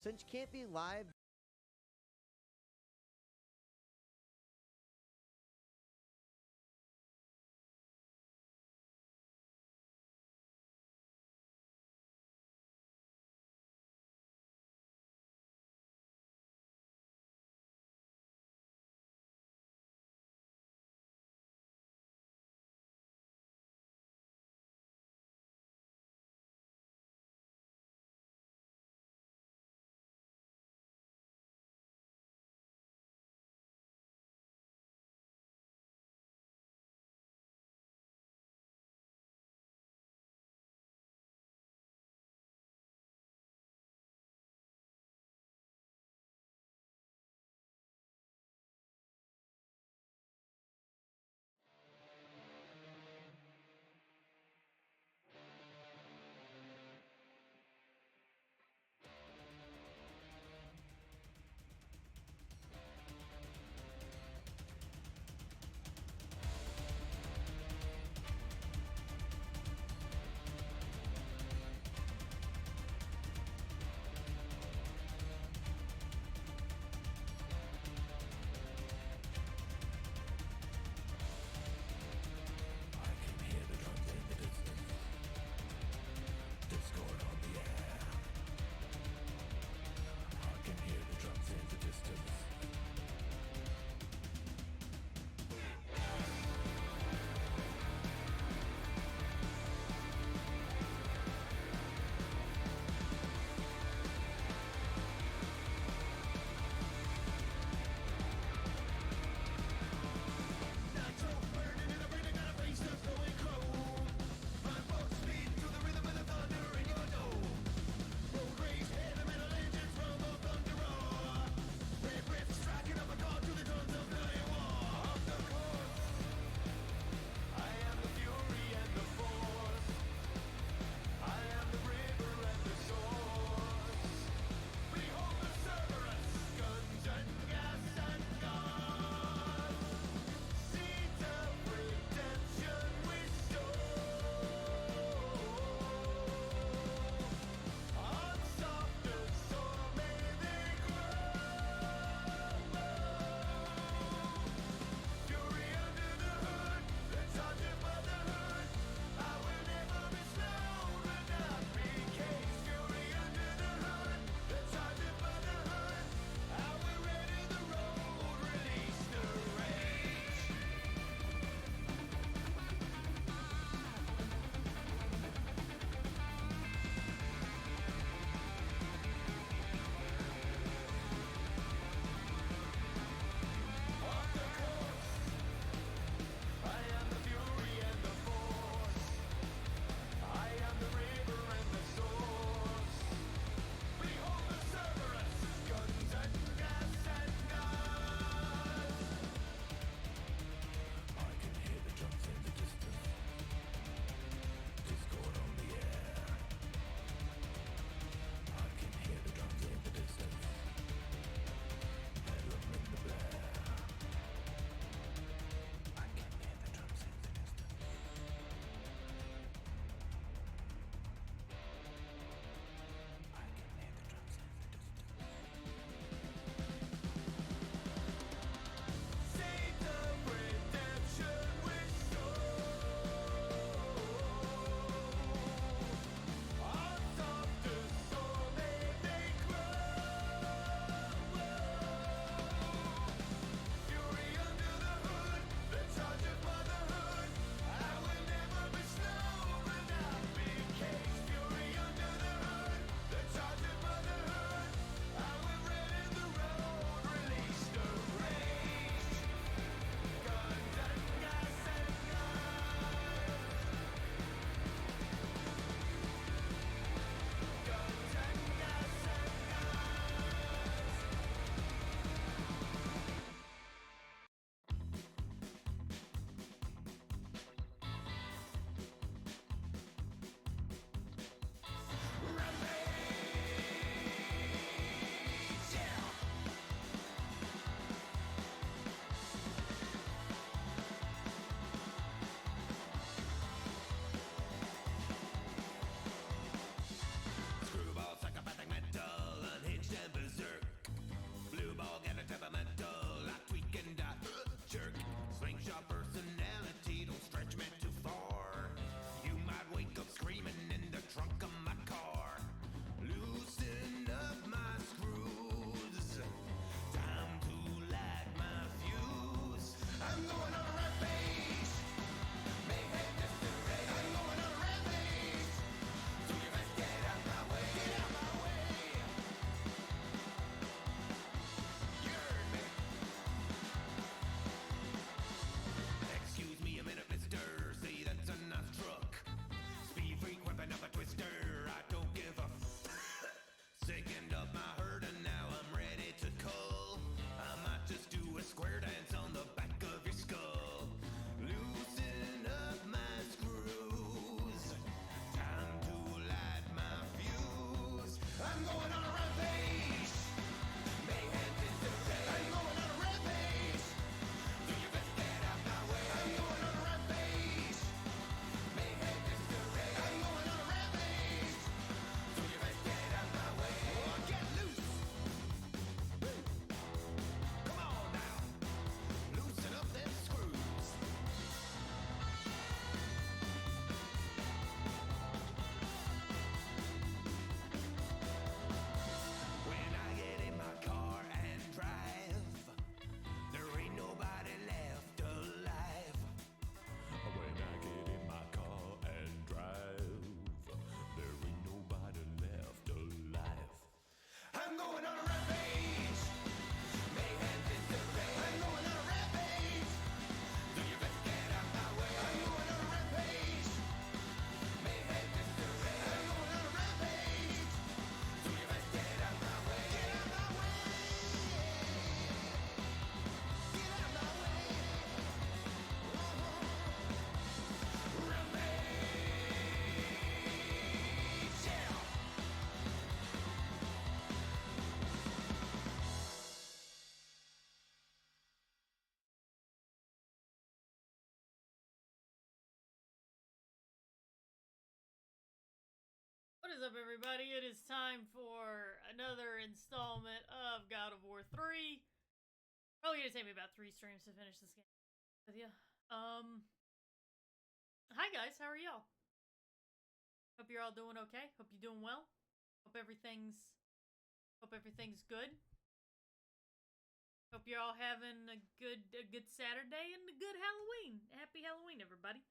Since you can't be live going on a rampage. Mayhem history. I'm going on a rampage. Do your best, get out my way. Get out my way. You heard me. Excuse me a minute, mister. See, that's a nice truck. Speed freak whipping up a twister. I don't give a sickened up my herd and now I'm ready to cull. I might just do a square dance on the back of your skull. Loosen up my screws. Time to light my fuse. I'm going on a rampage. Mayhem history. I'm going on a rampage. Do your best, get out my way. I'm going on a rampage. Mayhem history. I'm going on a rampage. Do your best, get out my way. Oh, get loose. Woo. Come on now. Loosen up them screws. When I get in my car and drive, there ain't nobody left alive. When I get in my car and drive, there ain't nobody left alive. I'm going on a rampage. Mayhem history. I'm going on a rampage. Do your best, get out my way. I'm going on a rampage. Mayhem history. I'm going on a rampage. Do your best, get out my way. Get out my way. Get out my way. Rampage. Yeah. What is up, everybody? It is time for another installment of God of War 3. Probably gonna take me about 3 streams to finish this game with you. Hi guys, how are y'all? Hope you're all doing okay. Hope you're doing well. Hope everything's good. Hope you're all having a good Saturday and a good Halloween. Happy Halloween, everybody.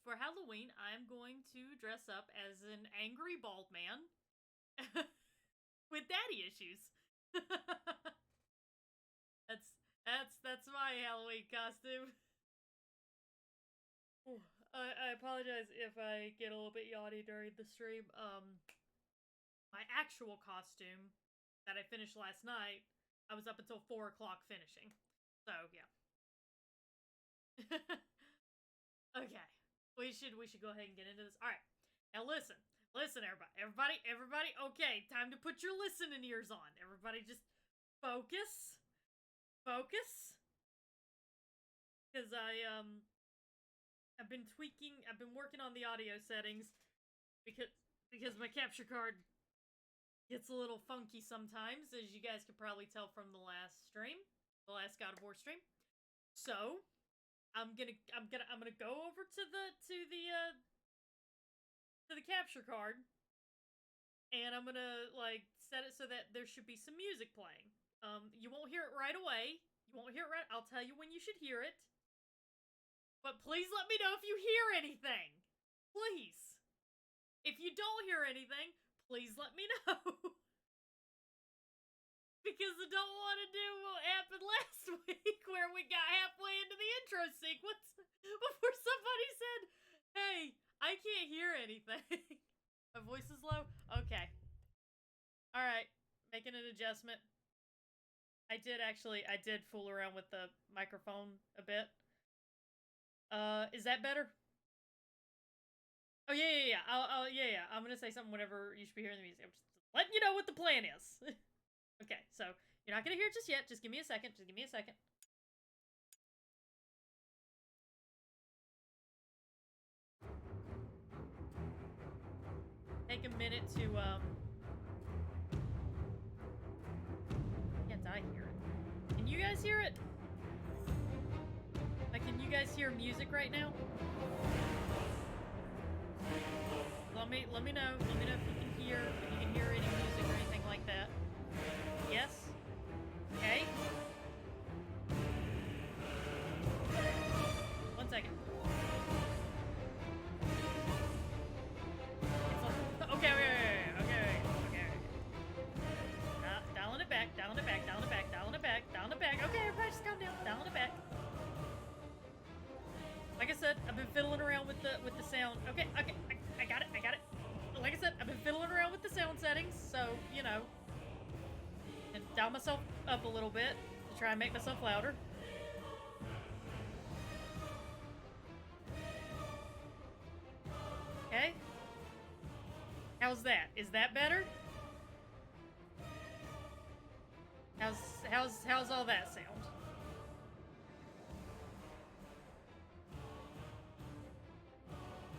For Halloween, I'm going to dress up as an angry bald man with daddy issues. That's my Halloween costume. I apologize if I get a little bit yawny during the stream. My actual costume that I finished last night, I was up until 4 o'clock finishing. So yeah. Okay, we should go ahead and get into this. All right, now listen, everybody. Okay, time to put your listening ears on. Everybody, just focus, because I've been working on the audio settings because my capture card gets a little funky sometimes, as you guys could probably tell from the last stream, the last God of War stream. So I'm gonna go over to the capture card, and I'm gonna like set it so that there should be some music playing. You won't hear it right away. I'll tell you when you should hear it. But please let me know if you hear anything. Please. If you don't hear anything, please let me know. Because I don't want to do what happened last week where we got halfway into the intro sequence before somebody said, "Hey, I can't hear anything." My voice is low? Okay. Alright, making an adjustment. I did fool around with the microphone a bit. Is that better? Oh, yeah. Yeah. I'm gonna say something whenever you should be hearing the music. I'm just letting you know what the plan is. Okay, so you're not gonna hear it just yet. Just give me a second. Take a minute to, Can't I hear it? Can you guys hear it? Like, can you guys hear music right now? Let me know. Let me know if you can hear any music or anything like that. Yes? Okay. with the sound. Okay, okay, I got it, I got it. Like I said, I've been fiddling around with the sound settings, so you know, and dial myself up a little bit to try and make myself louder. Okay. How's that? Is that better? How's all that sound?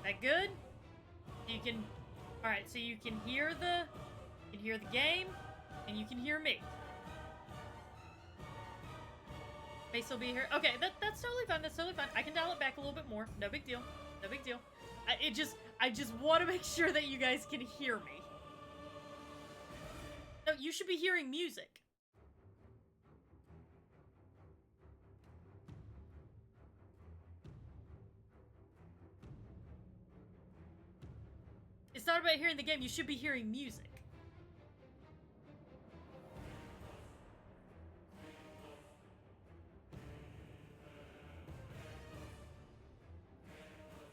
That good? You can. All right, so you can hear the game, and you can hear me. May still be here. Okay, that's totally fine. That's totally fine. I can dial it back a little bit more. No big deal. No big deal. I just want to make sure that you guys can hear me. No, you should be hearing music. It's not about hearing the game. You should be hearing music.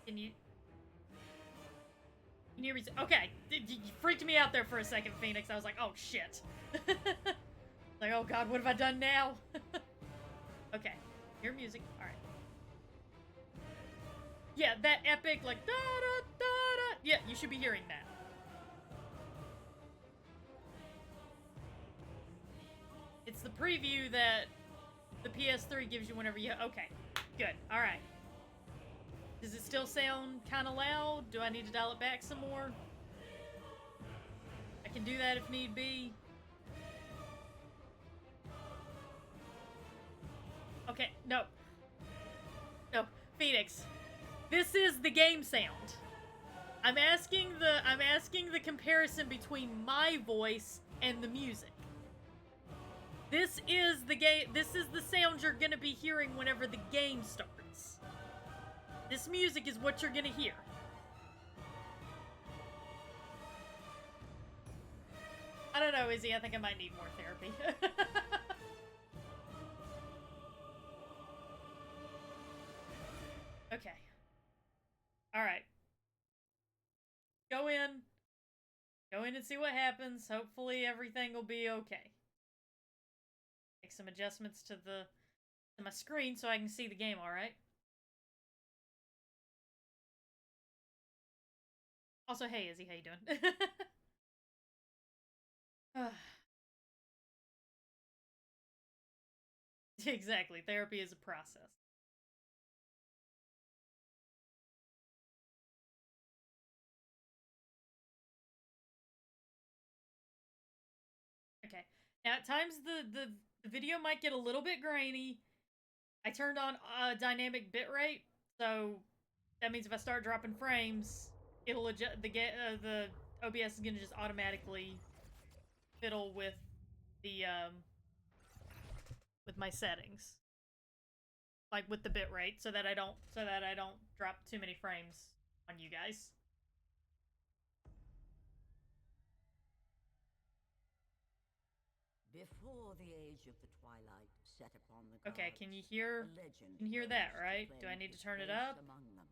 Can you hear me? Okay, you freaked me out there for a second, Phoenix. I was like, oh shit. Like, oh god, what have I done now? Okay, hear music. All right. Yeah, that epic like da da da da. Yeah, you should be hearing that. It's the preview that the PS3 gives you whenever you. Okay, good. All right. Does it still sound kind of loud? Do I need to dial it back some more? I can do that if need be. Okay, no. No, Phoenix. This is the game sound. I'm asking the comparison between my voice and the music. This is the sound you're gonna be hearing whenever the game starts. This music is what you're gonna hear. I don't know, Izzy. I think I might need more therapy. Okay. Alright. Go in. Go in and see what happens. Hopefully everything will be okay. Make some adjustments to my screen so I can see the game alright. Also, hey Izzy, how you doing? Exactly. Therapy is a process. Okay. Now, at times the video might get a little bit grainy. I turned on dynamic bitrate, so that means if I start dropping frames, it'll adjust the OBS is gonna just automatically fiddle with the with my settings, like with the bitrate, so that I don't drop too many frames on you guys. Before the age of the twilight set upon the gods, Okay, can you hear? a legend Can you hear that, arose to right? Do I claim need to his turn it place up? among them.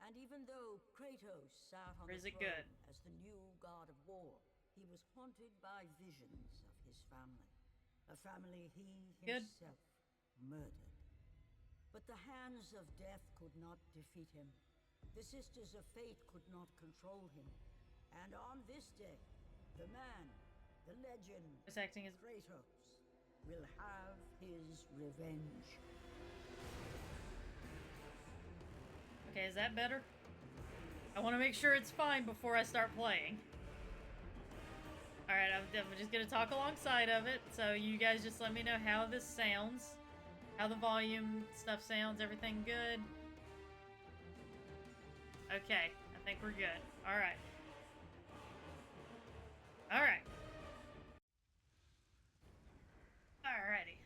And even though Kratos sat on Or is the it throne good? as the new god of war, he was haunted by visions of his family, a family he Good. himself murdered. But the hands of death could not defeat him. The sisters of fate could not control him. And on this day, the man, the legend, Voice acting is Kratos, will have his revenge. okay. Is that better? I want to make sure it's fine before I start playing. All right, I'm just gonna talk alongside of it, so you guys just let me know how this sounds, how the volume stuff sounds. Everything good? Okay, I think we're good. All right. All right. Alrighty.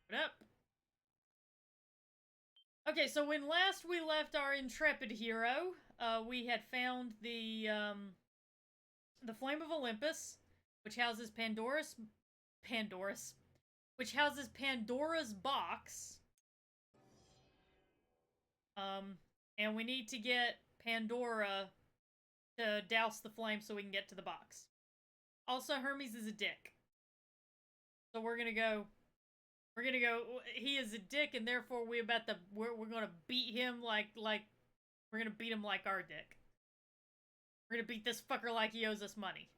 What up? Okay, so when last we left our intrepid hero, we had found the Flame of Olympus, which houses which houses Pandora's box. And we need to get Pandora to douse the flame so we can get to the box. Also, Hermes is a dick. So we're gonna go, he is a dick, and therefore we're gonna beat him like, we're gonna beat him like our dick. We're gonna beat this fucker like he owes us money.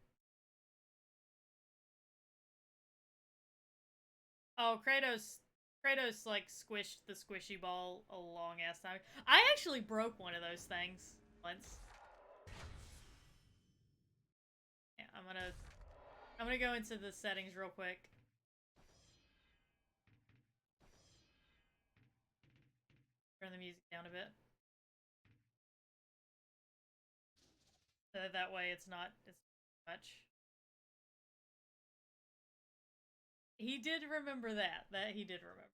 Oh, Kratos, like, squished the squishy ball a long-ass time. I actually broke one of those things once. Yeah, I'm gonna go into the settings real quick. Turn the music down a bit. So that way it's not as much. He did remember that. That he did remember.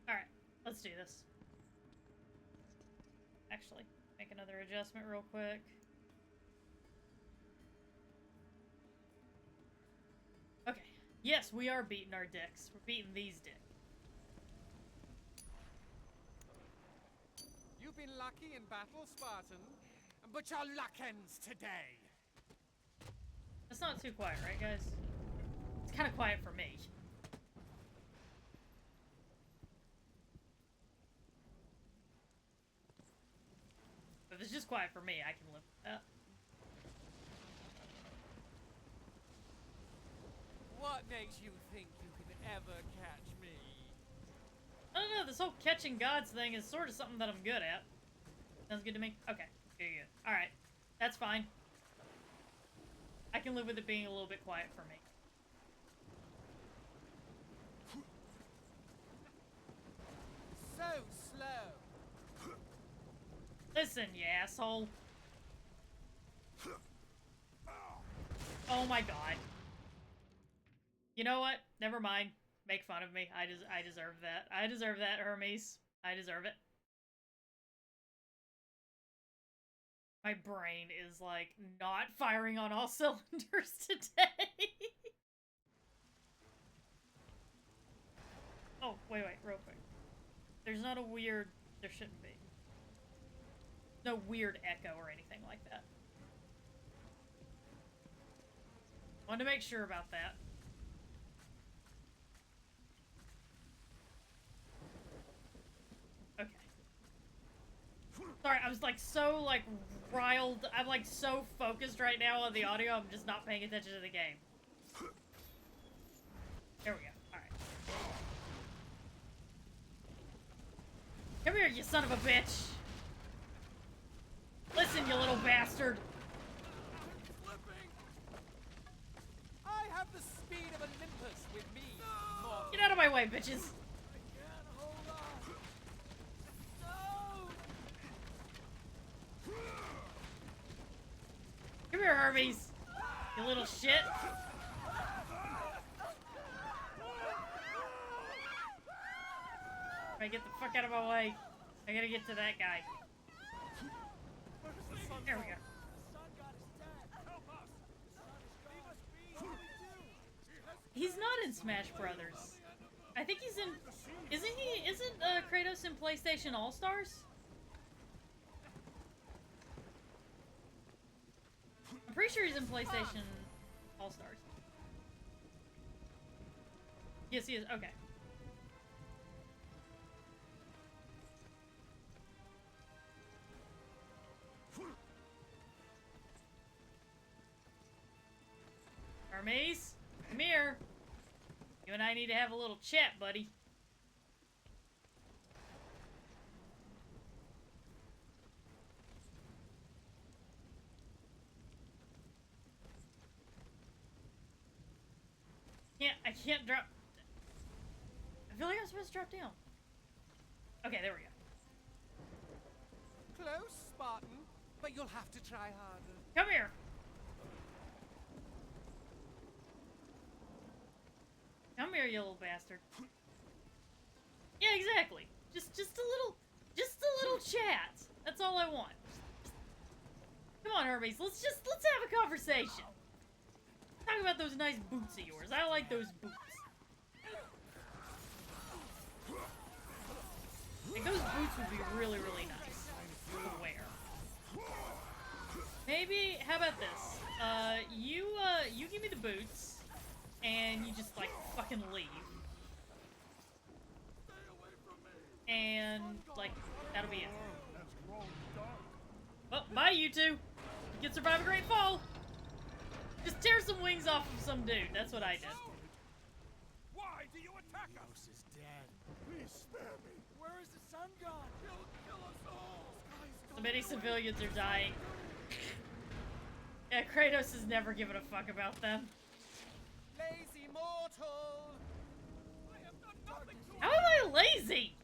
Alright, let's do this. Actually, make another adjustment real quick. Okay. Yes, we are beating our dicks. We're beating these dicks. You've been lucky in battle, Spartan, but your luck ends today. It's not too quiet, right, guys? It's kind of quiet for me. If it's just quiet for me, I can live with that. What makes you think you can ever catch me? I don't know, this whole catching gods thing is sort of something that I'm good at. Sounds good to me? Okay, good. Alright, that's fine. I can live with it being a little bit quiet for me. So slow. Listen, you asshole. Oh my god. You know what? Never mind. Make fun of me. I deserve that. I deserve that, Hermes. I deserve it. My brain is, like, not firing on all cylinders today. Oh, wait, real quick. There's not a weird... There shouldn't be. No weird echo or anything like that. Wanted to make sure about that. Okay. Sorry, I was like so like riled. I'm like so focused right now on the audio, I'm just not paying attention to the game. There we go. Alright. Come here, you son of a bitch! Listen, you little bastard! I have the speed of Olympus with me. Mortal. Get out of my way, bitches! I can't hold on. No! Come here, Hermes! You little shit! Alright, get the fuck out of my way. I gotta get to that guy. There we go. He's not in Smash Brothers. I think he's in... Isn't Kratos in PlayStation All-Stars? I'm pretty sure he's in PlayStation All-Stars. Yes, he is. Okay. Hermes, come here. You and I need to have a little chat, buddy. I can't drop... I feel like I'm supposed to drop down. Okay, there we go. Close, Spartan, but you'll have to try harder. Come here. Come here, you little bastard. Yeah, exactly. Just a little chat. That's all I want. Come on, Hermes. Let's have a conversation. Talk about those nice boots of yours. I like those boots. Like, those boots would be really, really nice to wear. Maybe, how about this? You give me the boots, and you just, like, fucking leave. And, like, that'll be it. Well, bye, you two. You can survive a great fall. Just tear some wings off of some dude. That's what I did. Why do you attack us? House is dead. Please spare me. Where is the sun gone? Kill us all. So many civilians are dying. Yeah, Kratos has never given a fuck about them. Lazy mortal. I have done nothing to How am I lazy?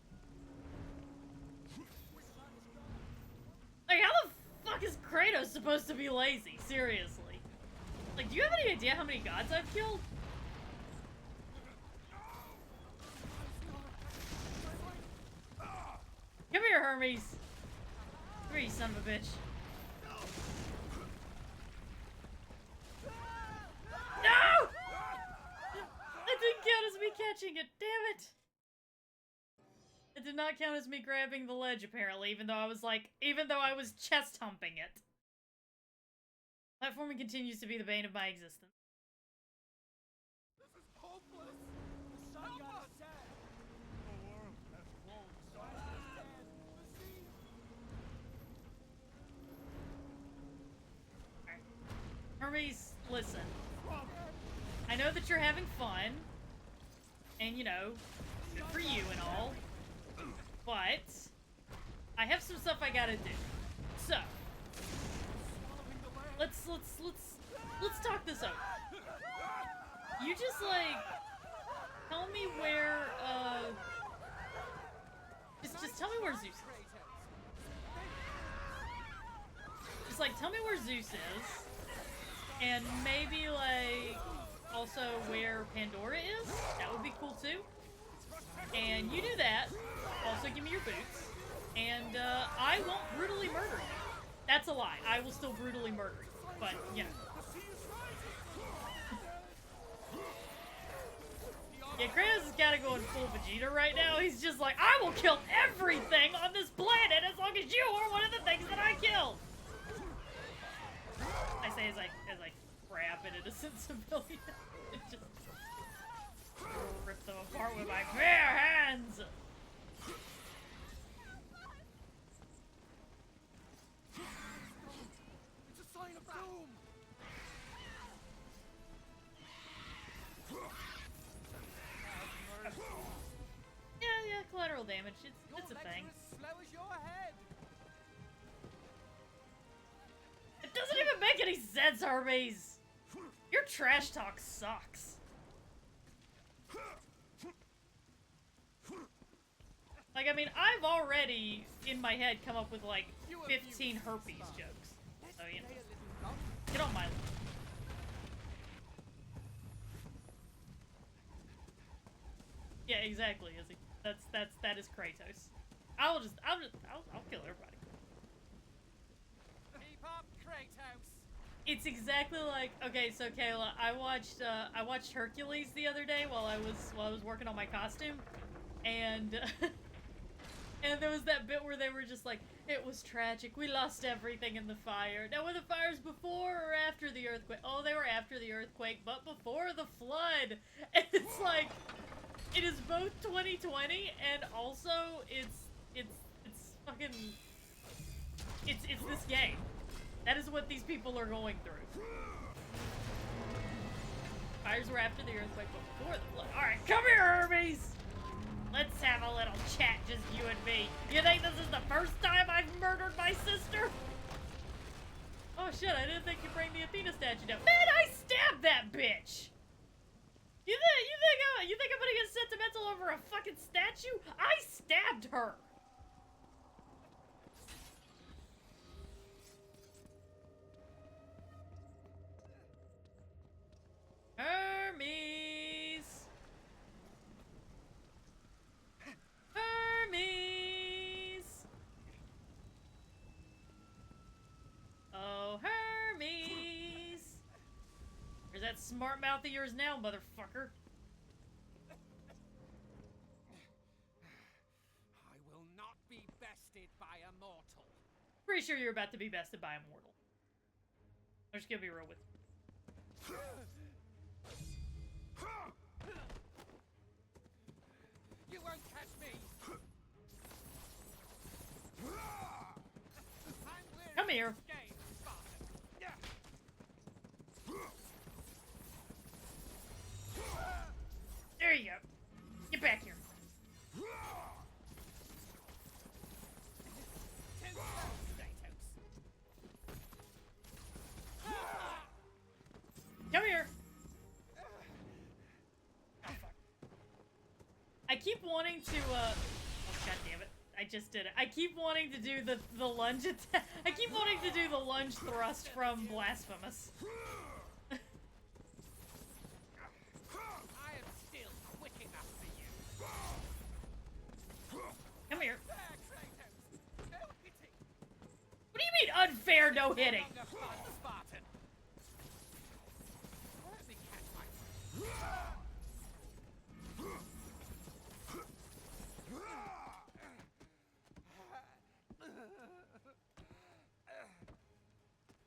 Like, how the fuck is Kratos supposed to be lazy? Seriously. Like, do you have any idea how many gods I've killed? Come here, Hermes. Come here, you son of a bitch. No! That didn't count as me catching it, damn it! It did not count as me grabbing the ledge, apparently, even though I was chest humping it. Platforming continues to be the bane of my existence. This is hopeless. The sun got sad. The world has grown silent. The sea. Alright. Hermes, listen. I know that you're having fun. And, you know, good for you and all. But I have some stuff I gotta do. So let's talk this over. You just like tell me where just tell me where Zeus is. Just like tell me where Zeus is. And maybe like also where Pandora is. That would be cool too. And you do that. Also give me your boots. And I won't brutally murder you. That's a lie. I will still brutally murder you. But, you know. Yeah, Kratos has gotta go in full Vegeta right now. He's just like, I will kill everything on this planet as long as you are one of the things that I killed. I say as I grab an innocent civilian and just rip them apart with my bare hands. It's a sign of doom. Yeah, collateral damage. It's a thing. As slow as your head. It doesn't even make any sense, Hermes. Your trash talk sucks. Like, I mean, I've already, in my head, come up with, like, 15 herpes jokes. So, you know. Get on my list. Yeah, exactly, Izzy. That is Kratos. I'll kill everybody. Keep up, Kratos. It's exactly like, okay, so Kayla, I watched Hercules the other day while I was working on my costume, and and there was that bit where they were just like, it was tragic, we lost everything in the fire. Now, were the fires before or after the earthquake? Oh, they were after the earthquake, but before the flood. And it's like, it is both 2020 and also it's fucking, it's this game. That is what these people are going through. Fires were after the earthquake, but before the flood. Alright, come here, Hermes! Let's have a little chat, just you and me. You think this is the first time I've murdered my sister? Oh shit, I didn't think you'd bring the Athena statue down. Man, I stabbed that bitch! You think I'm gonna get sentimental over a fucking statue? I stabbed her! Hermes! Hermes! Oh, Hermes! There's that smart mouth of yours now, motherfucker. I will pretty sure you're about to be bested by a mortal. I'm just gonna be real with you. You won't catch me. Come here. There you go. Get back here. Come here. Oh, fuck. I keep wanting to, oh, god damn it. I just did it. I keep wanting to do the lunge attack. I keep wanting to do the lunge thrust from Blasphemous. I am still quick enough for you. Come here. There, Kratos. No hitting. What do you mean unfair no hitting? No longer fun, Spartan. Let me catch my...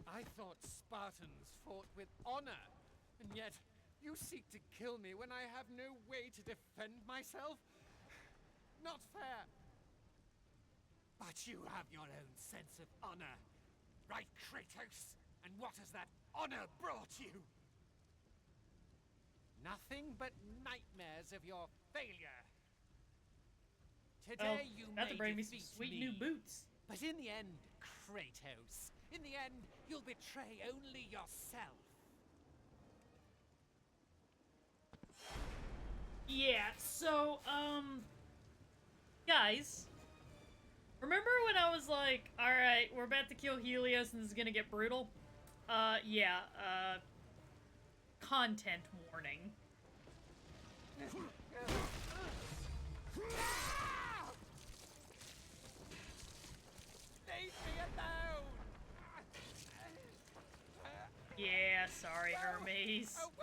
I thought Spartans fought with honor, and yet you seek to kill me when I have no way to defend myself? Not fair. But you have your own sense of honor, right, Kratos? And what has that honor brought you? Nothing but nightmares of your failure. Today you about to may bring me some defeat sweet me, new boots. but in the end, Kratos, in the end, you'll betray only yourself. Yeah, so, guys, remember when I was like, alright, we're about to kill Helios and this is gonna get brutal? Yeah, content warning. Leave me alone! Yeah, sorry, Hermes. Away!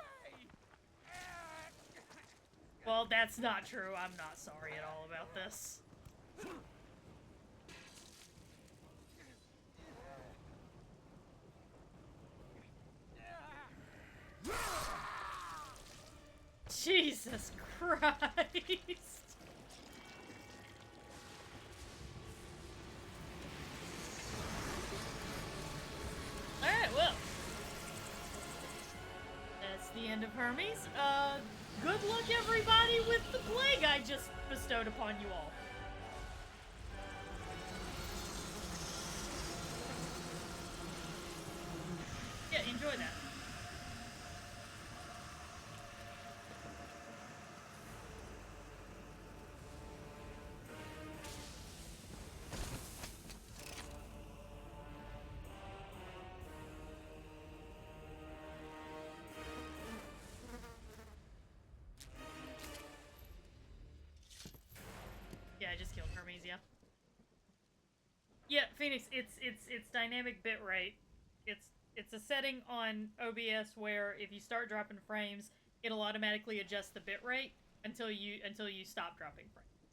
Well, that's not true. I'm not sorry at all about this. Jesus Christ! Alright, well. That's the end of Hermes. Good luck, everybody, with the plague I just bestowed upon you all. Yeah, enjoy that. Yeah, I just killed Hermes, yeah. Yeah, Phoenix, it's dynamic bitrate. It's a setting on OBS where if you start dropping frames, it'll automatically adjust the bitrate until you stop dropping frames.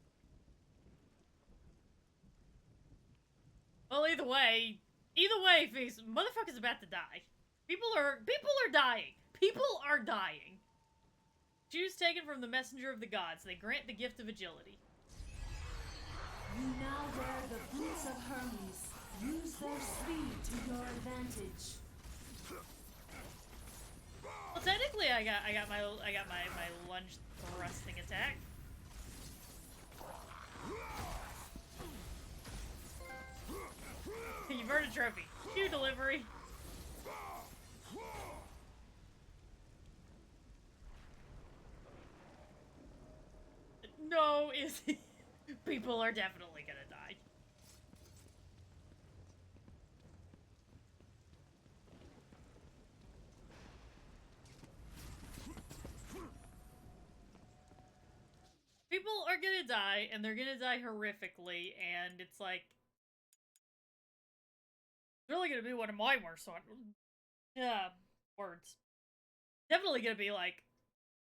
Well, either way, Phoenix, motherfucker's about to die. People are dying. People are dying. Shoes taken from the messenger of the gods. They grant the gift of agility. You now wear the boots of Hermes. Use their speed to your advantage. Well, technically, I got my lunge thrusting attack. You've earned a trophy. Shoe delivery. No, is he? People are definitely gonna die. People are gonna die, and they're gonna die horrifically, and it's like... It's really gonna be one of my worst ones. Words. Definitely gonna be like...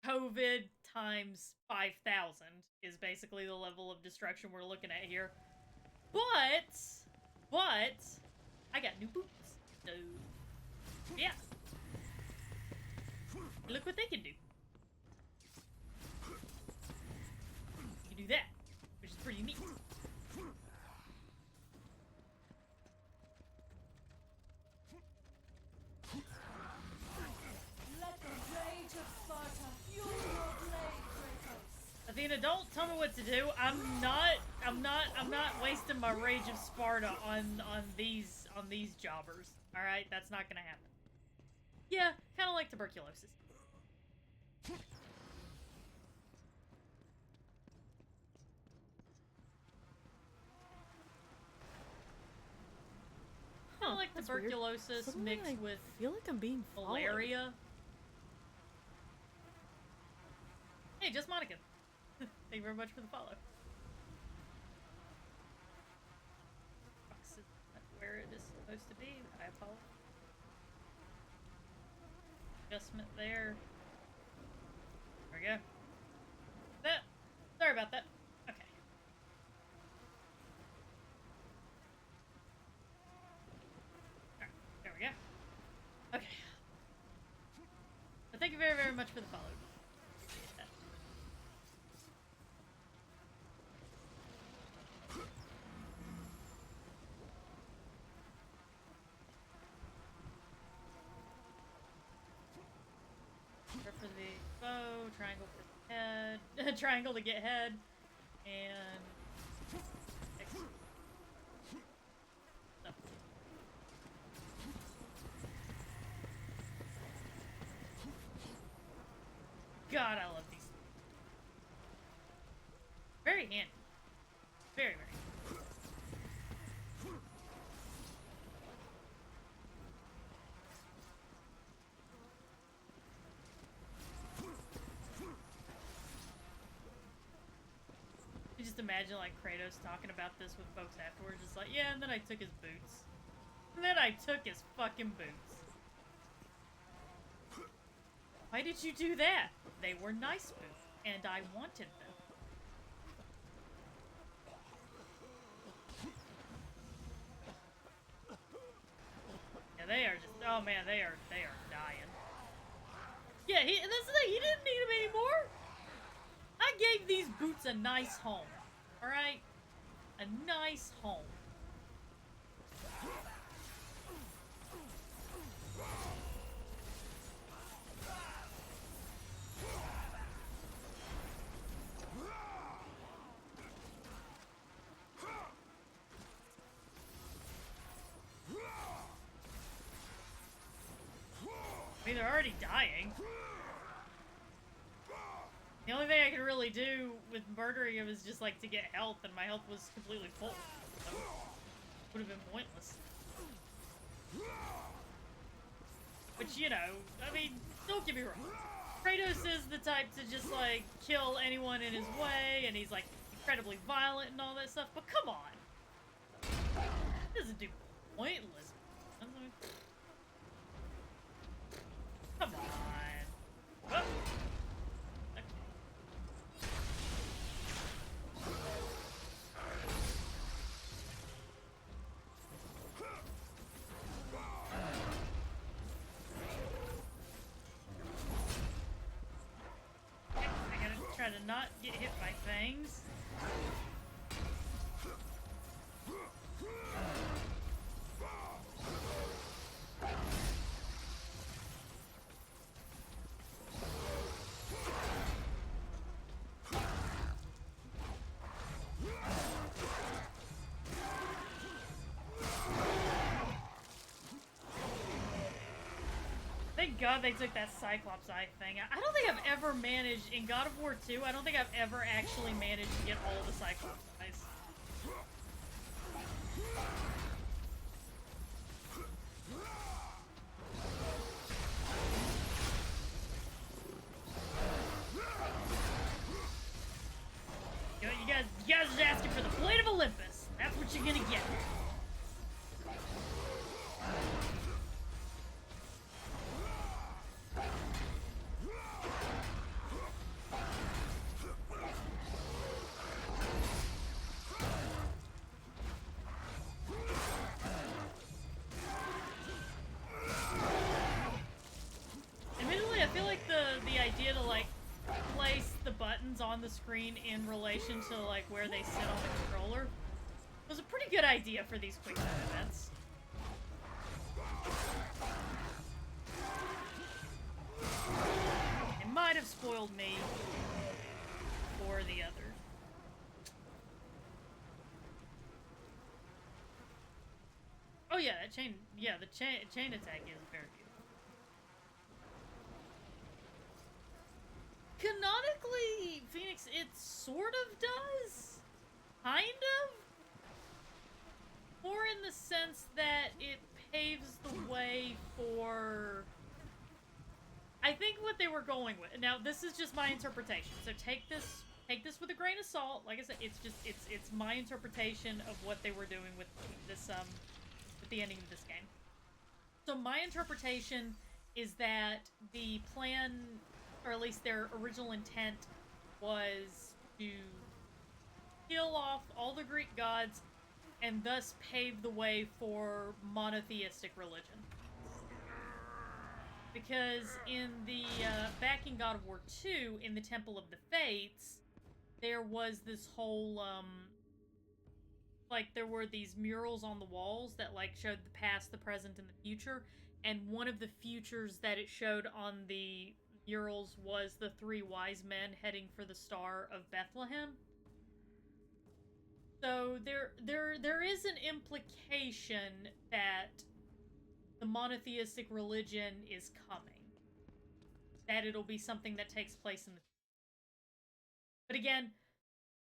COVID times 5,000 is basically the level of destruction we're looking at here. But, I got new boots. So, yeah. Look what they can do. You can do that, which is pretty neat. Let the rage of Sparta fuel your blade, Kratos. Athena, don't tell me what to do. I'm not wasting my rage of Sparta on these jobbers. All right, that's not gonna happen. Yeah, kind of like tuberculosis. Kind of like That's weird. tuberculosis Suddenly mixed with I feel like I'm being followed. malaria. Hey, just Monica. Thank you very much for the follow. Box is not where it is supposed to be. I apologize. Adjustment there. There we go. That. Sorry about that. Okay. Alright, there we go. Okay. But thank you very, very much for the follow. Appreciate that. Go for the bow, triangle for the head, triangle to get head, and X. So. God, I love these. Very handy. Very, very. You just imagine like Kratos talking about this with folks afterwards, just like, yeah, and then I took his boots. And then I took his fucking boots. Why did you do that? They were nice boots, and I wanted them. Yeah, they are just, oh man, they are dying. Yeah, and that's the thing, he didn't need them anymore. I gave these boots a nice home. Alright? A nice home. I mean, they're already dying. The only thing I could really do with murdering him is just like to get health, and my health was completely full. So would have been pointless. Which, you know, I mean, don't get me wrong. Kratos is the type to just like kill anyone in his way, and he's like incredibly violent and all that stuff, but come on. He doesn't do pointless. Come on. Oh. Try to not get hit by fangs. Thank God they took that Cyclops eye thing. I don't think I've ever managed, in God of War 2, I don't think I've ever actually managed to get all the Cyclops eyes. You know, you guys are asking for the Blade of Olympus. That's what you're gonna get. buttons on the screen in relation to, like, where they sit on the controller was a pretty good idea for these quick time events. It might have spoiled me or the other. Oh yeah, that chain, yeah, the chain attack is very beautiful. Canonically, Phoenix, it sort of does. Kind of. More in the sense that it paves the way for... I think what they were going with... Now, this is just my interpretation, so take this with a grain of salt. Like I said, it's my interpretation of what they were doing with this, with the ending of this game. So my interpretation is that the plan, or at least their original intent, was to kill off all the Greek gods and thus pave the way for monotheistic religion. Because in the, back in God of War II, in the Temple of the Fates, there was this whole, like, there were these murals on the walls that, like, showed the past, the present, and the future, and one of the futures that it showed on the murals was the three wise men heading for the Star of Bethlehem. So there is an implication that the monotheistic religion is coming. That it'll be something that takes place in the future. But again,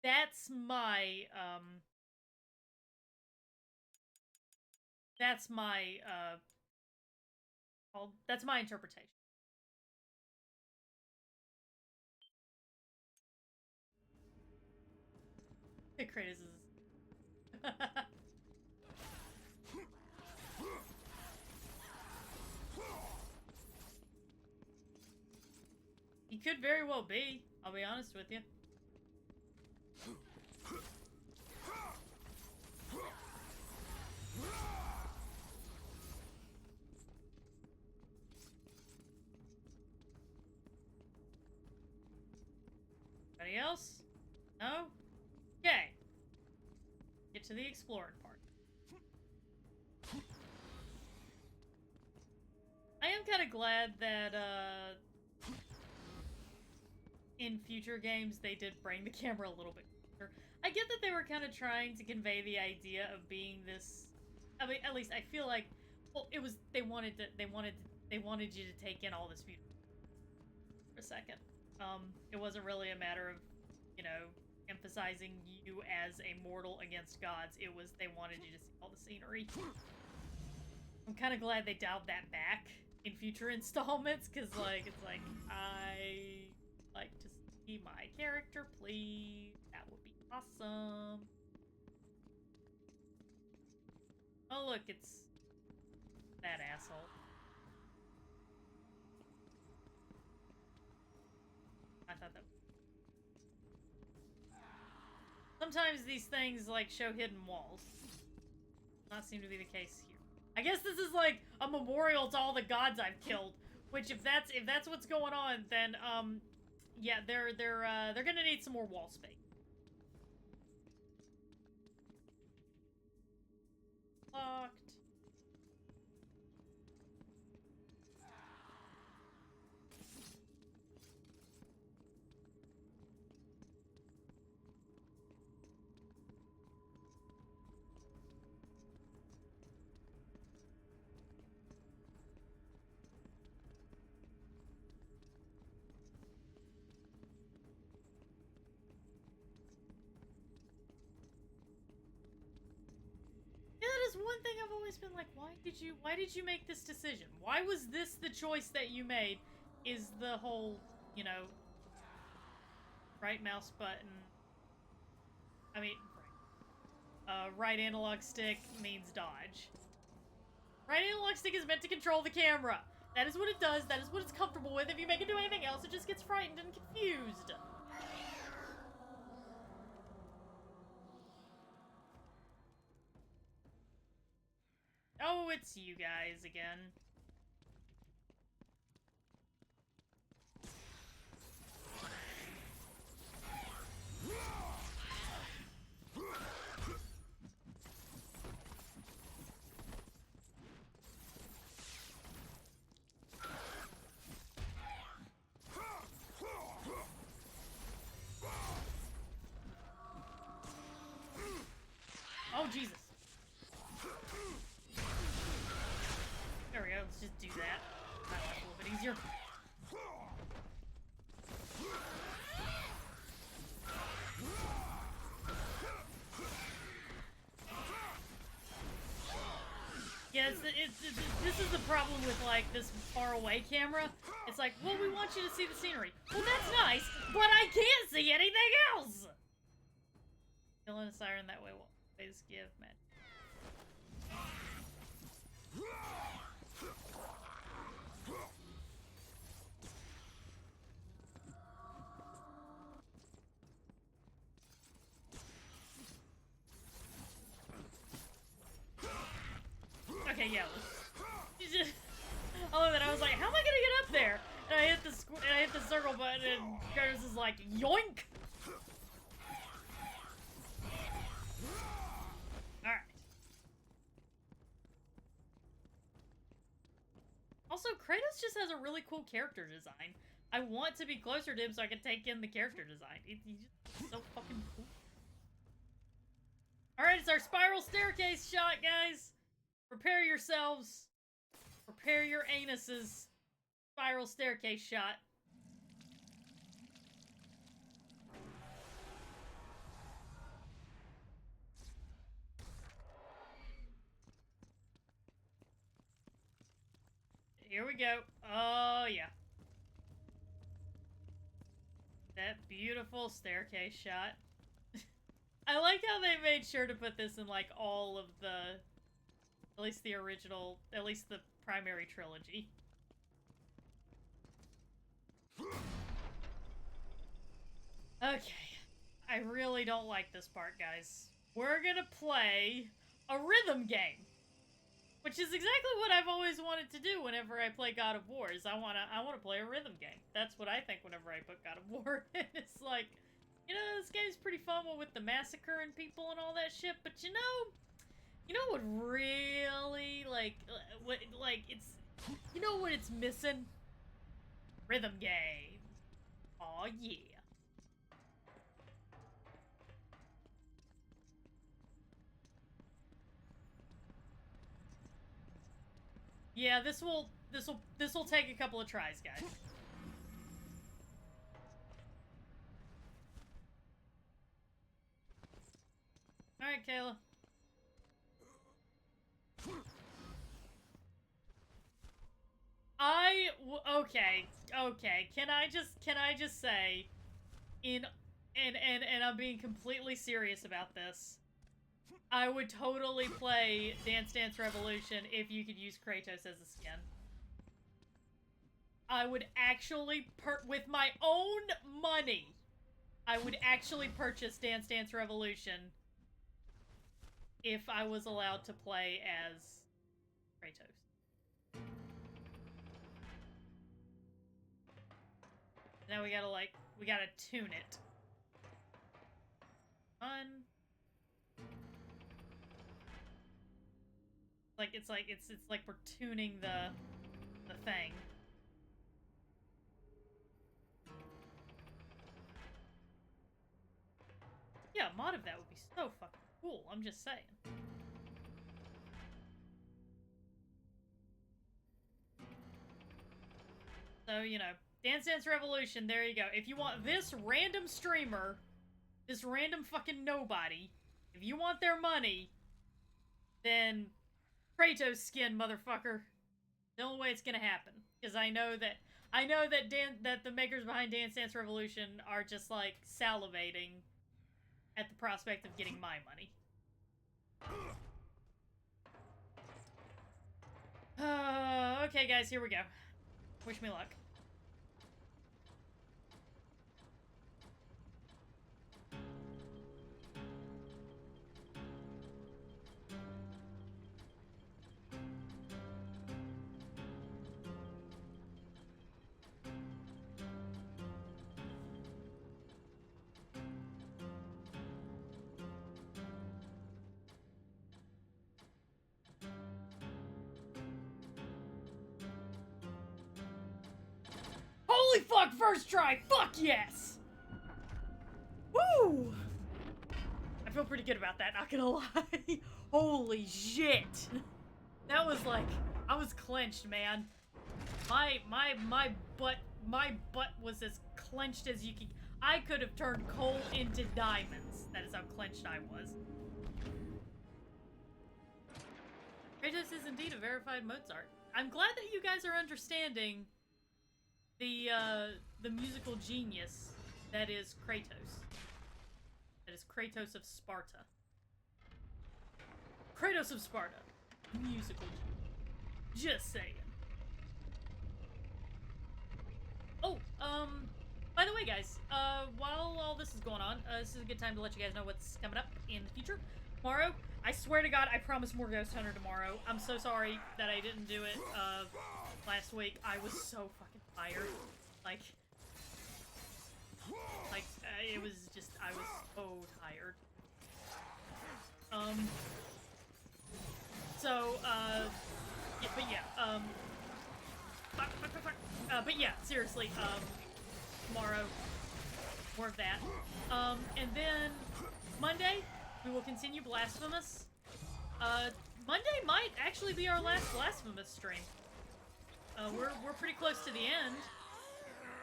that's my that's my interpretation. Kratos is he could very well be, I'll be honest with you. Anybody else? No? Okay. Get to the exploring part. I am kind of glad that, in future games they did bring the camera a little bit closer. I get that they were kind of trying to convey the idea of being this... I mean, at least I feel like... Well, it was... They wanted you to take in all this beauty for a second. It wasn't really a matter of, you know, emphasizing you as a mortal against gods. It was they wanted you to see all the scenery. I'm kind of glad they dialed that back in future installments, because, like, it's like, I like to see my character, please. That would be awesome. Oh, look, it's that asshole. I thought that... Sometimes these things, like, show hidden walls. Does not seem to be the case here. I guess this is, like, a memorial to all the gods I've killed. Which, if that's what's going on, then, yeah, they're gonna need some more wall space. Locked. One thing I've always been like, why did you make this decision? Why was this the choice that you made? Is the whole, you know, right mouse button, I mean, right analog stick means dodge. Right analog stick is meant to control the camera. That is what it does. That is what it's comfortable with. If you make it do anything else, it just gets frightened and confused. Oh, it's you guys again. Jesus. There we go. Let's just do that. That's a little bit easier. Yeah, this is the problem with, like, this far-away camera. It's like, well, we want you to see the scenery. Well, that's nice, but I can't see anything else! Killing a siren that way will always give magic. Okay, yeah. I love that. I was like, how am I gonna get up there? And I hit the circle button, and Kratos is like, yoink! Alright. Also, Kratos just has a really cool character design. I want to be closer to him so I can take in the character design. He's just so fucking cool. Alright, it's our spiral staircase shot, guys! Prepare yourselves. Prepare your anuses. Spiral staircase shot. Here we go. Oh, yeah. That beautiful staircase shot. I like how they made sure to put this in, like, all of the... At least the original, at least the primary trilogy. Okay. I really don't like this part, guys. We're gonna play a rhythm game. Which is exactly what I've always wanted to do whenever I play God of War, is I wanna play a rhythm game. That's what I think whenever I put God of War in. It's like, you know, this game's pretty fun with the massacring people and all that shit, but you know what really, it's, you know what it's missing? Rhythm game. Aw, yeah. Yeah, this'll take a couple of tries, guys. Alright, Kayla. Okay. Can I just say, and I'm being completely serious about this. I would totally play Dance Dance Revolution if you could use Kratos as a skin. I would actually, with my own money, I would actually purchase Dance Dance Revolution if I was allowed to play as Kratos. Now we gotta tune it. Fun. It's like we're tuning the thing. Yeah, a mod of that would be so fucking cool, I'm just saying. So, you know, Dance Dance Revolution, there you go. If you want this random streamer, this random fucking nobody, if you want their money, then Kratos skin, motherfucker. The only way it's gonna happen. Because I know that the makers behind Dance Dance Revolution are just, like, salivating at the prospect of getting my money. Okay, guys, here we go. Wish me luck. Holy fuck, first try! Fuck yes! Woo! I feel pretty good about that, not gonna lie. Holy shit. That was like, I was clenched, man. My butt was as clenched as you could. I could have turned coal into diamonds. That is how clenched I was. Kratos is indeed a verified Mozart. I'm glad that you guys are understanding the musical genius that is Kratos. That is Kratos of Sparta. Kratos of Sparta. Musical genius. Just saying. Oh, by the way, guys, while all this is going on, this is a good time to let you guys know what's coming up in the future. Tomorrow, I swear to God, I promise more Ghost Hunter tomorrow. I'm so sorry that I didn't do it, last week. I was so fucking tired. Like, it was just, I was so tired. Yeah, but yeah, seriously, tomorrow, more of that. And then Monday, we will continue Blasphemous. Monday might actually be our last Blasphemous stream. We're pretty close to the end.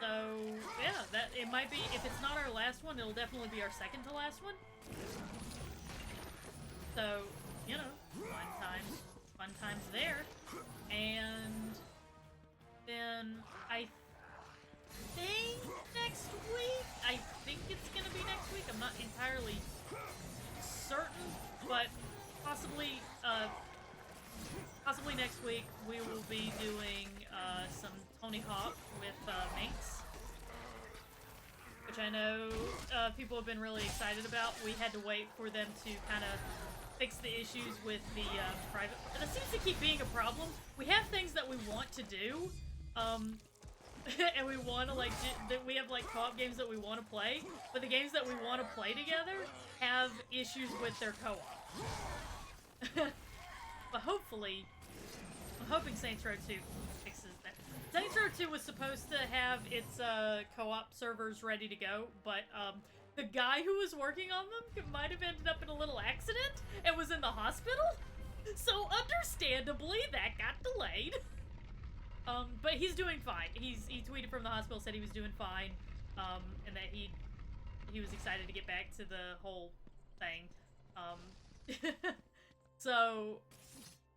So, yeah, it might be, if it's not our last one, it'll definitely be our second to last one. So, you know, fun times there. And then I think next week, I think it's gonna be next week, I'm not entirely certain, but possibly next week we will be doing some Tony Hawk with Minx, which I know people have been really excited about. We had to wait for them to kind of fix the issues with the private. That seems to keep being a problem. We have things that we want to do, and we want to like we have like co-op games that we want to play, but the games that we want to play together have issues with their co-op. But hopefully, I'm hoping Saints Row 2 fixes that. Saints Row 2 was supposed to have its co-op servers ready to go, but the guy who was working on them might have ended up in a little accident and was in the hospital. So understandably, that got delayed. But he's doing fine. He tweeted from the hospital, said he was doing fine, and that he was excited to get back to the whole thing. So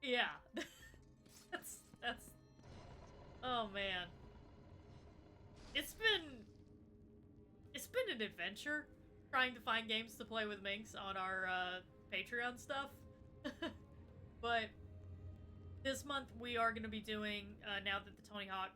yeah, that's oh man, it's been an adventure trying to find games to play with Minx on our Patreon stuff. But this month we are going to be doing, now that the Tony Hawk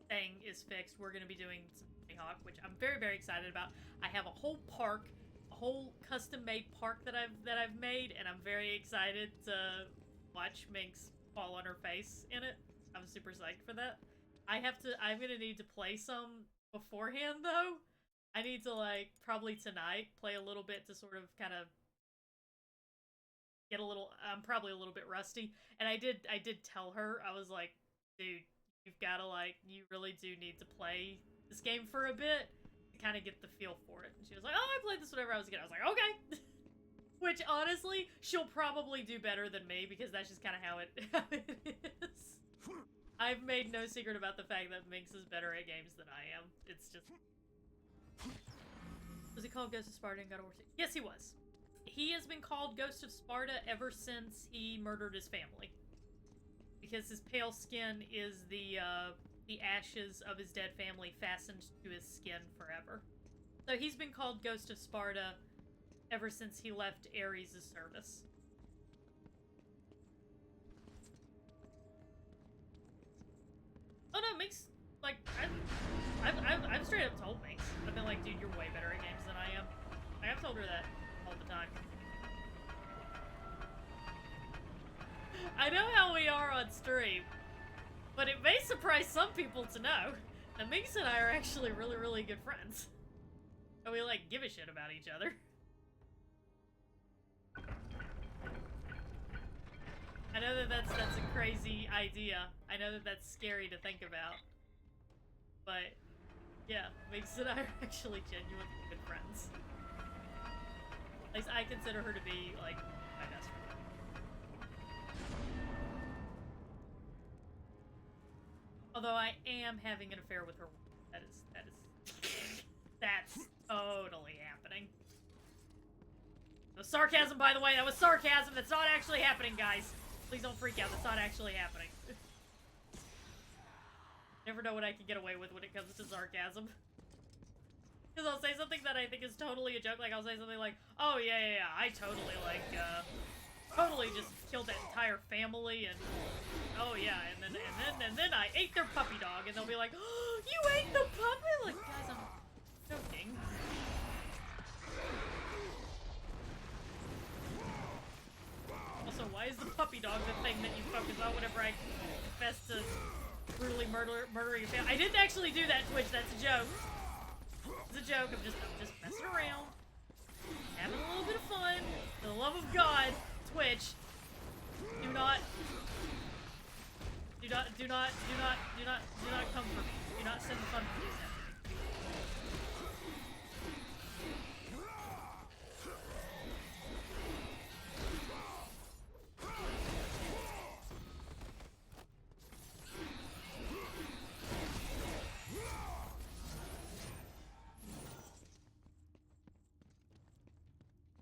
thing is fixed, we're going to be doing some Tony Hawk, which I'm very, very excited about. I have a whole park, a whole custom-made park that I've made, and I'm very excited to watch Minx fall on her face in it. I'm super psyched for that. I'm going to need to play some beforehand, though. I need to, like, probably tonight, play a little bit to sort of kind of get a little, I'm probably a little bit rusty. And I did tell her, I was like, dude, you've got to, like, you really do need to play this game for a bit to kind of get the feel for it. And she was like, oh, I played this whenever I was a kid. I was like, okay. Which, honestly, she'll probably do better than me, because that's just kind of how it is. I've made no secret about the fact that Minx is better at games than I am. It's just... Was he called Ghost of Sparta in God of War 2? Yes, he was. He has been called Ghost of Sparta ever since he murdered his family. Because his pale skin is the ashes of his dead family fastened to his skin forever. So he's been called Ghost of Sparta ever since he left Ares' service. Oh no, Minx, like, I've straight up told Minx. I've been like, dude, you're way better at games than I am. Like, I've told her that all the time. I know how we are on stream, but it may surprise some people to know that Minx and I are actually really, really good friends. And we, like, give a shit about each other. I know that that's a crazy idea. I know that that's scary to think about. But, yeah, Minx and I are actually genuinely good friends. At least I consider her to be, like, my best friend. Although I am having an affair with her. That's totally happening. No sarcasm, by the way. That was sarcasm. That's not actually happening, guys. Please don't freak out. That's not actually happening. Never know what I can get away with when it comes to sarcasm. Because I'll say something that I think is totally a joke. Like, I'll say something like, oh, yeah, I totally, like, totally just killed that entire family, and, oh, yeah, and then I ate their puppy dog, and they'll be like, oh, you ate the puppy? Like, guys, I'm joking. Also, why is the puppy dog the thing that you focus on whenever I confess to brutally murdering a family? I didn't actually do that, Twitch, that's a joke. It's a joke. I'm just messing around, having a little bit of fun. For the love of God, Twitch, do not come for me. Do not send the fun police after me.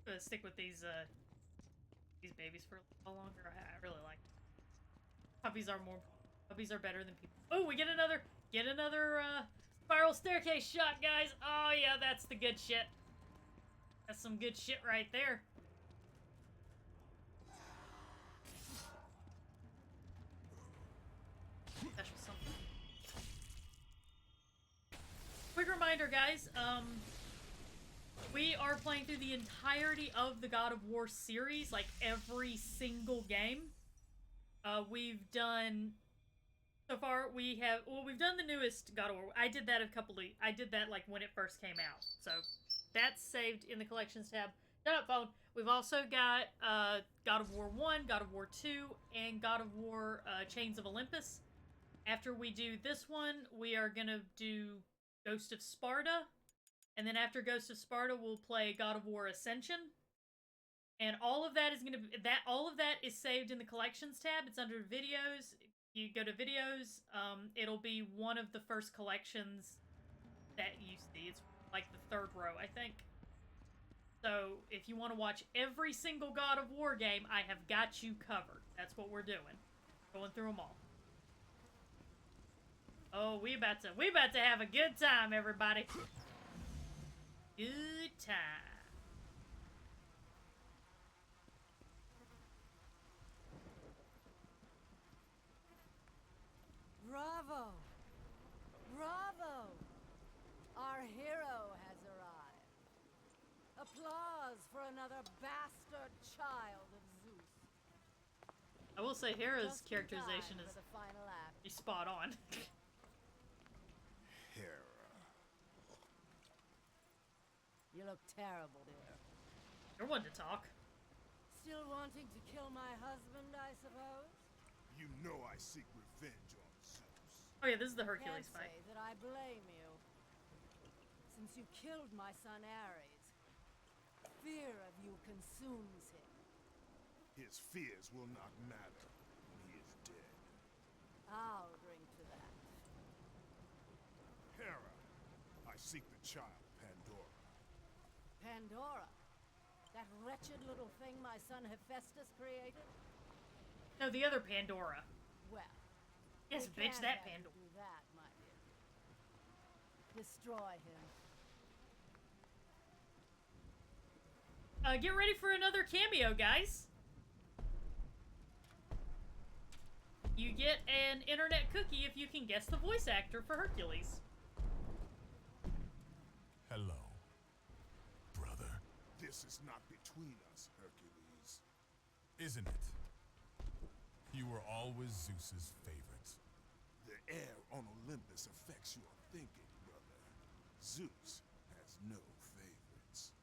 Gonna stick with these babies for a little longer. I really like them. Puppies are better than people. Oh, we get another spiral staircase shot, guys. Oh yeah, that's the good shit. That's some good shit right there. Special something. Quick reminder, guys. We are playing through the entirety of the God of War series, like every single game. We've done so far. We've done the newest God of War. I did that like when it first came out. So that's saved in the collections tab. Shut up, phone. We've also got God of War 1, God of War 2, and God of War Chains of Olympus. After we do this one, we are gonna do Ghost of Sparta. And then after Ghost of Sparta, we'll play God of War Ascension. And all of that is saved in the collections tab. It's under videos. You go to videos, it'll be one of the first collections that you see. It's like the third row, I think. So if you want to watch every single God of War game, I have got you covered. That's what we're doing. Going through them all. Oh, we about to have a good time, everybody. Good time. Bravo! Bravo! Our hero has arrived. Applause for another bastard child of Zeus. I will say Hera's Just in characterization time is for the final act. spot on. Hera. You look terrible, dear. You're one to talk. Still wanting to kill my husband, I suppose? You know I seek revenge on Zeus. Oh yeah, this is the Hercules Can't fight. say that I blame you. Since you killed my son Ares, fear of you consumes him. His fears will not matter when he is dead. I'll drink to that. Hera, I seek the child, Pandora. Pandora? That wretched little thing my son Hephaestus created? No, the other Pandora. Well, Yes, we bitch, can't that have you Pandora. do that, my dear. Destroy him. Get ready for another cameo, guys. You get an internet cookie if you can guess the voice actor for Hercules. Hello, brother. This is not between us, Hercules. Isn't it? You were always Zeus's favorite. The air on Olympus affects your thinking, brother. Zeus has no favorites.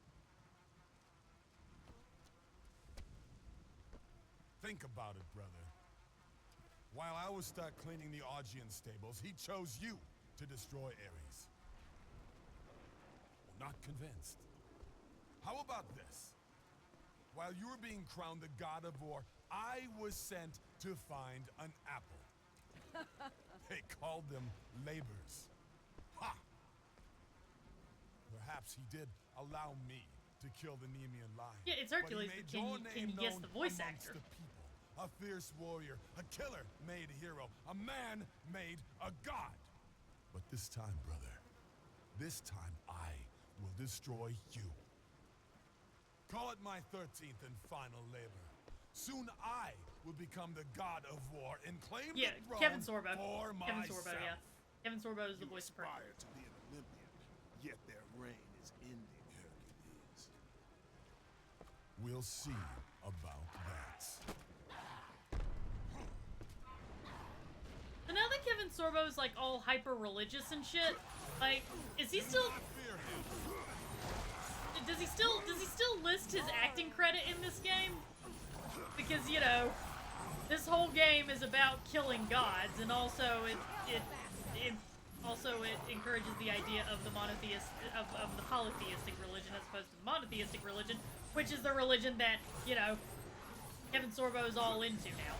Think about it, brother. While I was stuck cleaning the Augean stables, he chose you to destroy Ares. Well, not convinced. How about this? While you were being crowned the god of war, I was sent to find an apple. They called them labors. Ha! Perhaps he did allow me to kill the Nemean lion. Yeah, it's but he Hercules, made but can your you name guess known the voice amongst actor? the people. A fierce warrior, a killer made hero, a man made a god. But this time, brother, this time I will destroy you. Call it my 13th and final labor. Soon I will become the god of war and claim Yeah, the throne Kevin Sorbo. for Kevin myself. Sorbo, yeah. Kevin Sorbo is the You voice of Hercules. aspire to be an Olympian, yet their reign is ending, Hercules. We'll see about that. So now that Kevin Sorbo is like all hyper religious and shit, like, is he still? Does he still list his acting credit in this game? Because, you know, this whole game is about killing gods, and also it encourages the idea of the monotheist of the polytheistic religion as opposed to the monotheistic religion, which is the religion that, you know, Kevin Sorbo is all into now.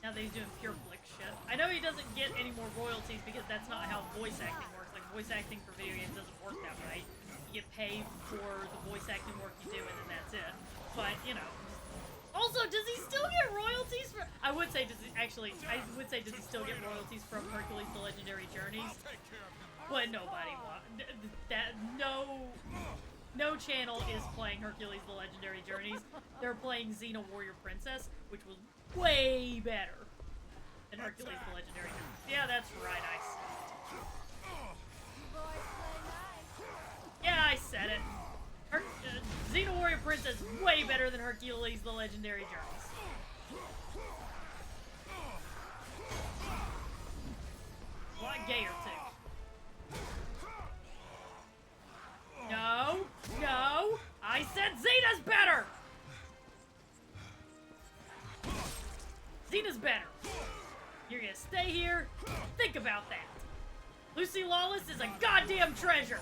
Now that he's doing pure flick shit. I know he doesn't get any more royalties because that's not how voice acting works. Like, voice acting for video games doesn't work that way. You get paid for the voice acting work you do, and then that's it. But, you know. Also, does he still get royalties for... I would say, does he still get royalties from Hercules the Legendary Journeys? But nobody wants... No channel is playing Hercules the Legendary Journeys. They're playing Xena Warrior Princess, which was way better than Hercules the Legendary Journeys. Yeah, that's right, I said it. Yeah, I said it. Xena Warrior Princess is way better than Hercules the Legendary Journeys. A lot gayer, too. No, no, I said Xena's better! Xena's better. You're gonna stay here? Think about that. Lucy Lawless is a goddamn treasure!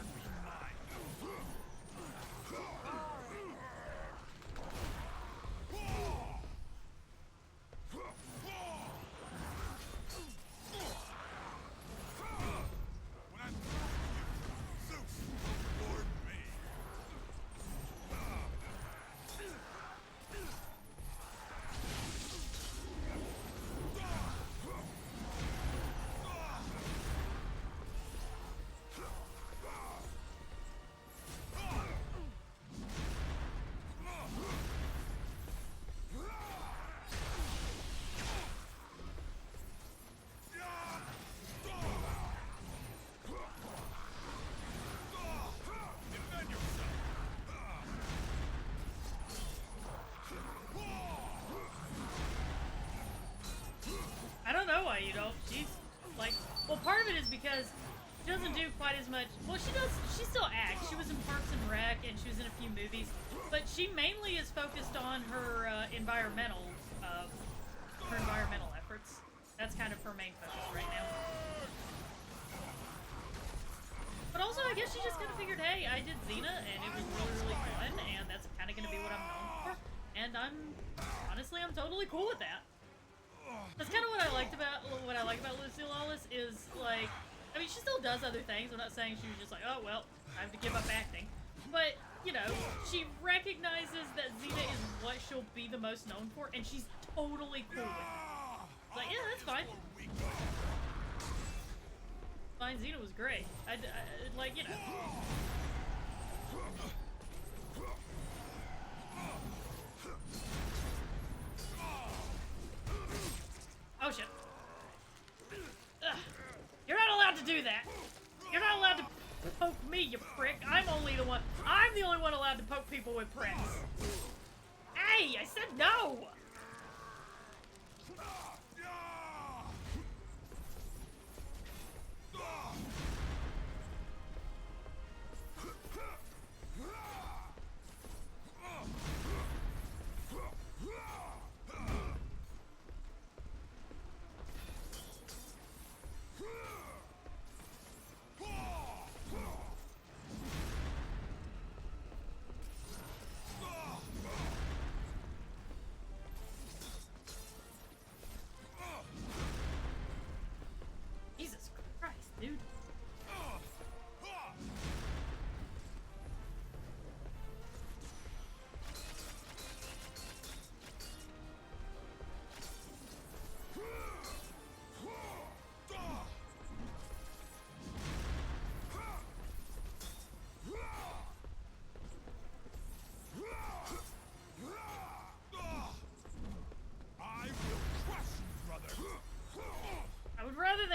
I don't know why you don't. She's like, well, part of it is because she doesn't do quite as much. Well, she does. She still acts. She was in Parks and Rec, and she was in a few movies. But she mainly is focused on her environmental efforts. That's kind of her main focus right now. But also, I guess she just kind of figured, hey, I did Xena, and it was really, really fun, and that's kind of going to be what I'm known for. And I'm totally cool with that. That's kind of what I like about Lucy Lawless is, like, I mean, she still does other things. I'm not saying she was just like, oh, well, I have to give up acting. But, you know, she recognizes that Xena is what she'll be the most known for, and she's totally cool with it. Like, yeah, that's fine. Fine, Xena was great. Like, you know. Oh, shit. Ugh. You're not allowed to do that. You're not allowed to poke me, you prick. I'm the only one allowed to poke people with pricks. Hey, I said no!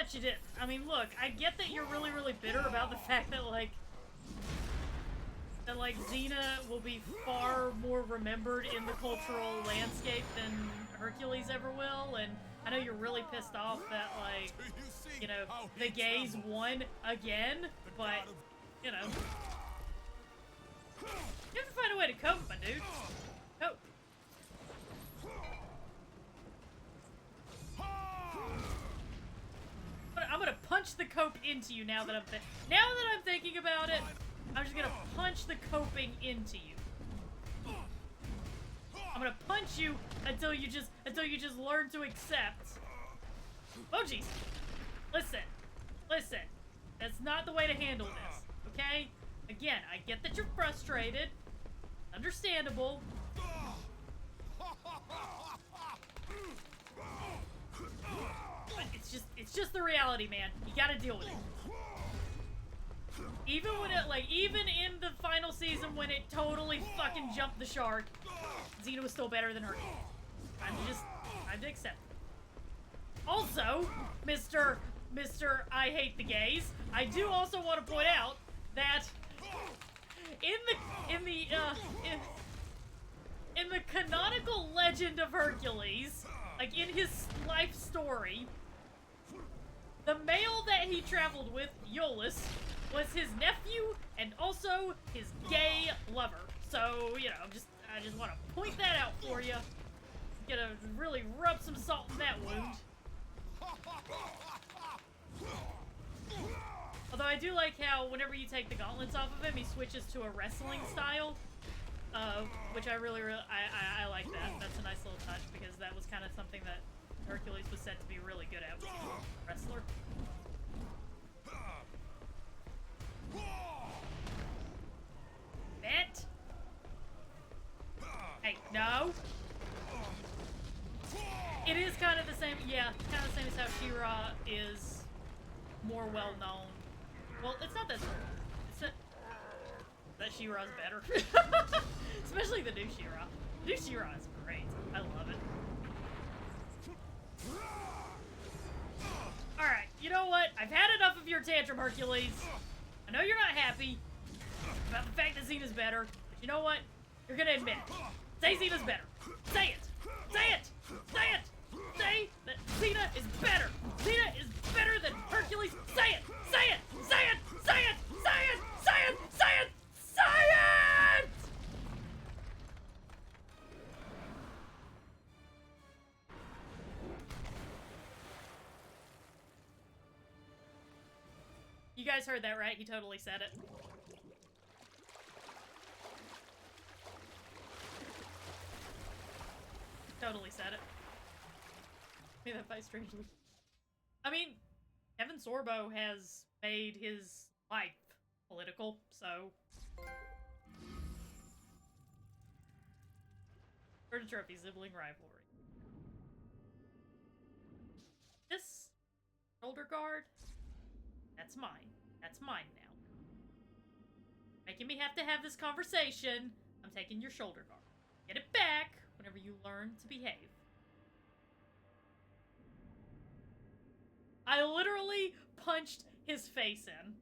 that you didn't. I mean, look, I get that you're really, really bitter about the fact that, like, Xena will be far more remembered in the cultural landscape than Hercules ever will, and I know you're really pissed off that, like, you know, the gays won again, but, you know, you have to find a way to cope, my dude. Cope. I'm gonna punch the cope into you now that I'm thinking about it. I'm just gonna punch the coping into you. I'm gonna punch you until you just learn to accept. Oh jeez. Listen. That's not the way to handle this, okay? Again, I get that you're frustrated. Understandable. But it's just the reality, man. You gotta deal with it. Even when even in the final season when it totally fucking jumped the shark, Xena was still better than her. I'm to accept it. Also, Mr. I hate the gays, I do also want to point out that in the canonical legend of Hercules, like in his life story, the male that he traveled with, Iolaus, was his nephew and also his gay lover. So, you know, I just want to point that out for you. Gonna really rub some salt in that wound. Although I do like how whenever you take the gauntlets off of him, he switches to a wrestling style, which I really I like that. That's a nice little touch because that was kind of something that Hercules was said to be really good at, was a wrestler. Bet. Hey, no. It is kind of the same, yeah, kind of the same as how She-Ra is more well known. Well, it's not that. It's that She-Ra's better. Especially the new She-Ra. The new She-Ra is great. I love it. Alright, you know what? I've had enough of your tantrum, Hercules. I know you're not happy about the fact that Xena's better, but you know what? You're gonna admit it. Say Xena's better. Say it. Say it. Say it. Say that Xena is better. Xena is better than Hercules. Say it. Say it. Say it. Say it. Say it. Say it. Say it. Say it. You guys heard that, right? He totally said it. Totally said it. Made that fight strangely. I mean, Kevin Sorbo has made his life political, so. For the trophy, sibling rivalry. This shoulder guard, that's mine. That's mine now. Making me have to have this conversation. I'm taking your shoulder guard. Get it back whenever you learn to behave. I literally punched his face in.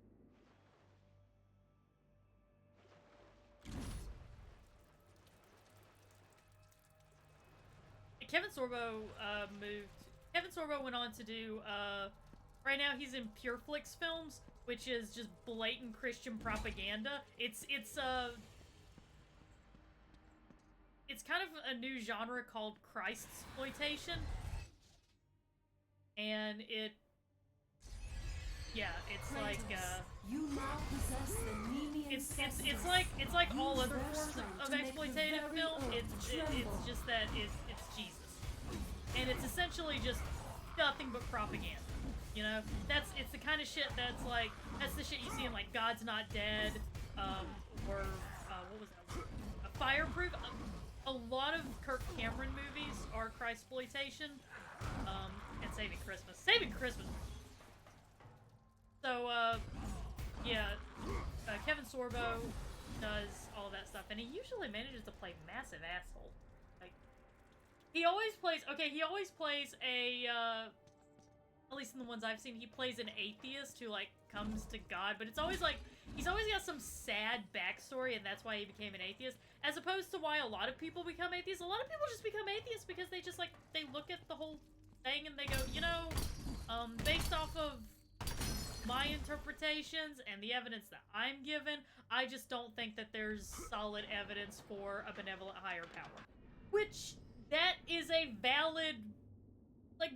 Kevin Sorbo moved. Kevin Sorbo went on to do. Right now he's in Pureflix Films, which is just blatant Christian propaganda. It's kind of a new genre called Christsploitation, and it's like you now possess the Nemean it's like all other forms of exploitative film. It's just that it's Jesus, and it's essentially just nothing but propaganda. You know, it's the kind of shit that's the shit you see in like God's Not Dead, or what was that? A Fireproof. A lot of Kirk Cameron movies are Christsploitation, and Saving Christmas. Saving Christmas. So, yeah, Kevin Sorbo does all that stuff, and he usually manages to play massive asshole. Like, he always plays a at least in the ones I've seen, he plays an atheist who, like, comes to God, but it's always like, he's always got some sad backstory, and that's why he became an atheist, as opposed to why a lot of people become atheists. A lot of people just become atheists because they just, like, they look at the whole thing and they go, you know, based off of my interpretations and the evidence that I'm given, I just don't think that there's solid evidence for a benevolent higher power. Which, that is a valid, like,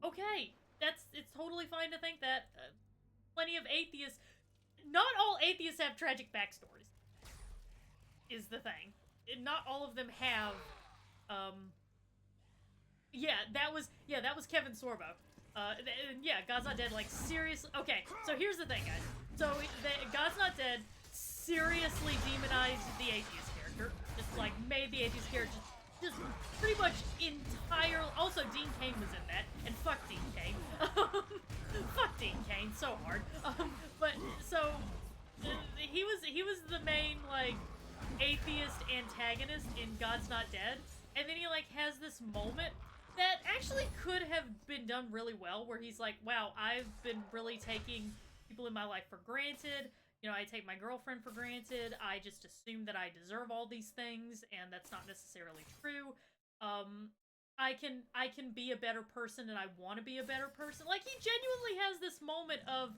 okay, it's totally fine to think that. Plenty of atheists, not all atheists have tragic backstories, is the thing. Not all of them have, that was Kevin Sorbo. Yeah, God's Not Dead, like, seriously, okay, so here's the thing, guys. So, God's Not Dead seriously demonized the atheist character, just, like, made the atheist character just pretty much entirely. Also, Dean Cain was in that, and fuck Dean Cain. Fuck Dean Cain so hard. But so he was the main, like, atheist antagonist in God's Not Dead, and then he, like, has this moment that actually could have been done really well, where he's like, wow, I've been really taking people in my life for granted. You know, I take my girlfriend for granted. I just assume that I deserve all these things, and that's not necessarily true. I can be a better person, and I want to be a better person. Like, he genuinely has this moment of,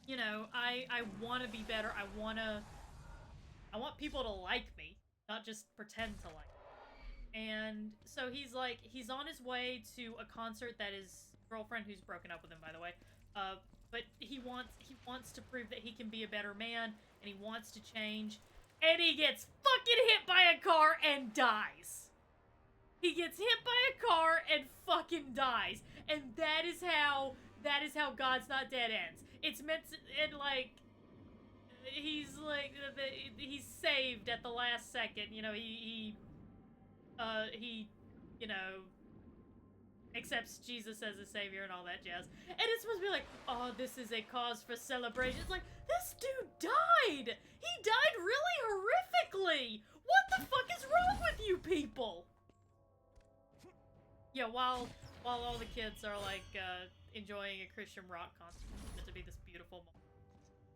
you know, I want to be better. I want people to like me, not just pretend to like me. And so he's like, he's on his way to a concert that his girlfriend, who's broken up with him, by the way, but he wants to prove that he can be a better man, and he wants to change, and he gets fucking hit by a car and dies. He gets hit by a car and fucking dies, and that is how God's Not Dead ends. It's meant to, and like, he's saved at the last second. You know, he you know, accepts Jesus as a savior and all that jazz. And it's supposed to be like, oh, this is a cause for celebration. It's like, this dude died! He died really horrifically! What the fuck is wrong with you people? Yeah, while all the kids are, like, enjoying a Christian rock concert, it's meant to be this beautiful moment.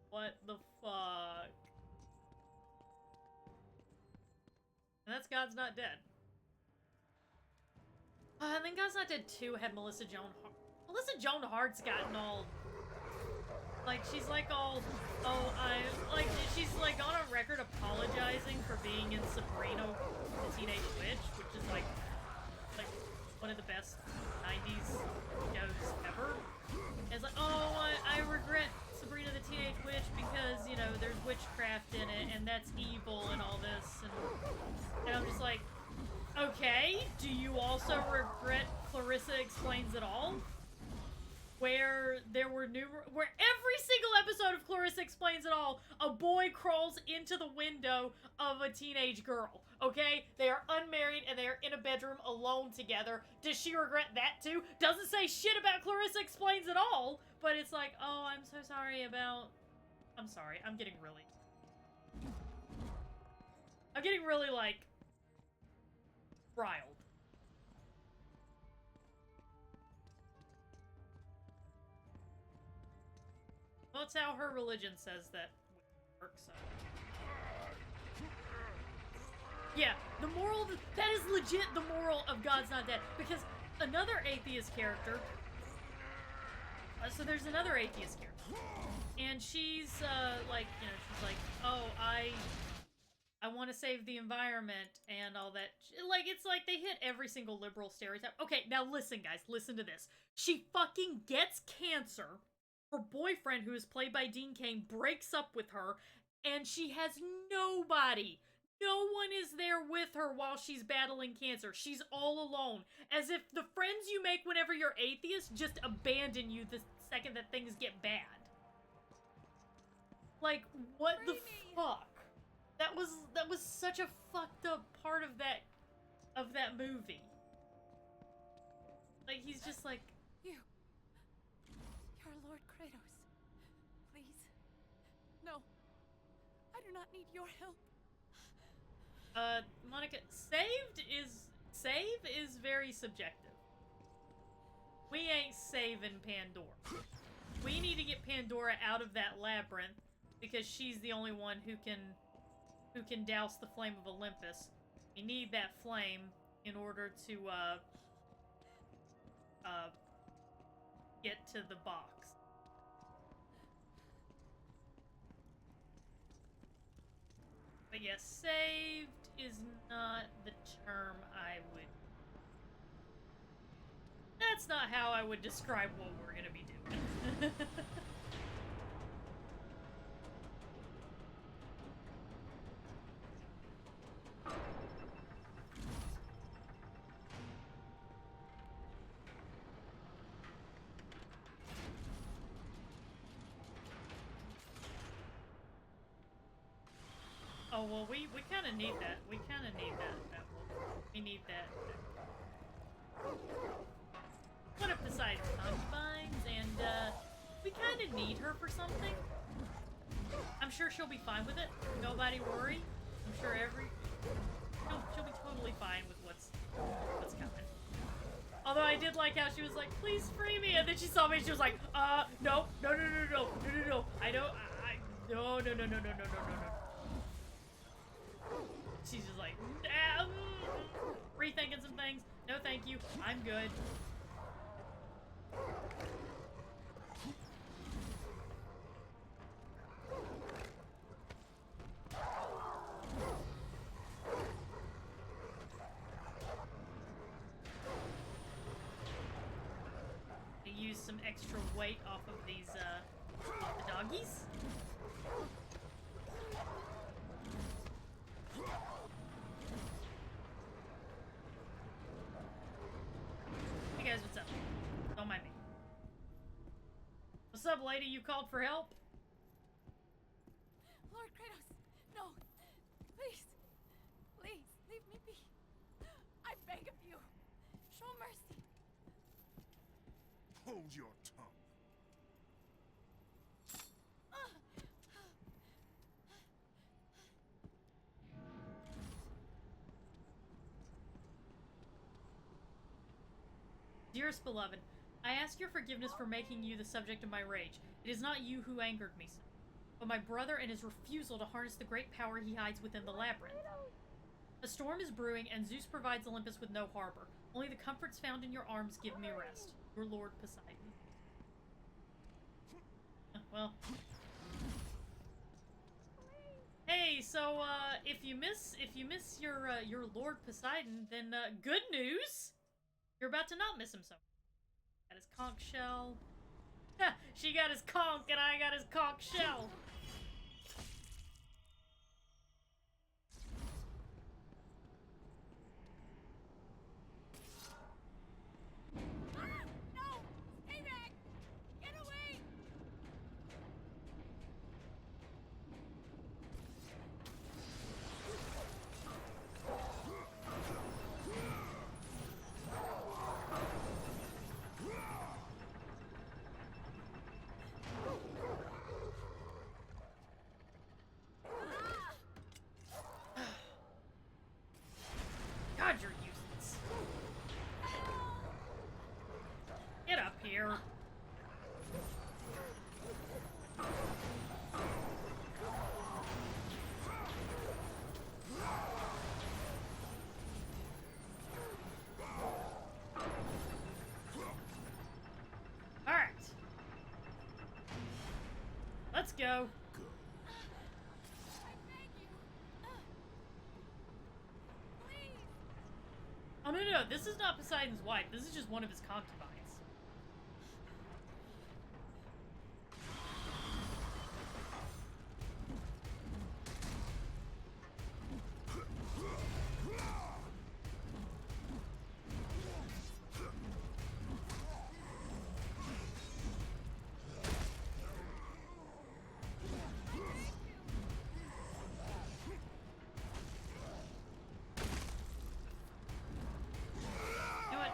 What the fuck? And that's God's Not Dead. And then God's Not Dead 2 had Melissa Joan Hart's gotten all, like, she's like all, oh, she's like on a record apologizing for being in Sabrina the Teenage Witch, which is like one of the best 90s shows ever. And it's like, oh, I regret Sabrina the Teenage Witch because, you know, there's witchcraft in it and that's evil and all this, and I'm just like, okay, do you also regret Clarissa Explains It All? Where there were where every single episode of Clarissa Explains It All, a boy crawls into the window of a teenage girl, okay? They are unmarried and they are in a bedroom alone together. Does she regret that too? Doesn't say shit about Clarissa Explains It All, but it's like, oh, I'm so sorry about... I'm sorry, I'm getting really, like, riled. Well, that's how her religion says that works, so. Yeah, the moral, that is legit the moral of God's Not Dead, because another atheist character, so there's another atheist character, and she's, like, you know, she's like, oh, I want to save the environment and all that. Like, it's like they hit every single liberal stereotype. Okay, now listen, guys, listen to this. She fucking gets cancer. Her boyfriend, who is played by Dean Cain, breaks up with her, and she has nobody. No one is there with her while she's battling cancer. She's all alone. As if the friends you make whenever you're atheist just abandon you the second that things get bad. Like, what the fuck? That was such a fucked up part of that movie. Like, he's just like, You're Lord Kratos. Please. No. I do not need your help. Monica, save is very subjective. We ain't saving Pandora. We need to get Pandora out of that labyrinth because she's the only one who can douse the flame of Olympus. We need that flame in order to get to the box. But yes, saved is not the term I would... That's not how I would describe what we're gonna be doing. Oh, well, we kind of need that. We kind of need that one. We need that. One of Poseidon's concubines, and, we kind of need her for something. I'm sure she'll be fine with it. Nobody worry. I'm sure she'll be totally fine with what's coming. Although I did like how she was like, please free me, and then she saw me and she was like, no, no. She's just like, rethinking some things. No, thank you. I'm good. To use some extra weight off of these, the doggies. Hey guys, what's up? Don't mind me. What's up, lady? You called for help? Lord Kratos, no. Please. Please, leave me be. I beg of you. Show mercy. Hold your tongue. Dearest beloved, I ask your forgiveness for making you the subject of my rage. It is not you who angered me, but my brother and his refusal to harness the great power he hides within the labyrinth. A storm is brewing, and Zeus provides Olympus with no harbor. Only the comforts found in your arms give me rest. Your Lord Poseidon. Well. Hey, so if you miss your Lord Poseidon, then good news. You're about to not miss him so much. Got his conch shell. She got his conch and I got his conch shell. No! Stay back! Get away! God, you're useless. Get up here. Alright. Let's go. I beg you. Please. Oh, no. This is not Poseidon's wife. This is just one of his concubines. You know what?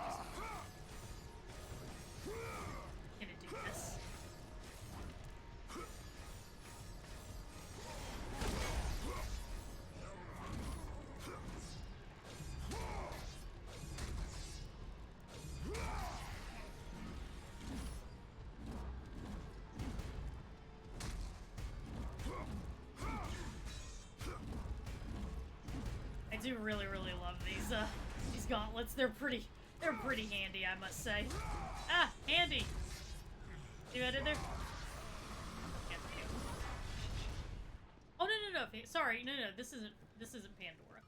do really, really love these gauntlets. They're pretty handy, I must say. Ah, handy. See what I did there? Yeah, thank you. Oh no. Sorry, no. This isn't Pandora.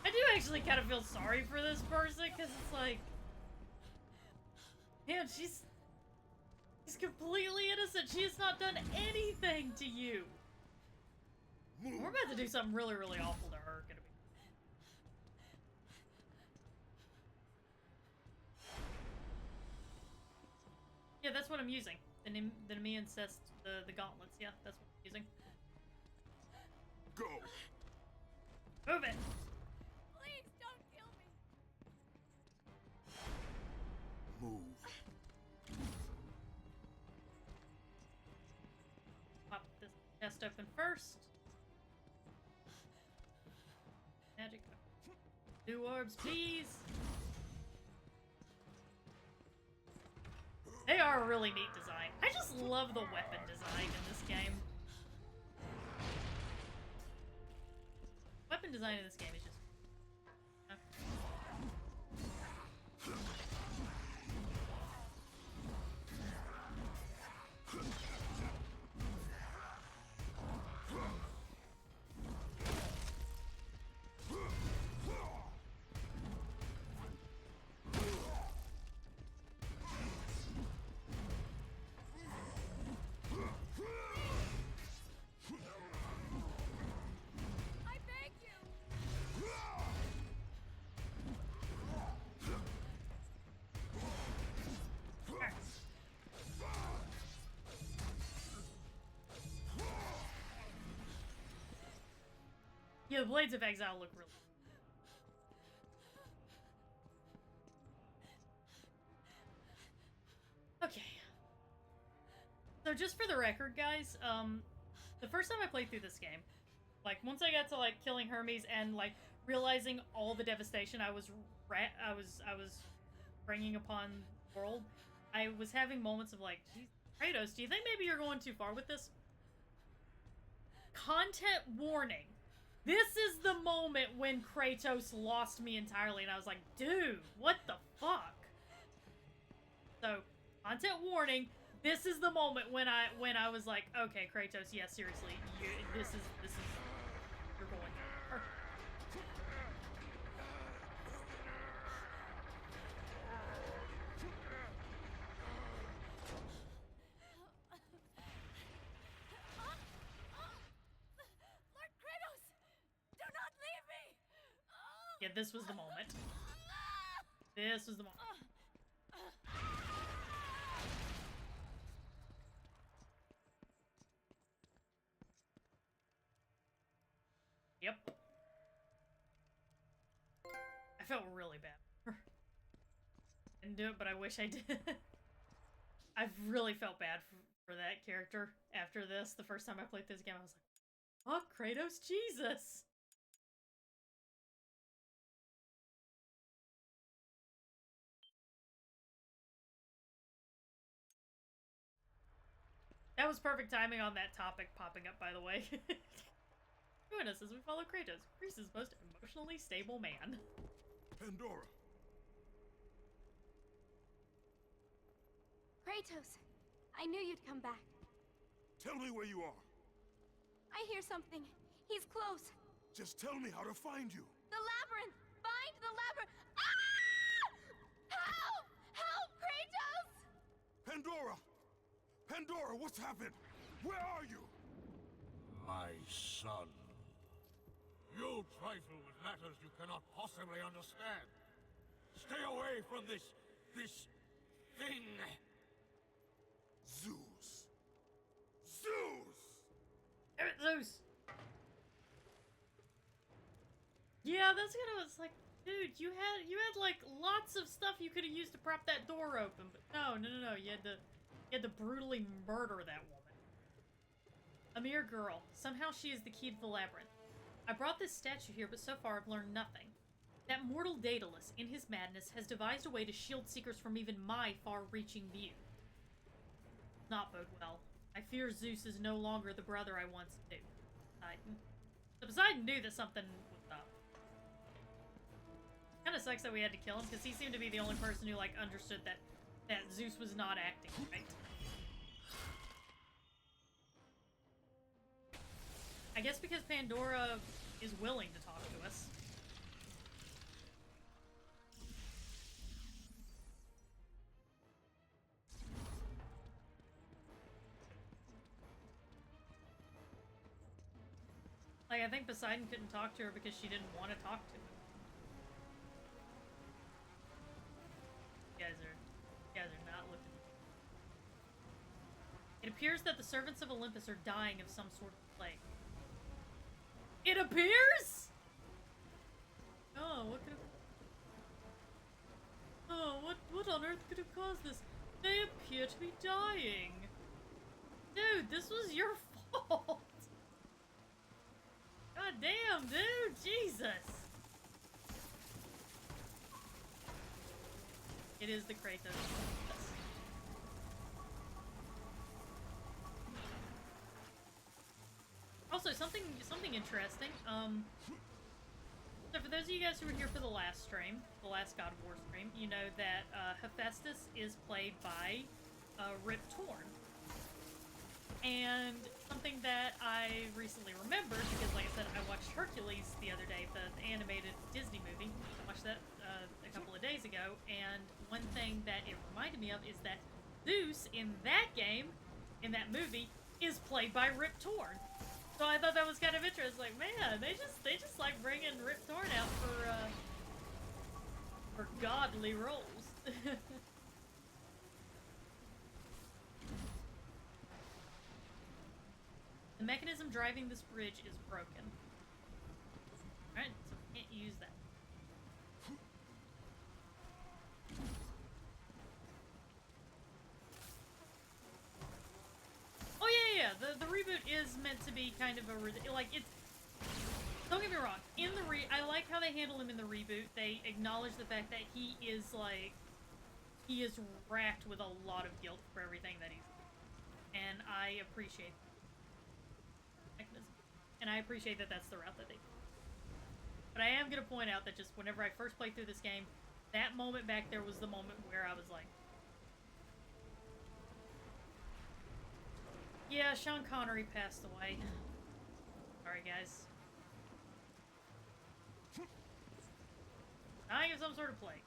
I do actually kind of feel sorry for this person, because it's like, man, she's completely innocent. She has not done anything to you. We're about to do something really, really awful to her. Gonna be. Yeah, that's what I'm using. The Nemean Cest, the gauntlets. Yeah, that's what I'm using. Go. Move it. Please don't kill me. Move. Pop this chest open first. Magic. 2 orbs, please. They are a really neat design. I just love the weapon design in this game. Weapon design in this game is just... I beg you. Yeah, the Blades of Exile look really... Okay. So just for the record, guys, the first time I played through this game, like, once I got to, like, killing Hermes and, like, realizing all the devastation I was bringing upon the world, I was having moments of, like, Kratos, do you think maybe you're going too far with this? Content warning. This is the moment when Kratos lost me entirely, and I was like, dude, what the fuck? So, content warning. This is the moment when I was like, okay, Kratos, yeah, seriously, this is you're going too far. Lord Kratos, do not leave me. Yeah, this was the moment. This was the moment. Yep. I felt really bad. Didn't do it, but I wish I did. I've really felt bad for that character after this. The first time I played this game, I was like, fuck, Kratos, Jesus! That was perfect timing on that topic popping up, by the way. Join us as we follow Kratos, Greece's most emotionally stable man. Pandora. Kratos, I knew you'd come back. Tell me where you are. I hear something. He's close. Just tell me how to find you. The labyrinth! Find the labyrinth! Ah! Help! Help, Kratos! Pandora! Pandora, what's happened? Where are you? My son. You trifle with matters you cannot possibly understand. Stay away from this thing. Zeus. Zeus! Zeus! Yeah, that's kind of, it's like, dude, you had like lots of stuff you could have used to prop that door open, but no, you had to brutally murder that woman. A mere girl. Somehow she is the key to the labyrinth. I brought this statue here, but so far I've learned nothing. That mortal Daedalus, in his madness, has devised a way to shield seekers from even my far-reaching view. Not bode well. I fear Zeus is no longer the brother I once knew. Poseidon. So Poseidon knew that something was up. Kinda sucks that we had to kill him, because he seemed to be the only person who, like, understood that Zeus was not acting right. I guess because Pandora is willing to talk to us. Like, I think Poseidon couldn't talk to her because she didn't want to talk to him. You guys are not looking. It appears that the servants of Olympus are dying of some sort of plague. It appears? Oh, what could have... Oh, what on earth could have caused this? They appear to be dying. Dude, this was your fault. God damn, dude! Jesus! It is the Kratos. Also, something interesting. So for those of you guys who were here for the last stream, the last God of War stream, you know that Hephaestus is played by Rip Torn. And something that I recently remembered, because like I said, I watched Hercules the other day, the animated Disney movie. I watched that a couple of days ago, and one thing that it reminded me of is that Zeus in that game, in that movie, is played by Rip Torn. So I thought that was kind of interesting. Like, man, they just like bringing Rip Torn out for godly roles. The mechanism driving this bridge is broken. Alright, so we can't use that. Oh yeah. The reboot is meant to be kind of a... Like, it's... Don't get me wrong. I like how they handle him in the reboot. They acknowledge the fact that he is, like... He is racked with a lot of guilt for everything that he's doing. And I appreciate that. And I appreciate that that's the route that they do. But I am going to point out that just whenever I first played through this game, that moment back there was the moment where I was like... Yeah, Sean Connery passed away. Sorry, guys. Dying of some sort of plague.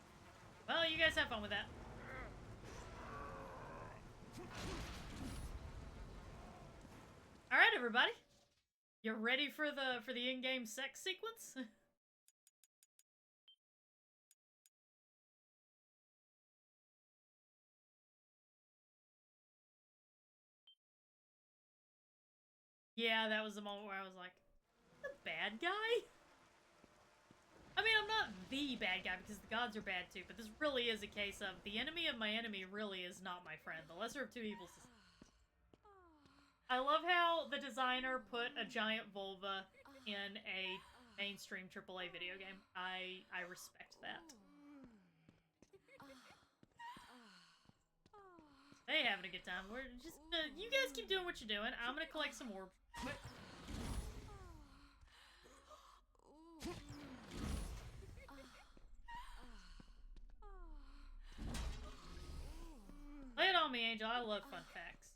Well, you guys have fun with that. Alright, everybody. You ready for the in-game sex sequence? Yeah, that was the moment where I was like, the bad guy? I mean, I'm not the bad guy because the gods are bad too, but this really is a case of the enemy of my enemy really is not my friend. The lesser of two evils is... I love how the designer put a giant vulva in a mainstream AAA video game. I respect that. They having a good time. We're just you guys keep doing what you're doing. I'm gonna collect some orbs. Lay it on me, Angel. I love fun facts.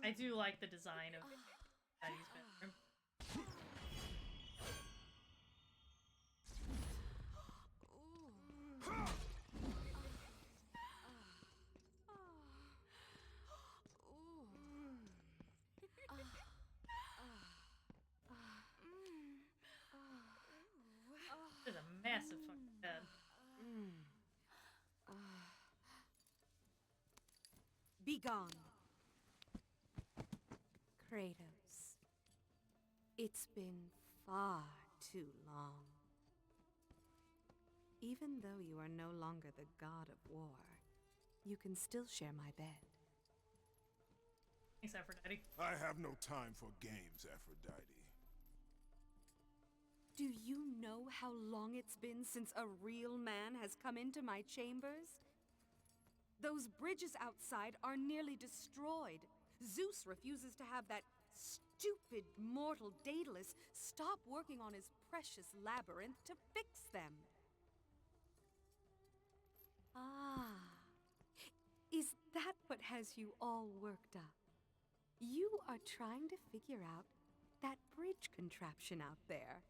I do like the design of Betty's bedroom. There's a massive fucking bed. Be gone. Kratos. It's been far too long. Even though you are no longer the god of war, you can still share my bed. Thanks, Aphrodite. I have no time for games, Aphrodite. Do you know how long it's been since a real man has come into my chambers? Those bridges outside are nearly destroyed. Zeus refuses to have that stupid mortal Daedalus stop working on his precious labyrinth to fix them. Ah, is that what has you all worked up? You are trying to figure out that bridge contraption out there.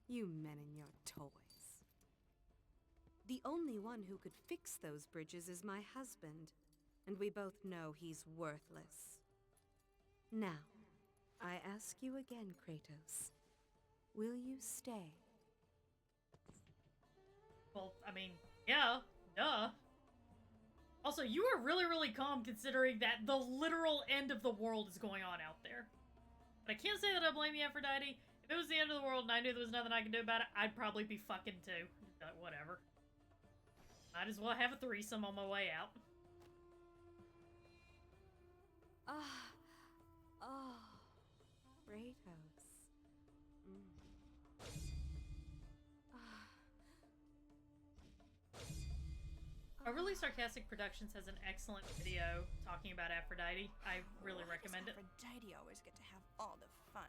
You men and your toys. The only one who could fix those bridges is my husband, and we both know he's worthless. Now, I ask you again, Kratos. Will you stay? Well, I mean, yeah, duh. Also, you are really, really calm considering that the literal end of the world is going on out there. But I can't say that I blame you, Aphrodite. If it was the end of the world and I knew there was nothing I could do about it, I'd probably be fucking too. Whatever. Might as well have a threesome on my way out. Kratos. A Really Sarcastic Productions has an excellent video talking about Aphrodite. I really recommend it. Aphrodite always get to have all the fun.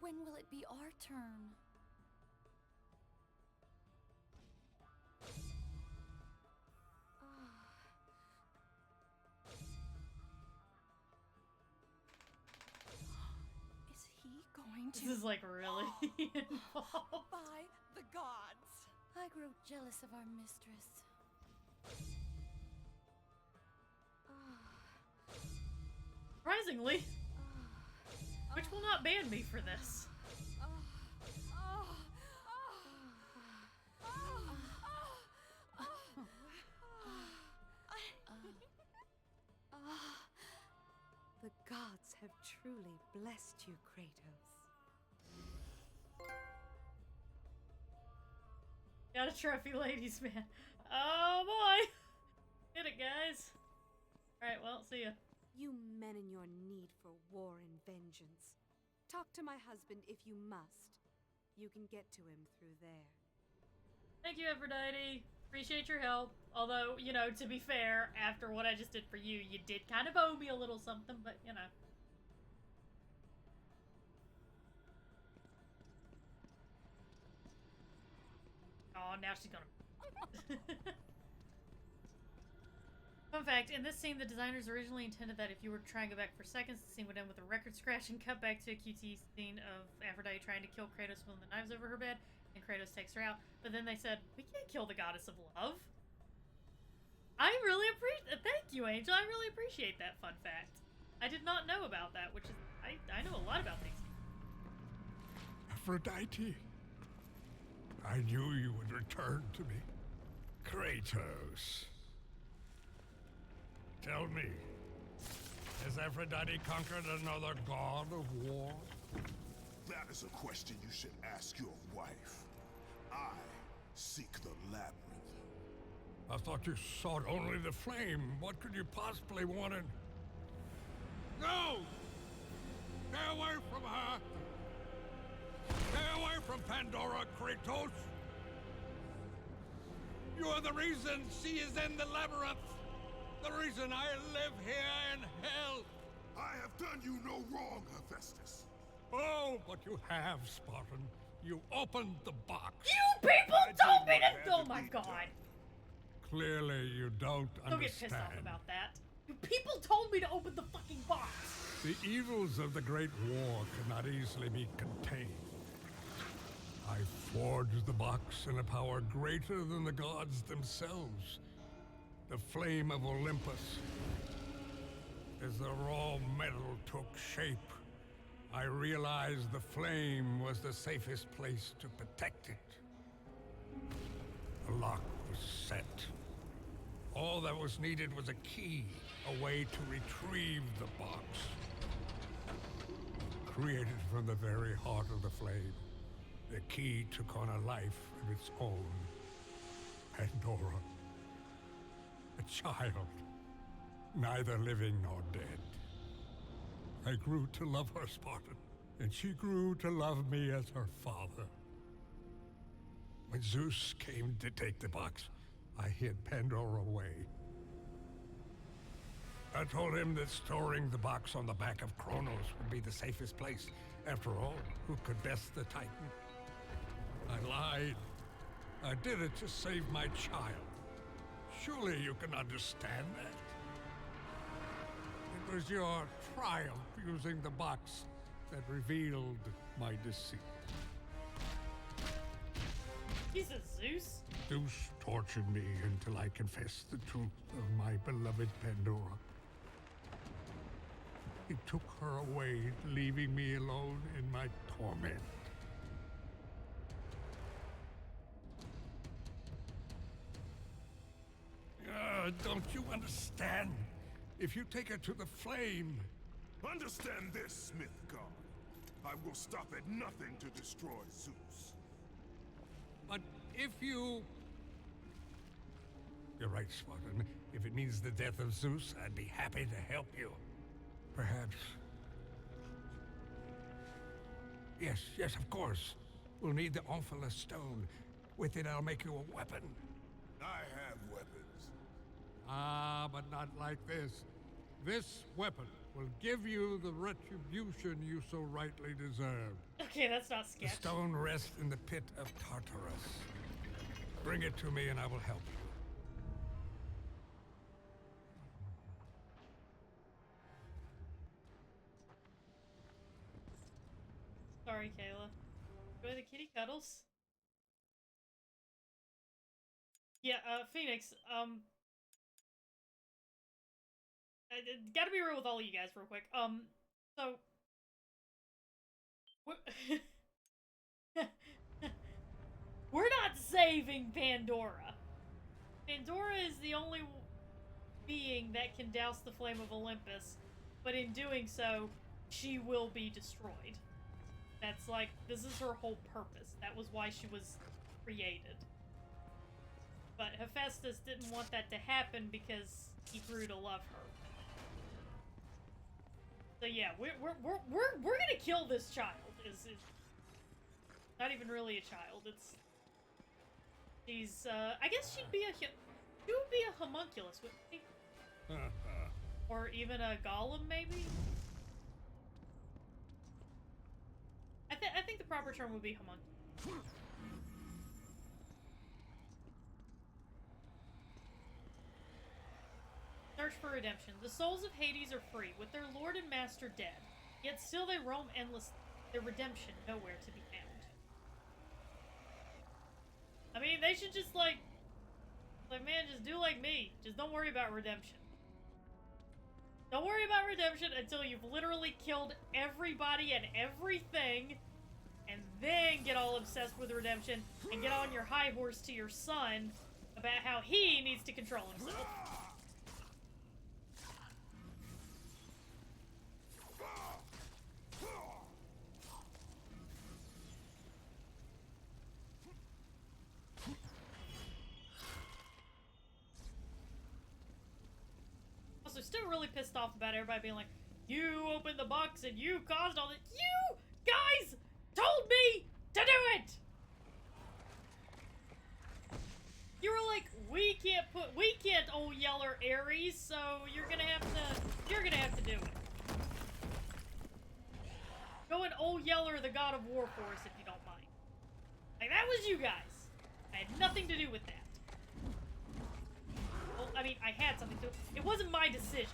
When will it be our turn? Is he going to? This is like really involved. By the gods! I grow jealous of our mistress. Surprisingly, which will not ban me for this. The gods have truly blessed you, Kratos. Got a trophy, ladies, man. Oh boy! Get it, guys. Alright, well, see ya. You men and your need for war and vengeance. Talk to my husband if you must. You can get to him through there. Thank you, Aphrodite. Appreciate your help. Although, you know, to be fair, after what I just did for you, you did kind of owe me a little something, but, you know. Oh, now she's gonna... Fun fact, in this scene, the designers originally intended that if you were trying to go back for seconds, the scene would end with a record scratch and cut back to a QT scene of Aphrodite trying to kill Kratos when the knife's over her bed, and Kratos takes her out. But then they said, we can't kill the goddess of love. I really appreciate... Thank you, Angel. I really appreciate that fun fact. I did not know about that, which is... I know a lot about these. Aphrodite, I knew you would return to me. Kratos. Tell me, has Aphrodite conquered another god of war? That is a question you should ask your wife. I seek the labyrinth. I thought you sought only the flame. What could you possibly want in... No! Stay away from her! Stay away from Pandora, Kratos! You are the reason she is in the labyrinth! The reason I live here in hell! I have done you no wrong, Hephaestus. Oh, but you have, Spartan. You opened the box. You people told me to... Oh my god. Clearly you don't understand. Don't get pissed off about that. You people told me to open the fucking box. The evils of the Great War cannot easily be contained. I forged the box in a power greater than the gods themselves. The flame of Olympus. As the raw metal took shape, I realized the flame was the safest place to protect it. The lock was set. All that was needed was a key, a way to retrieve the box. Created from the very heart of the flame. the key took on a life of its own. Pandora. A child, neither living nor dead. I grew to love her, Spartan, and she grew to love me as her father. When Zeus came to take the box, I hid Pandora away. I told him that storing the box on the back of Kronos would be the safest place. After all, who could best the Titan? I lied. I did it to save my child. Surely you can understand that. It was your triumph using the box that revealed my deceit. He's a Zeus? Zeus tortured me until I confessed the truth of my beloved Pandora. He took her away, leaving me alone in my torment. Don't you understand? If you take her to the flame... Understand this, Smith God. I will stop at nothing to destroy Zeus. But if you... You're right, Spartan. If it means the death of Zeus, I'd be happy to help you. Perhaps... Yes, of course. We'll need the Omphalos stone. With it, I'll make you a weapon. I have weapons. Ah, but not like this. This weapon will give you the retribution you so rightly deserve. Okay, that's not sketch. The stone rests in the pit of Tartarus. Bring it to me and I will help you. Sorry, Kayla. Enjoy the kitty cuddles. Yeah, Phoenix, I gotta be real with all of you guys real quick. So... We're not saving Pandora. Pandora is the only being that can douse the flame of Olympus, but in doing so, she will be destroyed. That's like, this is her whole purpose. That was why she was created. But Hephaestus didn't want that to happen because he grew to love her. So yeah, we're gonna kill this child. Is not even really a child. She's I guess she would be a homunculus, wouldn't she? Or even a golem, maybe. I think the proper term would be homunculus. Search for redemption. The souls of Hades are free, with their lord and master dead. Yet still they roam endlessly, their redemption nowhere to be found. I mean, they should just like, man, just do like me. Just don't worry about redemption. Don't worry about redemption until you've literally killed everybody and everything, and then get all obsessed with redemption and get on your high horse to your son about how he needs to control himself. Also, still really pissed off about everybody being like, you opened the box and you caused all this. You guys told me to do it! You were like, we can't oh yeller Ares, so you're gonna have to do it. Go and oh yeller the god of war for us if you don't mind. Like, that was you guys. I had nothing to do with that. Well, I mean, I had something to do. It wasn't my decision.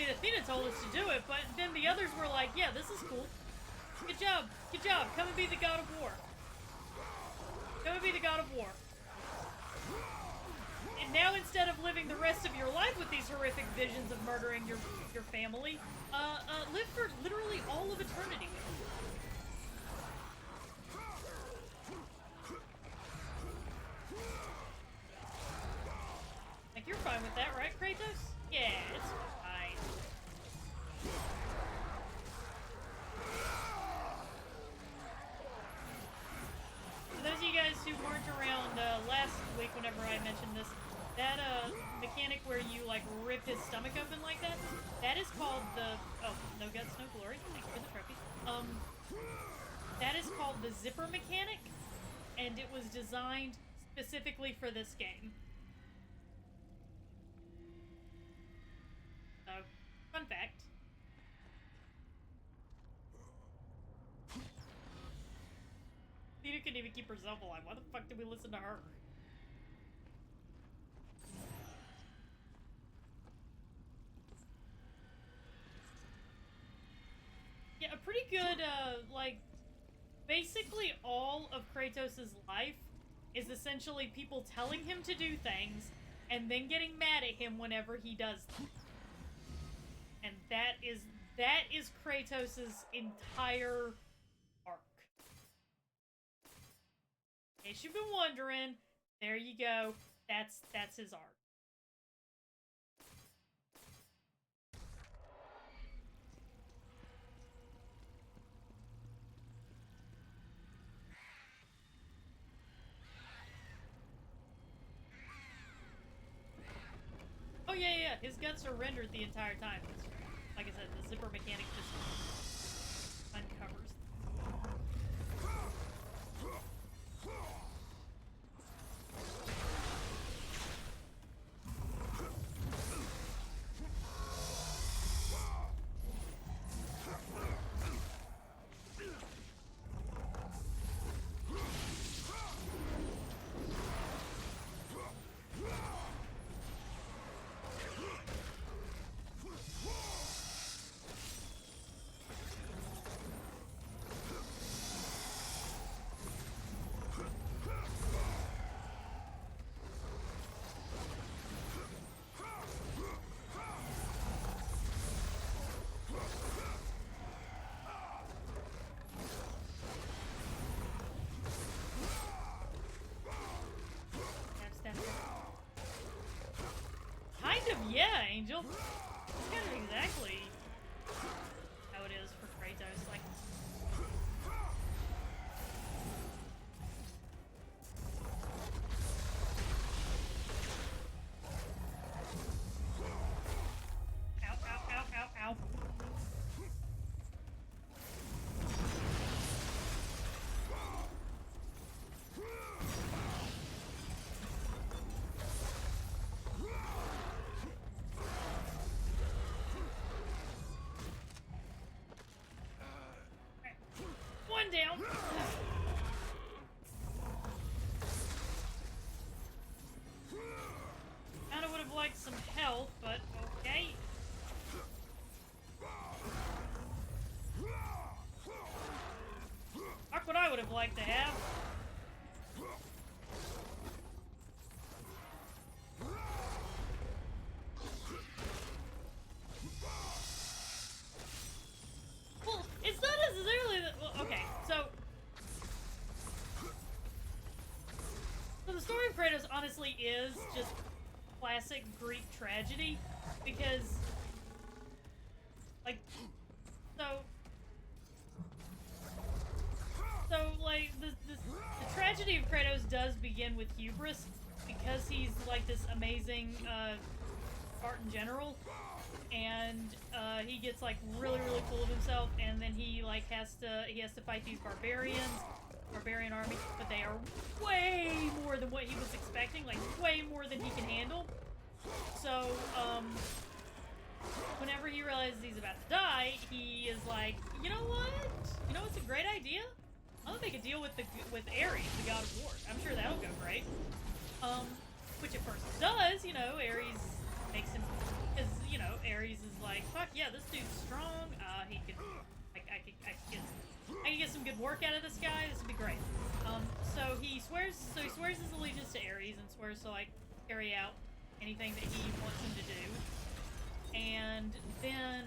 Athena told us to do it, but then the others were like, yeah, this is cool. Good job, come and be the god of war. Come and be the god of war. And now instead of living the rest of your life with these horrific visions of murdering your family, live for literally all of eternity with them. Like, you're fine with that, right, Kratos? Yeah, it's fine. For those of you guys who weren't around last week whenever I mentioned this, that mechanic where you like rip his stomach open like that, that is called the no guts, no glory. Thank you for the trophy. That is called the zipper mechanic, and it was designed specifically for this game. So, fun fact. Tina couldn't even keep herself alive. Why the fuck did we listen to her? Yeah, a pretty good, like, basically all of Kratos' life is essentially people telling him to do things and then getting mad at him whenever he does them. And that is Kratos' entire arc. In case you've been wondering, there you go. That's his arc. Oh yeah, his guts are rendered the entire time. Like I said, the zipper mechanic just uncovers. Kind of, yeah, Angel. That's kind of exactly how it is for Kratos. Like, ow, ow, ow, ow, ow. One down. Kinda would have liked some health, but okay. Fuck what I would have liked to have. Well, it's not necessarily that. Well, okay, so the story of Kratos honestly is just classic Greek tragedy, because, like, like, the tragedy of Kratos does begin with hubris, because he's, like, this amazing, Spartan general, and, he gets, like, really, really full of himself, and then he, like, has to fight these barbarian army, but they are way more than what he was expecting, like, way more than he can handle. So, whenever he realizes he's about to die, he is like, you know what? You know what's a great idea? I'm gonna make a deal with Ares, the god of war. I'm sure that'll go great. Which at first it does, you know, Ares makes him, because, you know, Ares is like, fuck yeah, this dude's strong, he could, I can get some good work out of this guy, this would be great. So he he swears his allegiance to Ares and swears to like carry out anything that he wants him to do. And then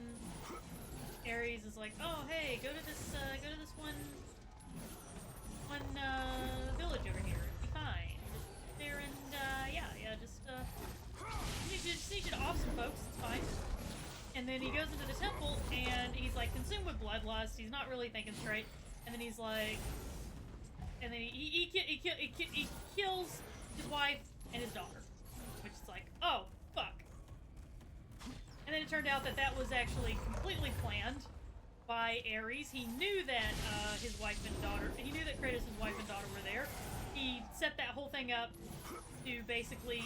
Ares is like, "Oh, hey, go to this one village over here. It'll be fine. Just there and just need you to off some folks. It's fine." And then he goes into the temple and he's like consumed with bloodlust. He's not really thinking straight. And then he's like, and then he kills his wife and his daughter, which is like, oh fuck. And then it turned out that that was actually completely planned by Ares. He knew that his wife and daughter, he knew that Kratos' wife and daughter were there. He set that whole thing up to basically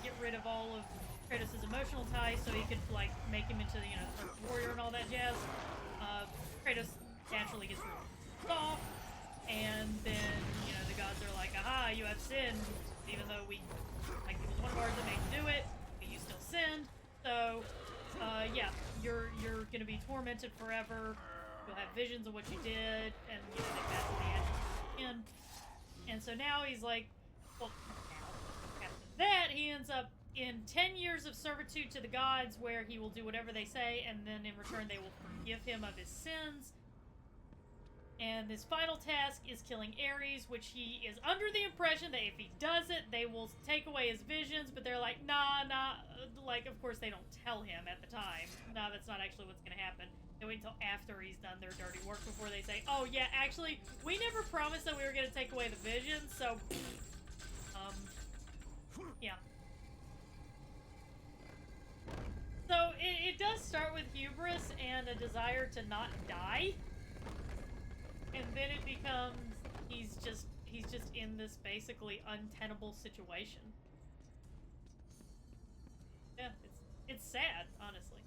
get rid of all of Kratos' emotional ties so he could like make him into the perfect warrior and all that jazz. Kratos naturally gets really off, and then the gods are like, "Aha, you have sinned, even though it was one of ours that made you do it, but you still sinned. So yeah, you're gonna be tormented forever. You'll have visions of what you did, and they pass the ashes again." And so now he's like, well, after that he ends up in 10 years of servitude to the gods, where he will do whatever they say, and then in return they will forgive him of his sins. And his final task is killing Ares, which he is under the impression that if he does it, they will take away his visions, but they're like, nah, like, of course they don't tell him at the time. Nah, that's not actually what's gonna happen. They wait until after he's done their dirty work before they say, oh yeah, actually, we never promised that we were gonna take away the visions, so, yeah. So, it does start with hubris and a desire to not die. And then it becomes, he's just in this basically untenable situation. Yeah, it's sad, honestly.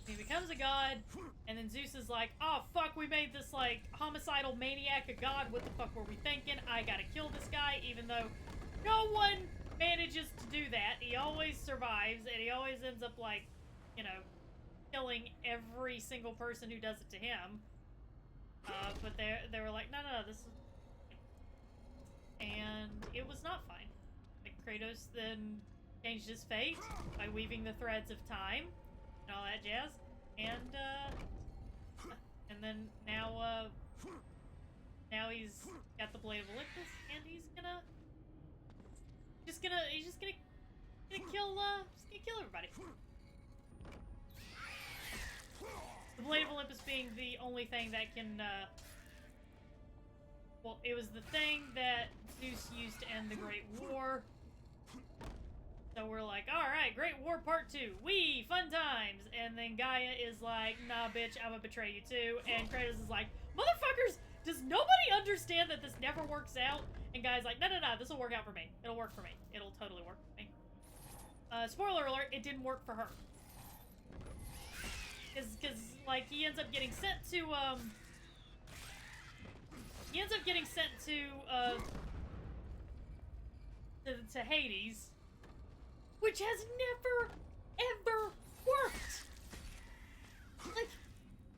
He becomes a god, and then Zeus is like, oh fuck, we made this like homicidal maniac a god, what the fuck were we thinking? I gotta kill this guy, even though no one manages to do that. He always survives, and he always ends up like, killing every single person who does it to him. But they were like, no, this is... And it was not fine. Like, Kratos then changed his fate by weaving the threads of time and all that jazz. And then now he's got the Blade of Olympus, and he's gonna kill everybody. The Blade of Olympus being the only thing that can, well, it was the thing that Zeus used to end the Great War. So we're like, alright, Great War Part 2. Wee! Fun times! And then Gaia is like, nah, bitch, I'm gonna betray you too. And Kratos is like, motherfuckers! Does nobody understand that this never works out? And Gaia's like, no, this will work out for me. It'll work for me. It'll totally work for me. Spoiler alert, it didn't work for her. Cause like, he ends up getting sent to, to Hades, which has never, ever worked! Like,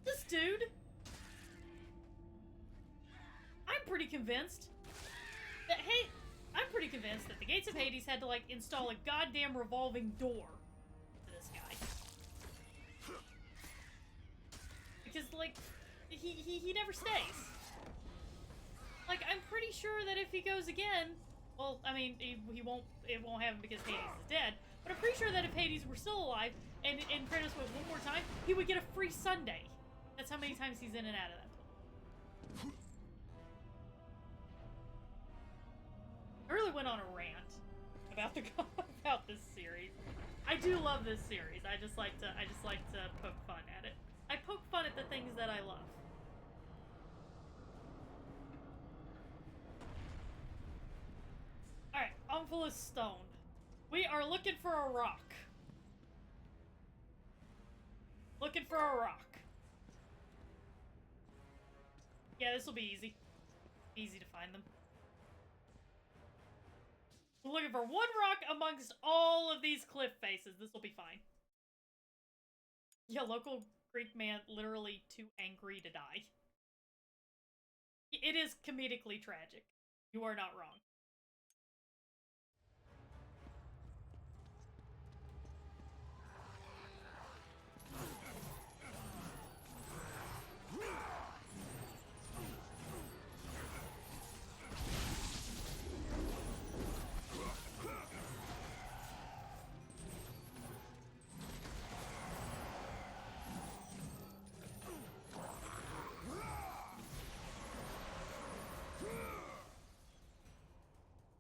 this dude, I'm pretty convinced that, the gates of Hades had to, like, install a goddamn revolving door to this guy. Because, like, he never stays. Like, I'm pretty sure that if he goes again, well, I mean, it won't happen because Hades is dead, but I'm pretty sure that if Hades were still alive and Kratos went one more time, he would get a free Sunday. That's how many times he's in and out of that place. I really went on a rant about this series. I do love this series. I just like to poke fun at it. I poke fun at the things that I love. Alright, Omphalos Stone. We are looking for a rock. Looking for a rock. Yeah, this will be easy. Easy to find them. We're looking for one rock amongst all of these cliff faces. This will be fine. Yeah, local Greek man literally too angry to die. It is comedically tragic. You are not wrong.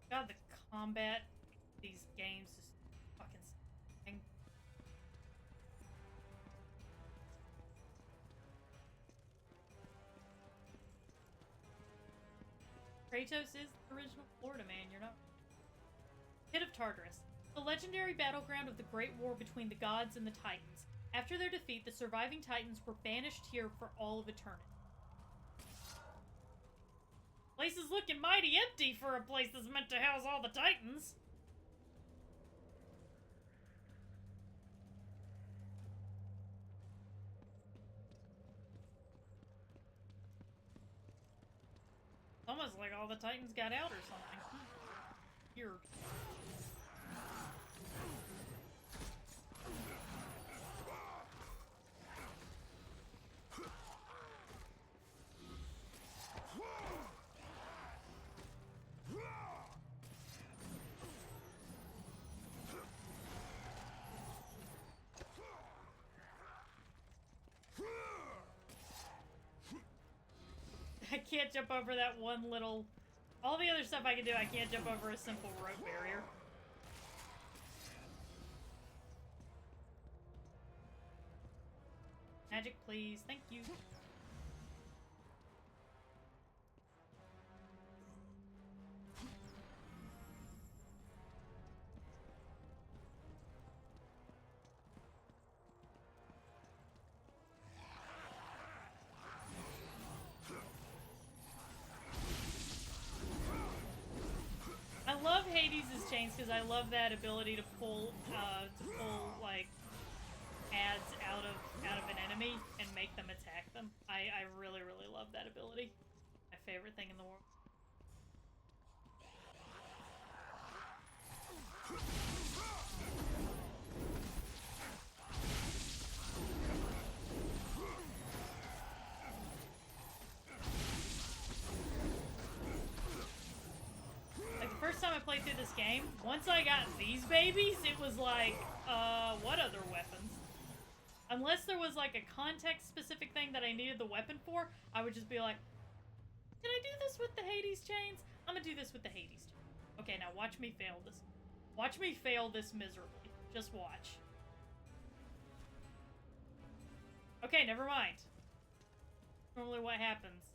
God, the combat these games is fucking stunning. Kratos is the original Florida man, you're not. Pit of Tartarus, the legendary battleground of the Great War between the gods and the Titans. After their defeat, the surviving Titans were banished here for all of eternity. Place is looking mighty empty for a place that's meant to house all the Titans. It's almost like all the Titans got out or something. Weird. I can't jump over that one little... All the other stuff I can do, I can't jump over a simple rope barrier. Magic, please. Thank you. I love Hades' chains because I love that ability to pull like ads out of an enemy and make them attack them. I really love that ability. My favorite thing in the world. First time I played through this game, once I got these babies, it was like, what other weapons? Unless there was like a context-specific thing that I needed the weapon for, I would just be like, can I do this with the Hades chains? I'm gonna do this with the Hades chains. Okay, now watch me fail this. Watch me fail this miserably. Just watch. Okay, never mind. Normally what happens.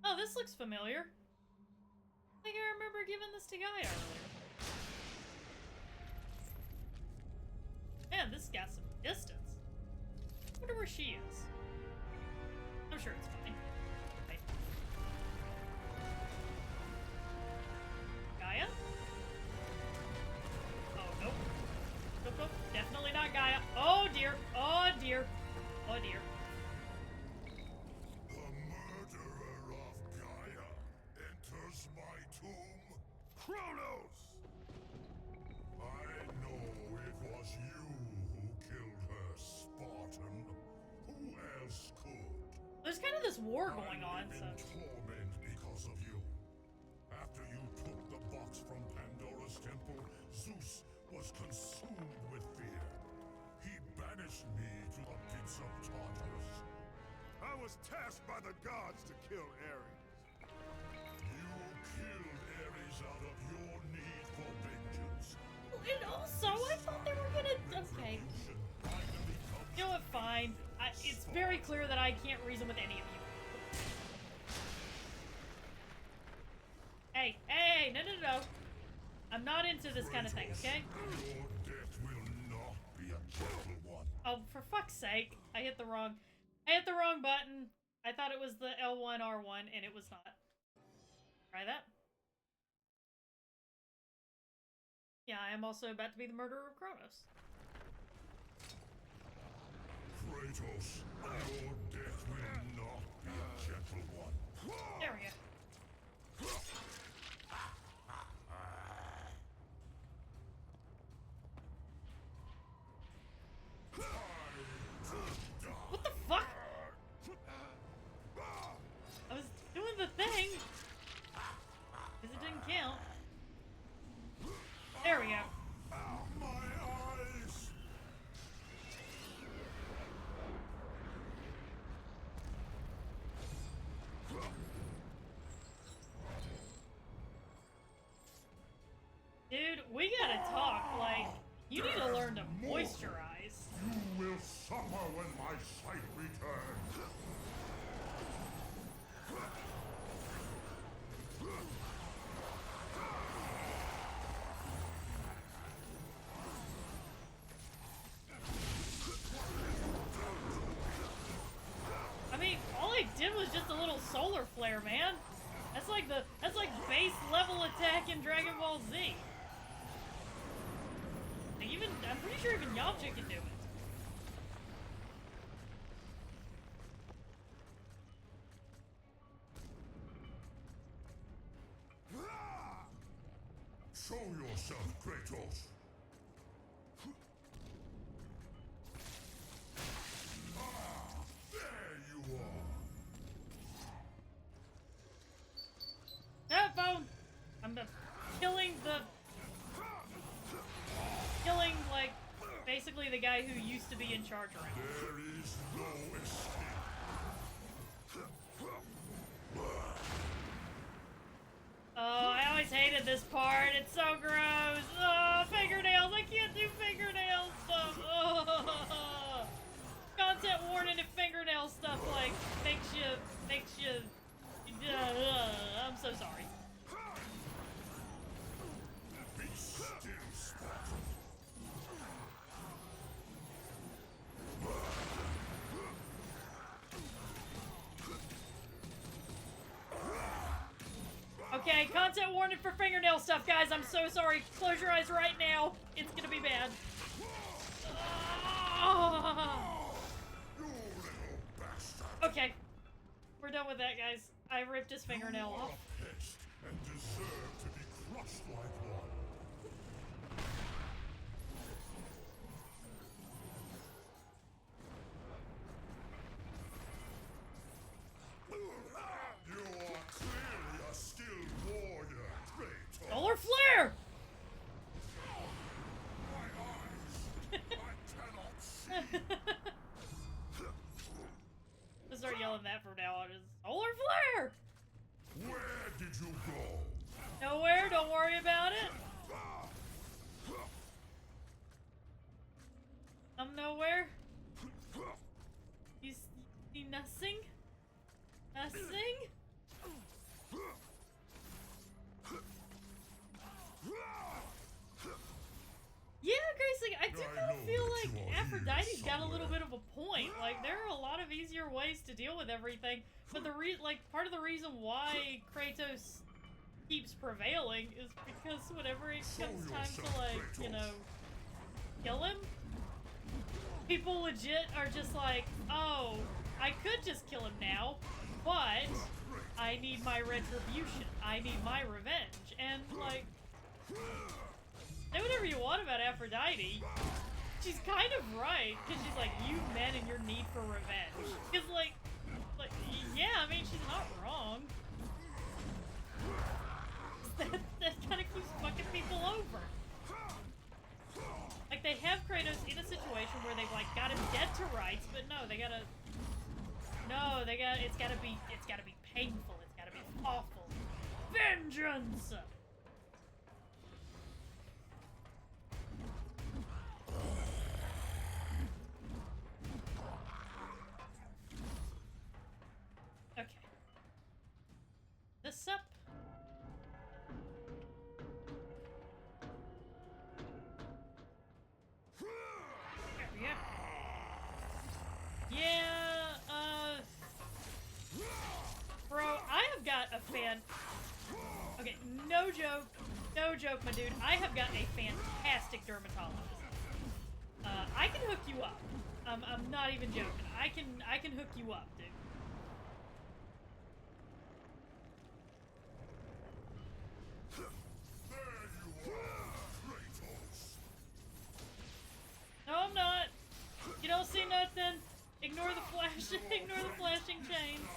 Oh, this looks familiar. I think I remember giving this to Gaia earlier. Man, this got some distance. I wonder where she is. I'm sure it's fine. Right. Gaia? Oh, nope. Nope, nope. Definitely not Gaia. Oh, dear. Oh, dear. Oh, dear. Kronos! I know it was you who killed her, Spartan. Who else could? There's kind of this war going on, so... I'm in torment because of you. After you took the box from Pandora's temple, Zeus was consumed with fear. He banished me to the pits of Tartarus. I was tasked by the gods to kill Ares. You killed Ares out of your need for vengeance. And also, I thought they were gonna... Okay. You know what, fine. It's very clear that I can't reason with any of you. Hey, hey, no, no, no. I'm not into this kind of thing, okay? Your death will not be a gentle one. Oh, for fuck's sake. I hit the wrong button. I thought it was the L1, R1, and it was not. Try that. Yeah, I am also about to be the murderer of Kronos. Kratos, your death will not be a gentle one. There we go. What the fuck? I was doing the thing. Because it didn't count. There we go. My eyes! Dude, we gotta talk. Like, you need to learn to moisturize. You will suffer when my sight returns. I mean, all I did was just a little solar flare, man. That's like base level attack in Dragon Ball Z. Like I'm pretty sure even Yamcha can do it. Show yourself, Kratos. There you are. Ah, phone! I'm killing, like, basically the guy who used to be in charge around. There is no escape. Oh, I always hated this part. It's so gross. Oh, fingernails. I can't do fingernail stuff. Oh. Content warning if fingernail stuff, like, makes you, I'm so sorry. Be still, Spartan. Okay, content warning for fingernail stuff, guys. I'm so sorry. Close your eyes right now. It's gonna be bad. Okay. We're done with that, guys. I ripped his fingernail You are off. a pest and deserve to be crushed like one. You are clearly a skilled warrior, Kratos. Solar flare! My eyes, I cannot see. I'll start yelling that from now on. Is solar flare! Where did you go? Nowhere, don't worry about it. I'm nowhere. You see nothing? Nothing? Yeah, Grace, like, I do I kind of know feel that like you are here Aphrodite's got a little somewhere. bit of a point. Like, there are a lot of easier ways to deal with everything, but part of the reason why Kratos keeps prevailing is because whenever it Show comes time to, yourself, like, you Kratos. know, kill him, people legit are just like, oh, I could just kill him now, but I need my retribution. I need my revenge. And, like, say whatever you want about Aphrodite, she's kind of right, because she's like, you men and your need for revenge. Because, like, yeah, I mean, she's not wrong. That kind of keeps fucking people over. Like, they have Kratos in a situation where they've, like, got him dead to rights, but no, it's gotta be painful, it's gotta be awful. Vengeance! Okay. This up. There we go. Yeah, bro, I have got a fan. Okay, no joke. No joke, my dude. I have got a fantastic dermatologist. I can hook you up. I'm not even joking. I can hook you up, dude. No, I'm not. You don't see nothing. Ignore the flash. Ignore the flashing chains.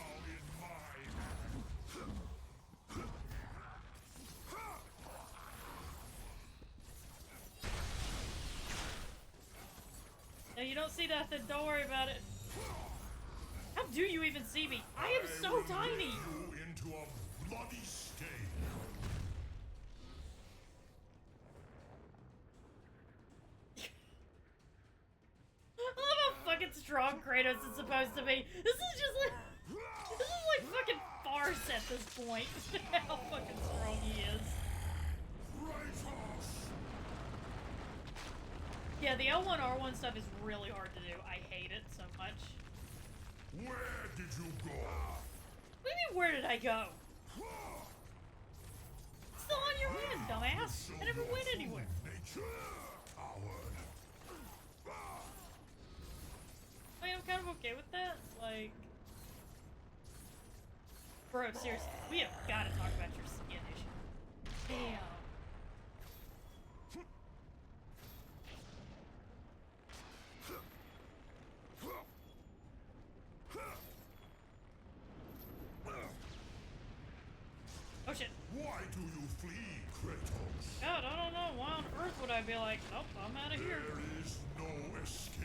No, you don't see nothing. Don't worry about it. How do you even see me? I am so tiny. You into a bloody stain. I love how fucking strong Kratos is supposed to be. This is like fucking farce at this point. How fucking strong he is. Yeah, the L1R1 stuff is really hard to do. I hate it so much. Where did you go? What do you mean, where did I go? Still on your win, dumbass. I never went anywhere. I mean, I'm kind of okay with that. Like, bro, seriously, we have got to talk about your skin issue. Damn. Oh shit. Why do you flee, Kratos? God, I don't know. Why on earth would I be like, nope, I'm out of here? There is no escape.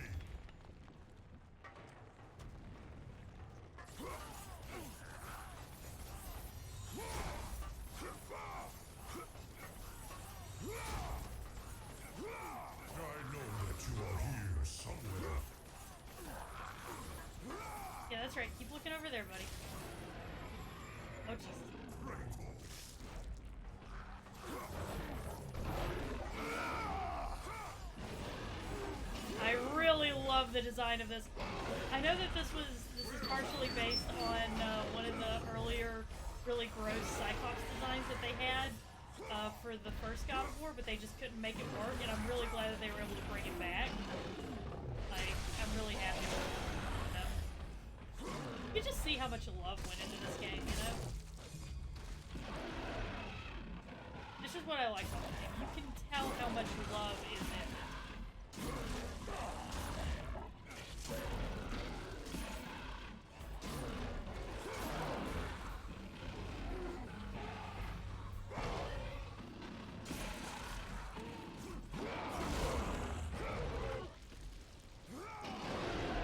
I know that you are here somewhere. Yeah, that's right. Keep looking over there, buddy. Oh, Jesus. I really love the design of this. I know that this is partially based on one of the earlier really gross Cyclops designs that they had for the first God of War, but they just couldn't make it work, and I'm really glad that they were able to bring it back. Like, I'm really happy with it. You know? You can just see how much love went into this game, you know? This is what I like about the game. You can tell how much love is in it.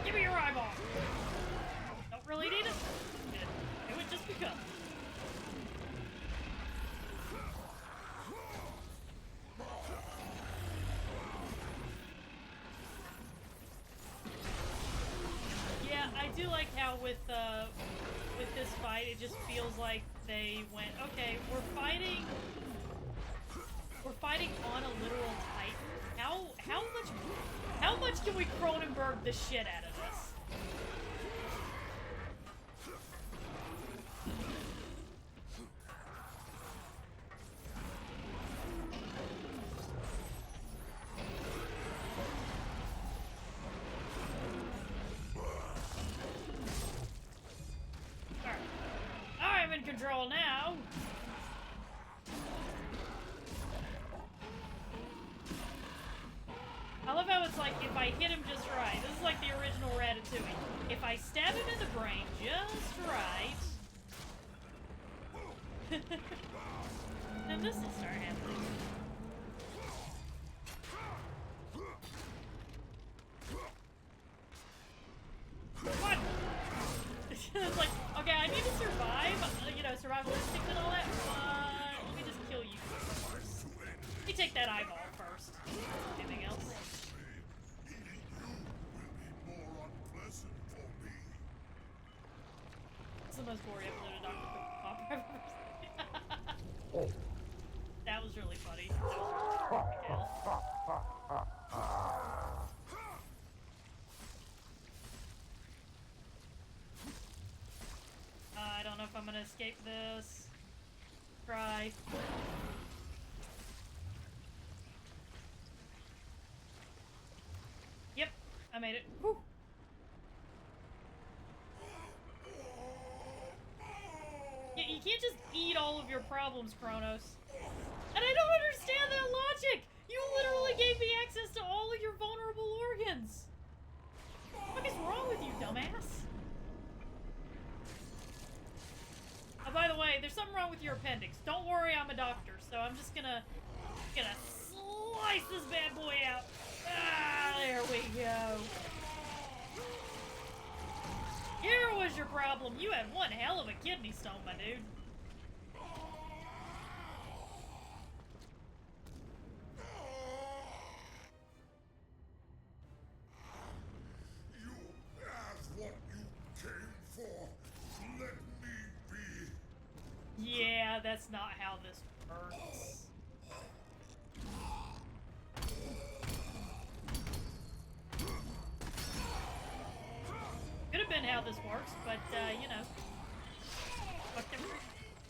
Give me your eyeball! Don't really need it. Do it just because. Yeah, I do like how with this fight, it just feels like they went, okay, we're fighting on a literal Titan. How much can we Cronenberg the shit out of this? Alright. I'm in control now. I love how it's like, if I hit him just right, this is like the original Ratatouille. If I stab him in the brain just right, then this will start happening. What? It's like, okay, I need to survive, you know, survival instinct and all that, but let me just kill you first. Let me take that eyeball first. Anything else? It's the most gory episode of Dr. Pop I've ever seen. That was really funny. That was really funny, I don't know if I'm gonna escape this. Try. I made it. Whew. Yeah, you can't just eat all of your problems, Kronos. And I don't understand that logic! You literally gave me access to all of your vulnerable organs! What is wrong with you, dumbass? Oh, by the way, there's something wrong with your appendix. Don't worry, I'm a doctor, so I'm just gonna slice this bad boy out. Ah, there we go. Here was your problem. You had one hell of a kidney stone, my dude. You have what you came for. Let me be. Yeah, that's not how this works. Could have been how this works, but you know,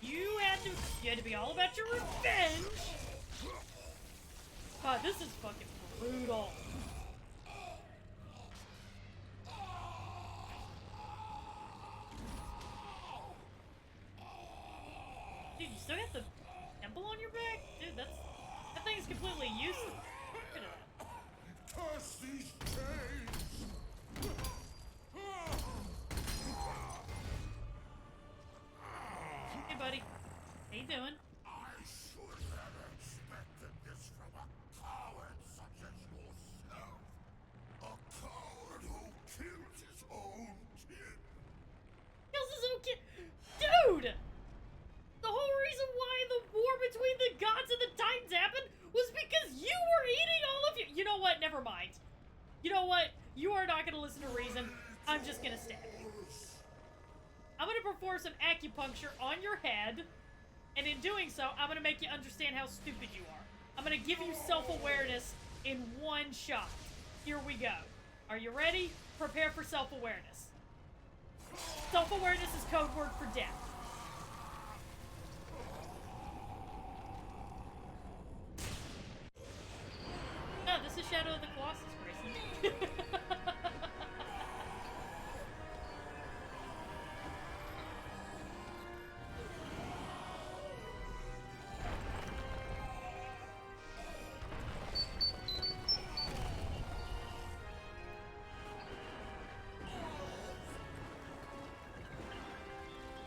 you had to be all about your revenge. God, this is fucking brutal. Dude, you still got the temple on your back? Dude, that thing is completely useless. Look at that. Curse these chains. Hey, buddy. How you doing? I should have expected this from a coward such as yourself. A coward who killed his own kid. Kills his own kid. Dude! The whole reason why the war between the gods and the Titans happened was because you were eating all of your— You know what? Never mind. You know what? You are not gonna listen to reason. I'm just gonna stab you. I'm gonna perform some acupuncture on your head, and in doing so, I'm gonna make you understand how stupid you are. I'm gonna give you self-awareness in one shot. Here we go. Are you ready? Prepare for self-awareness. Self-awareness is code word for death. No, this is Shadow of the Colossus, Grayson.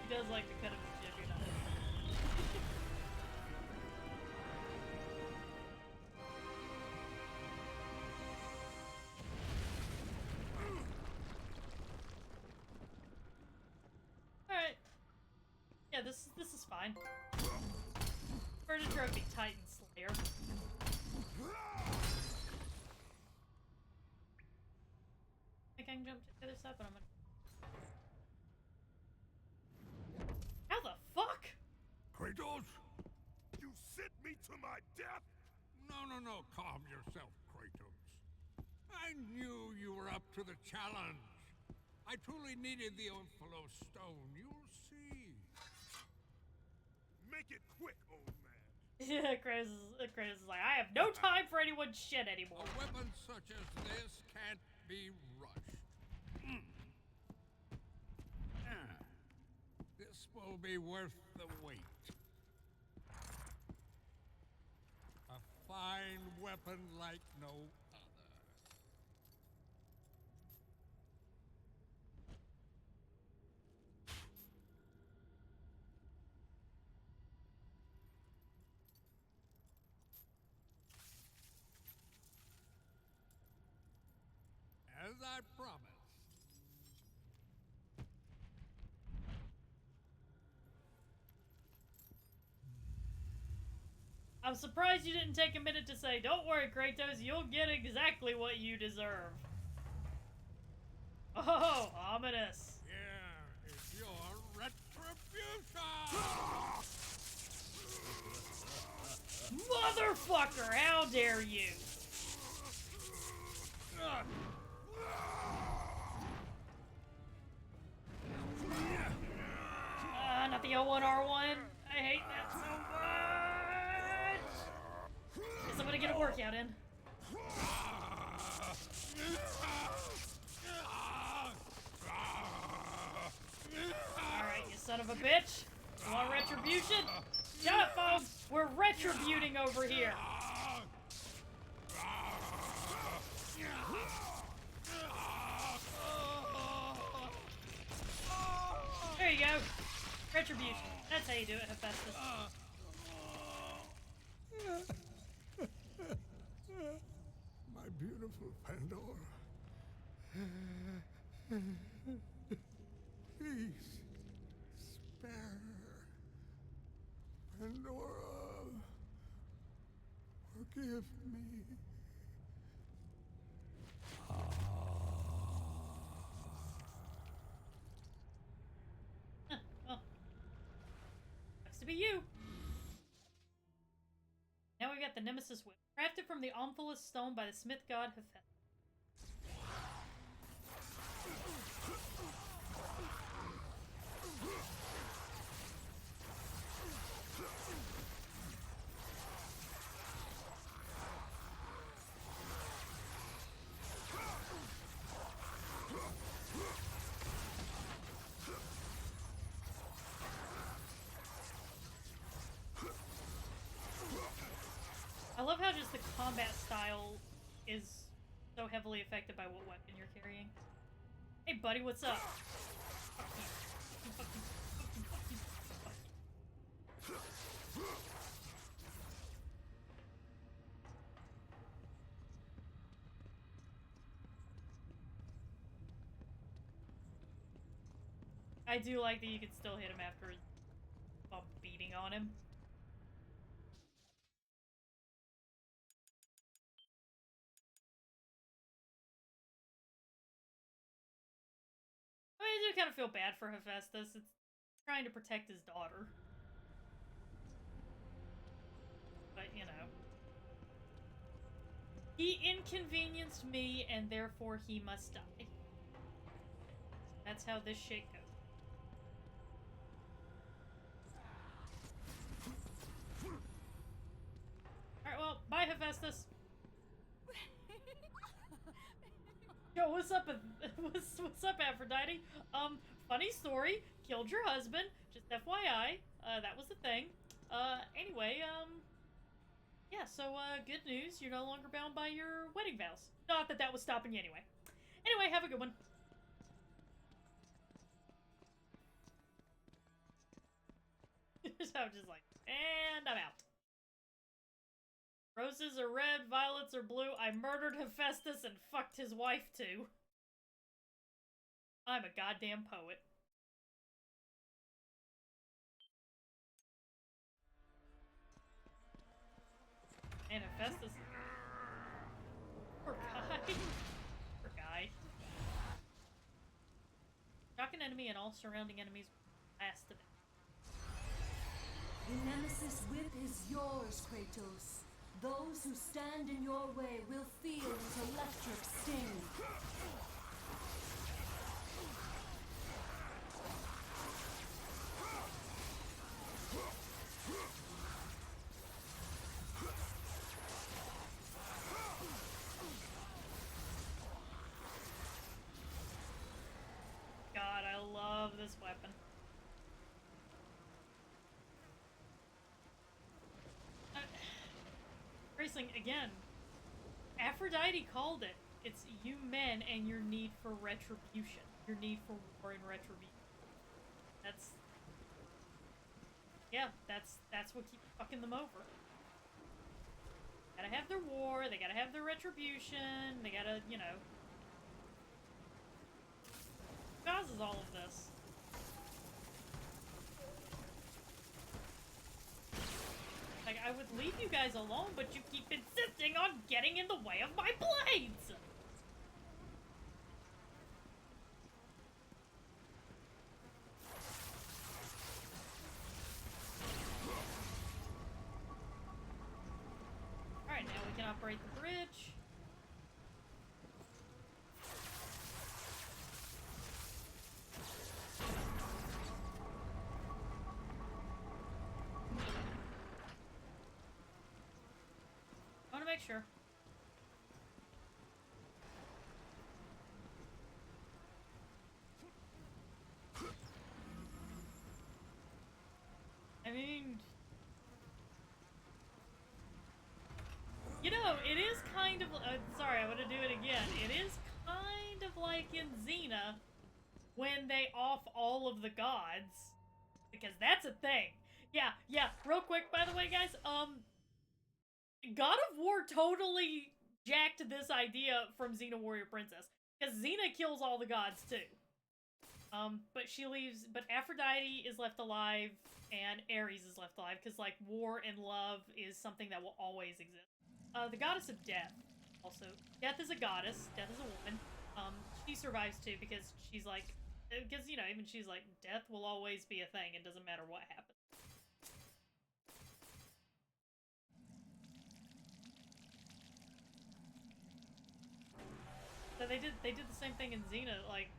He does like to cut him a jigger knife. Alright. Yeah, this is fine. Burn a trophy, Titan Slayer. I think I can jump to the other side, but I'm gonna... How the fuck? Kratos? You sent me to my death. No. Calm yourself, Kratos. I knew you were up to the challenge. I truly needed the Ophalo stone. You'll see. Make it quick, old man. Yeah, Kratos is like, I have no time for anyone's shit anymore. A weapon such as this can't be rushed. This will be worth the wait. A fine weapon like no other. As I promised. I'm surprised you didn't take a minute to say, don't worry, Kratos, you'll get exactly what you deserve. Oh, ominous. Here is your retribution! Motherfucker, how dare you? Not the L1R1. I hate that so much. Guess I'm gonna get a workout in. bitch! You want retribution? Shut up, folks! We're retributing over here! There you go! Retribution. That's how you do it, Hephaestus. My beautiful Pandora. Please, spare Pandora. Forgive me. Well, has to be you. Now we got the Nemesis Whip, crafted from the Omphalos stone by the smith god Hephaestus. I love how just the combat style is so heavily affected by what weapon you're carrying. Hey buddy, what's up? I do like that you can still hit him after a beating on him. I do kind of feel bad for Hephaestus. It's trying to protect his daughter. But, you know. He inconvenienced me, and therefore he must die. That's how this shit goes. Alright, well, bye, Hephaestus. Yo, what's up, what's up, Aphrodite? Funny story, killed your husband, just FYI, that was the thing. Anyway, yeah, so, good news, you're no longer bound by your wedding vows. Not that that was stopping you anyway. Anyway, have a good one. So I'm just like, and I'm out. Roses are red, violets are blue. I murdered Hephaestus and fucked his wife too. I'm a goddamn poet. And Hephaestus. Poor guy. Poor guy. Shock an enemy and all surrounding enemies blast to death. The Nemesis Whip is yours, Kratos. Those who stand in your way will feel its electric sting. God, I love this weapon. Racing again. Aphrodite called it. It's you men and your need for retribution. Your need for war and retribution. That's... yeah, that's what keeps fucking them over. Gotta have their war, they gotta have their retribution, they gotta, you know... causes all of this. Like, I would leave you guys alone, but you keep insisting on getting in the way of my blades! Alright, now we can operate the bridge. I want to make sure. I mean, you know, it is kind of, sorry, I want to do it again. It is kind of like in Xena when they off all of the gods, because that's a thing. Yeah, real quick, by the way, guys, God of War totally jacked this idea from Xena Warrior Princess, because Xena kills all the gods too. But she leaves, but Aphrodite is left alive, and Ares is left alive, because, like, war and love is something that will always exist. The goddess of death, also. Death is a goddess, death is a woman. She survives too, because she's like, because, you know, even she's like, death will always be a thing, it doesn't matter what happens. So they did the same thing in Xena, like,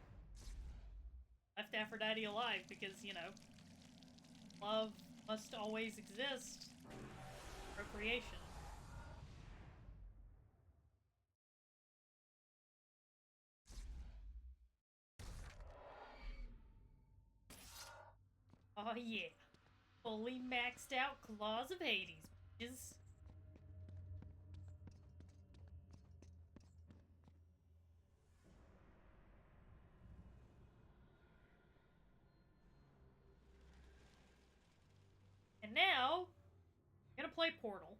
left Aphrodite alive because, you know, love must always exist. Procreation. Oh yeah. Fully maxed out Claws of Hades, bitches. And now, I'm gonna play Portal.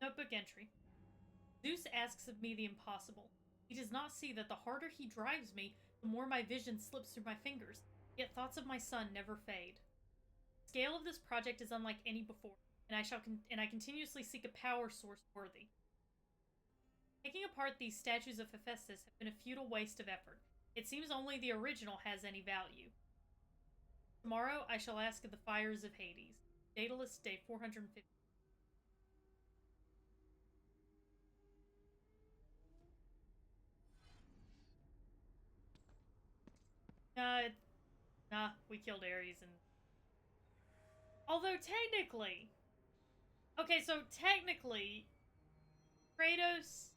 Notebook entry. Zeus asks of me the impossible. He does not see that the harder he drives me, the more my vision slips through my fingers, yet thoughts of my son never fade. The scale of this project is unlike any before, and I continuously seek a power source worthy. Taking apart these statues of Hephaestus have been a futile waste of effort. It seems only the original has any value. Tomorrow I shall ask of the fires of Hades. Daedalus, day 450. Nah, we killed Ares and... Although technically... Okay, so technically, Kratos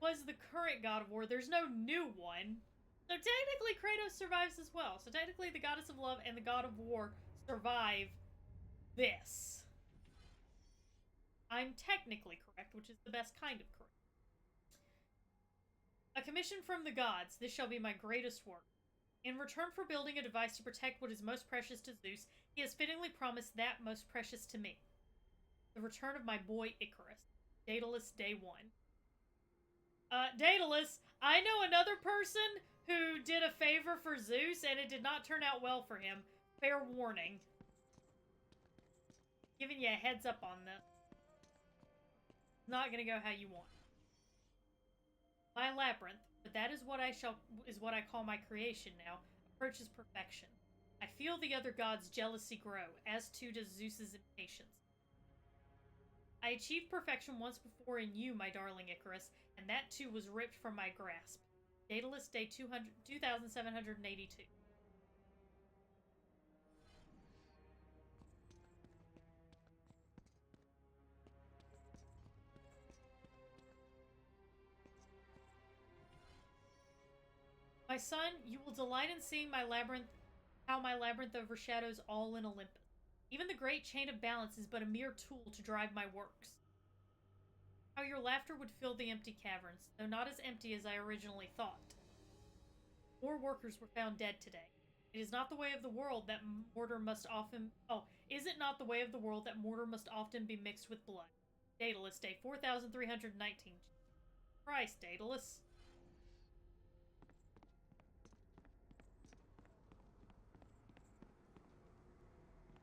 was the current god of war. There's no new one. So technically Kratos survives as well. So technically the goddess of love and the god of war survive this. I'm technically correct, which is the best kind of correct. A commission from the gods. This shall be my greatest work. In return for building a device to protect what is most precious to Zeus, he has fittingly promised that most precious to me. The return of my boy Icarus. Daedalus, day 1. Daedalus, I know another person who did a favor for Zeus and it did not turn out well for him. Fair warning. Giving you a heads up on that. Not gonna go how you want. My labyrinth, but that is what I call my creation now, approaches perfection. I feel the other gods' jealousy grow, as too does Zeus's impatience. I achieved perfection once before in you, my darling Icarus, and that too was ripped from my grasp. Daedalus, day 2782. My son, you will delight in seeing my labyrinth, how my labyrinth overshadows all in Olympus. Even the great chain of balance is but a mere tool to drive my works. How your laughter would fill the empty caverns, though not as empty as I originally thought. More workers were found dead today. It is not the way of the world that mortar must often... Oh, is it not the way of the world that mortar must often be mixed with blood? Daedalus, day 4319. Christ, Daedalus.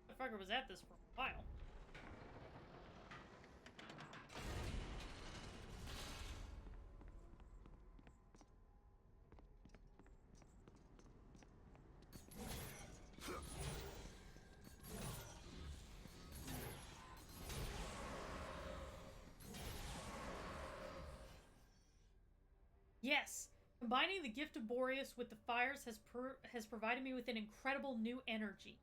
The fucker was at this for a while. Yes, combining the gift of Boreas with the fires has provided me with an incredible new energy.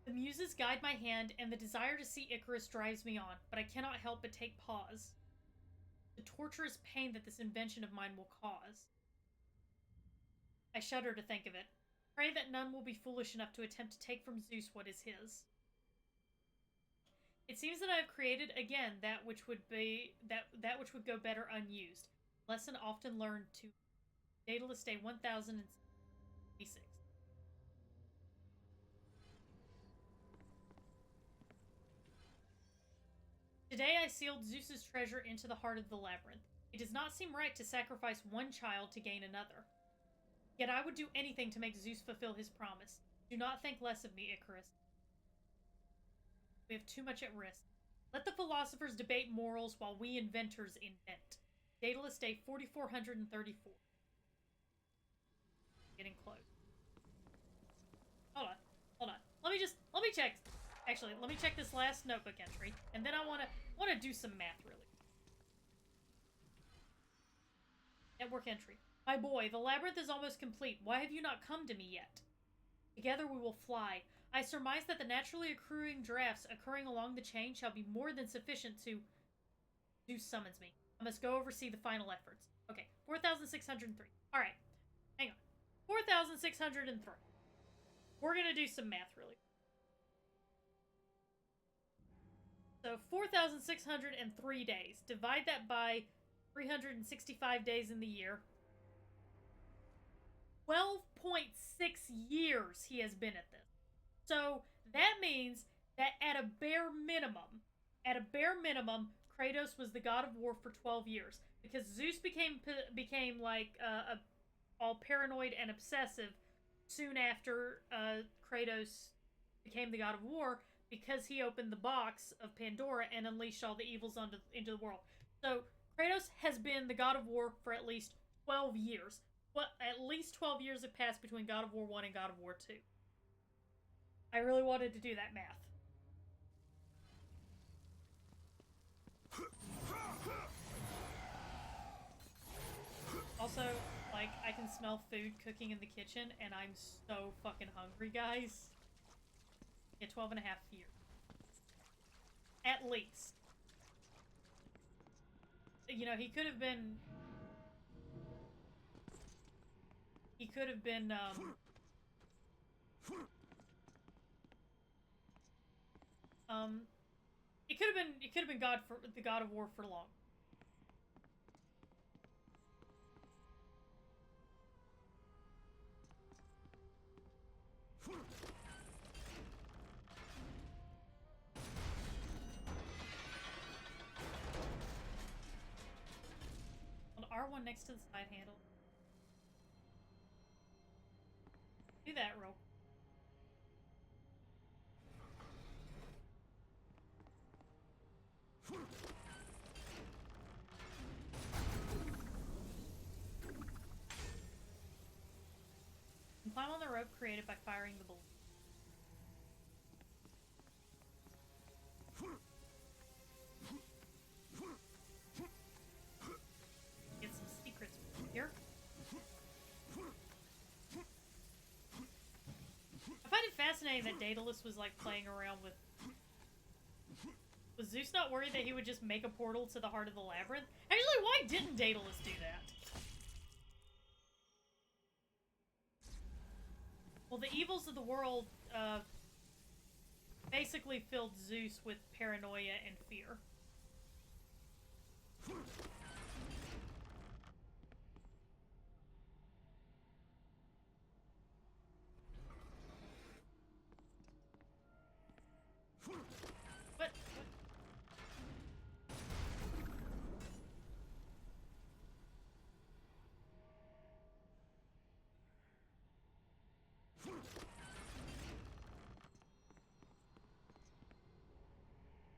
The muses guide my hand, and the desire to see Icarus drives me on, but I cannot help but take pause. The torturous pain that this invention of mine will cause. I shudder to think of it. Pray that none will be foolish enough to attempt to take from Zeus what is his. It seems that I have created again that which would go better unused. Lesson often learned to Daedalus Day 1066. Today I sealed Zeus's treasure into the heart of the labyrinth. It does not seem right to sacrifice one child to gain another. Yet I would do anything to make Zeus fulfill his promise. Do not think less of me, Icarus. We have too much at risk. Let the philosophers debate morals while we inventors invent. Daedalus Day 4434. Getting close. Hold on. Let me check. Actually, let me check this last notebook entry, and then I wanna do some math really. Network entry. My boy, the labyrinth is almost complete. Why have you not come to me yet? Together we will fly. I surmise that the naturally accruing drafts occurring along the chain shall be more than sufficient to... Zeus summons me. I must go oversee the final efforts. Okay, 4,603. Alright, hang on. 4,603. We're gonna do some math really. So 4,603 days. Divide that by 365 days in the year. 12.6 years he has been at this. So that means that at a bare minimum, Kratos was the god of war for 12 years. Because Zeus became like all paranoid and obsessive soon after Kratos became the god of war, because he opened the box of Pandora and unleashed all the evils into the world. So Kratos has been the god of war for at least 12 years. Well, at least 12 years have passed between God of War 1 and God of War 2. I really wanted to do that math. Also, like, I can smell food cooking in the kitchen, and I'm so fucking hungry, guys. Yeah, 12 and a half years. At least. You know, he could have been... It could have been God for the God of War for long. Hold R1 next to the side handle. Do that real. And climb on the rope created by firing the balloon. Get some secrets here. I find it fascinating that Daedalus was like playing around with... Was Zeus not worried that he would just make a portal to the heart of the labyrinth? Actually, why didn't Daedalus do that? Well, the evils of the world basically filled Zeus with paranoia and fear. What?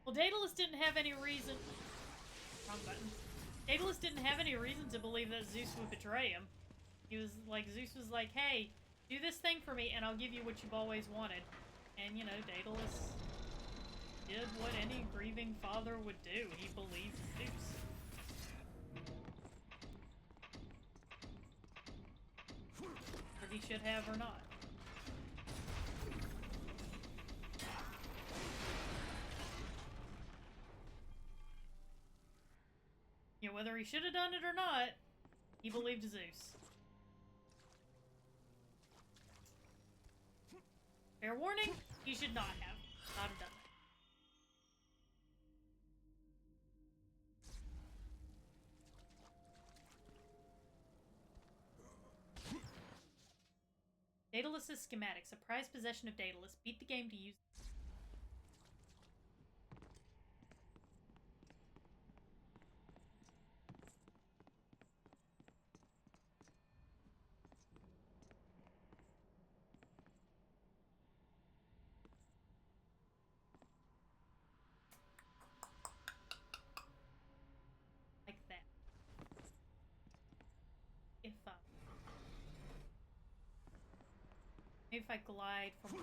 Well, Daedalus didn't have any reason... Wrong button. Daedalus didn't have any reason to believe that Zeus would betray him. He was like, Zeus was like, hey, do this thing for me and I'll give you what you've always wanted. And, you know, Daedalus did what any grieving father would do. He believed Zeus. Or he should have or not. You know, whether he should have done it or not, he believed Zeus. Fair warning, he should not have. Not have done that. Daedalus' schematic. Surprise possession of Daedalus. Beat the game to use. Like that. If maybe if I glide from.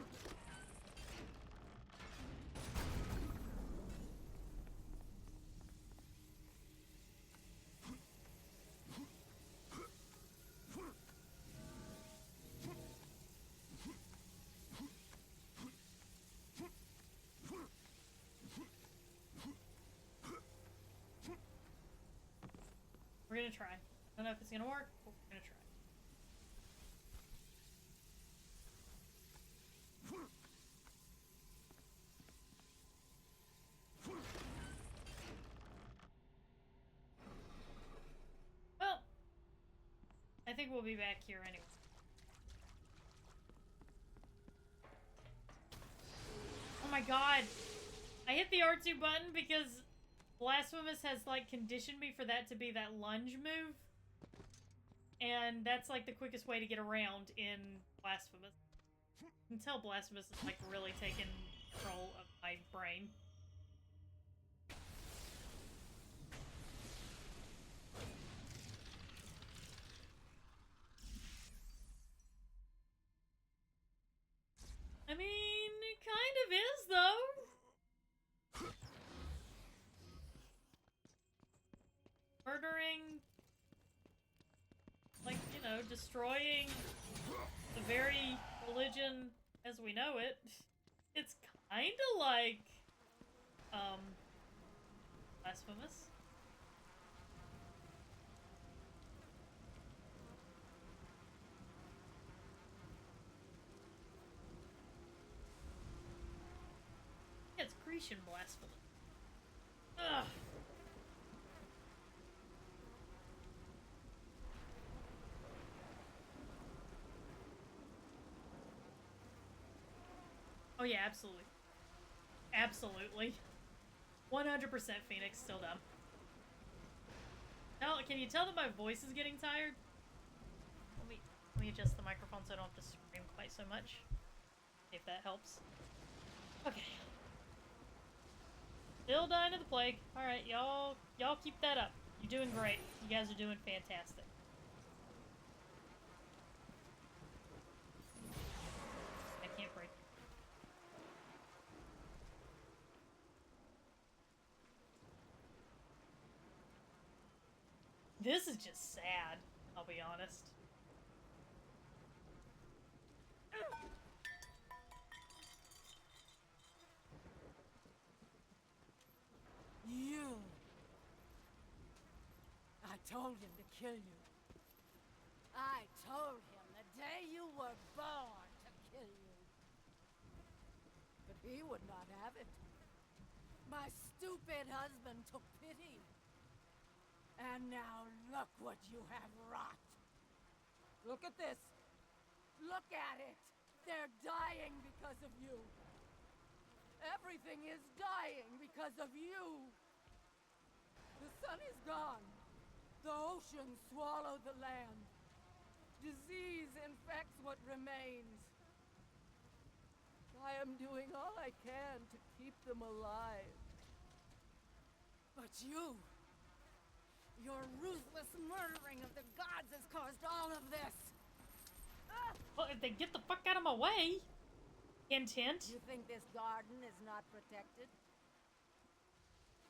We're gonna try. I don't know if it's gonna work, but we're gonna try. Well, I think we'll be back here anyway. Oh my god! I hit the R2 button because Blasphemous has, like, conditioned me for that to be that lunge move. And that's, like, the quickest way to get around in Blasphemous. You can tell Blasphemous is, like, really taking control of my brain. I mean, it kind of is, though. Murdering, like, you know, destroying the very religion as we know it. It's kind of like, Blasphemous. Yeah, it's Grecian Blasphemous. Ugh. Oh yeah, absolutely. Absolutely. 100% Phoenix, still dumb. Now, can you tell that my voice is getting tired? Let me adjust the microphone so I don't have to scream quite so much. If that helps. Okay. Still dying of the plague. Alright, y'all keep that up. You're doing great. You guys are doing fantastic. I can't break. This is just sad, I'll be honest. You! I told him to kill you. I told him the day you were born to kill you. But he would not have it. My stupid husband took pity. And now look what you have wrought. Look at this. Look at it. They're dying because of you. Everything is dying because of you. The sun is gone. The oceans swallow the land. Disease infects what remains. I am doing all I can to keep them alive. But you, your ruthless murdering of the gods has caused all of this. Well, if they get the fuck out of my way. Hint, hint. You think this garden is not protected?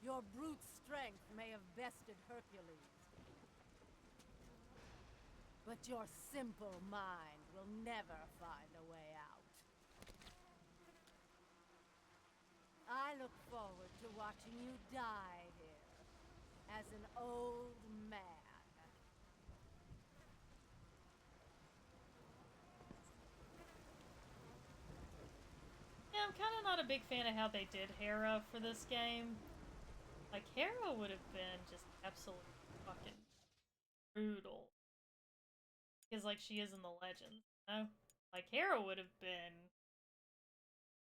Your brute strength may have bested Hercules. But your simple mind will never find a way out. I look forward to watching you die here, as an old man. I'm kind of not a big fan of how they did Hera for this game. Like, Hera would have been just absolutely fucking brutal. Because, like, she is in the Legends, you know? Like, Hera would have been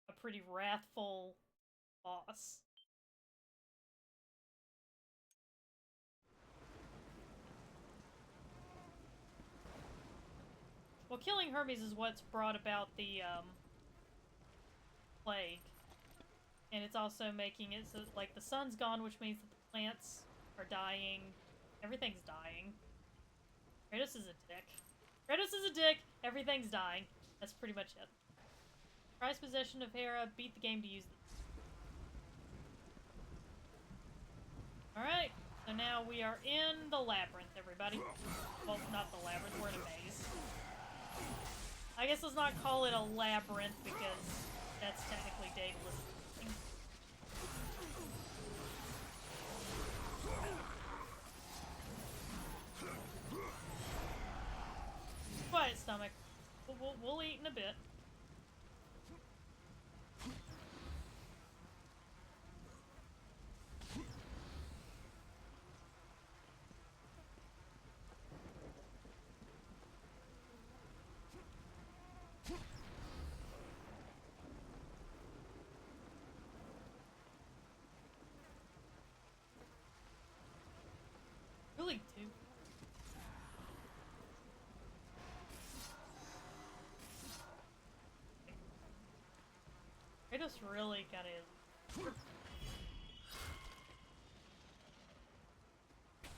a pretty wrathful boss. Well, killing Hermes is what's brought about the, plague. And it's also making it so, like, the sun's gone, which means that the plants are dying. Everything's dying. Kratos is a dick. Kratos is a dick! Everything's dying. That's pretty much it. Prize possession of Hera, beat the game to use this. Alright, so now we are in the labyrinth, everybody. Well, not the labyrinth, we're in a maze. I guess let's not call it a labyrinth because that's technically Daedalus. Quiet, stomach. We'll eat in a bit. Really do. Kratos really got his.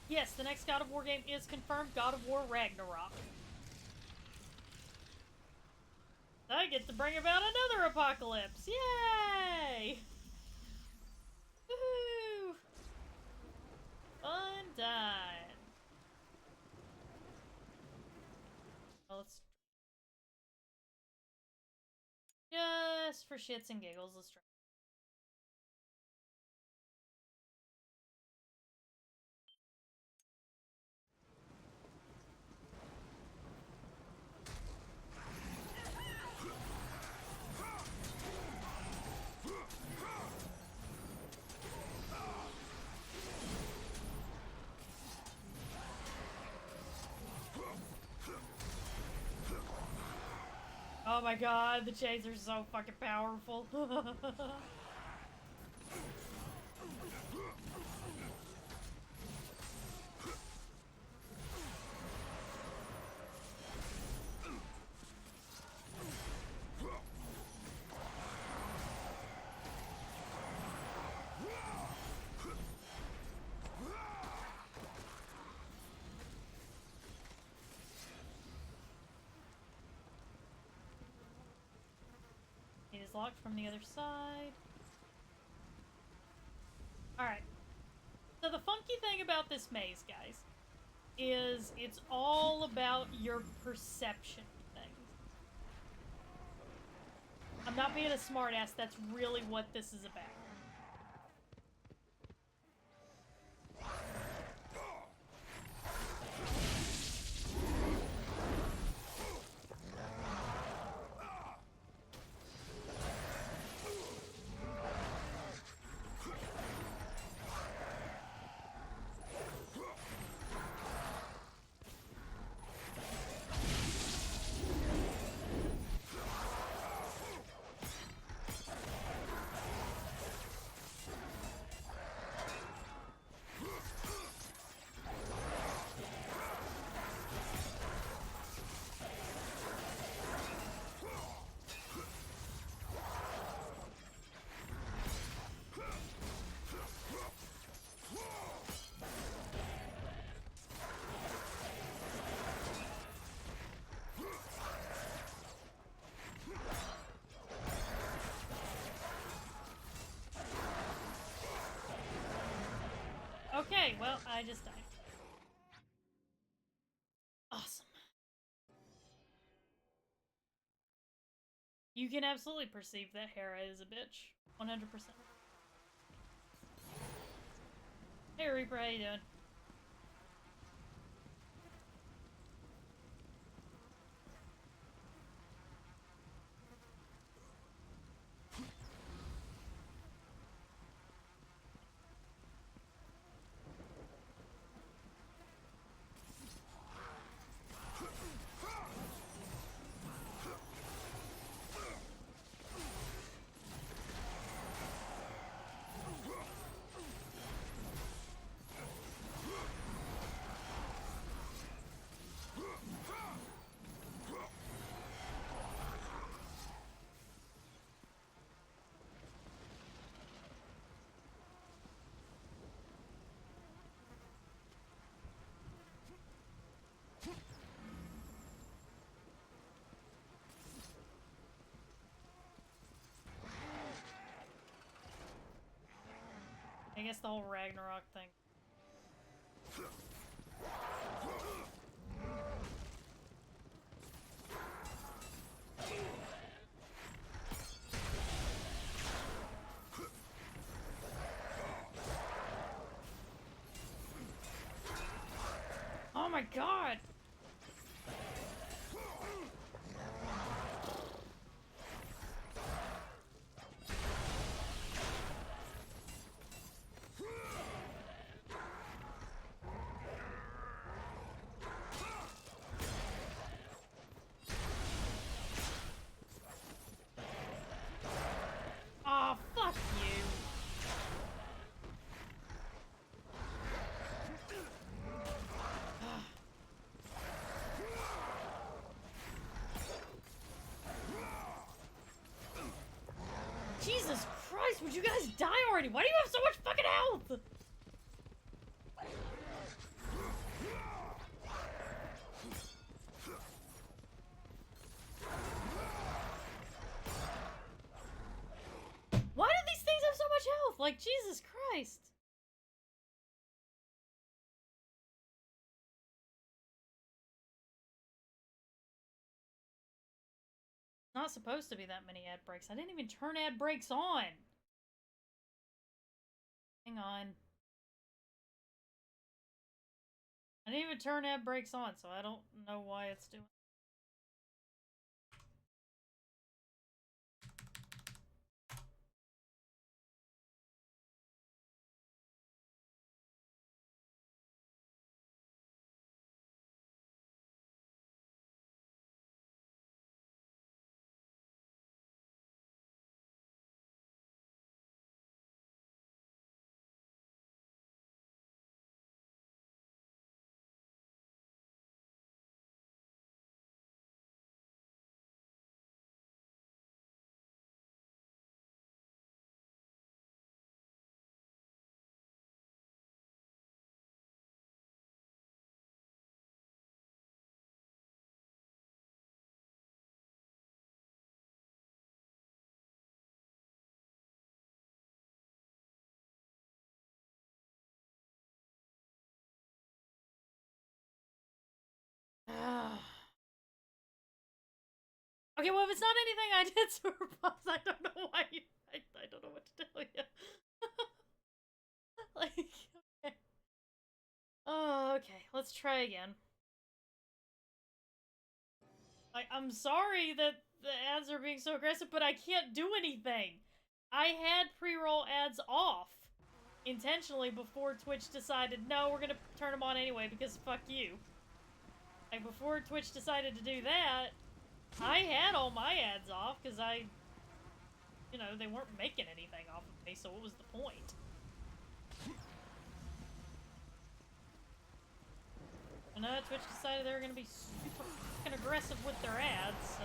Yes, the next God of War game is confirmed. God of War Ragnarok. I get to bring about another apocalypse. Yay! Woohoo! Fun time. Well, let's just for shits and giggles, let's try. Oh my god, the chains are so fucking powerful. It is locked from the other side. Alright. So the funky thing about this maze, guys, is it's all about your perception of things. I'm not being a smartass, that's really what this is about. Okay, well, I just died. Awesome. You can absolutely perceive that Hera is a bitch. 100%. Hey Reaper, how you doing? I guess the whole Ragnarok thing. Oh my god! Oh, fuck you. Jesus Christ, would you guys die already? Why do you have so much fucking health? Why do these things have so much health? Like, Jesus Christ. Not supposed to be that many ad breaks. I didn't even turn ad breaks on. Hang on. I didn't even turn ad breaks on, so I don't know why it's doing. Okay, well, if it's not anything I did to Herpes, I don't know why you... I don't know what to tell you. Like, okay. Oh, okay. Let's try again. I'm sorry that the ads are being so aggressive, but I can't do anything. I had pre-roll ads off intentionally before Twitch decided, no, we're gonna turn them on anyway because fuck you. Like, before Twitch decided to do that, I had all my ads off because you know, they weren't making anything off of me, so what was the point? And Twitch decided they were gonna be super fucking aggressive with their ads, so...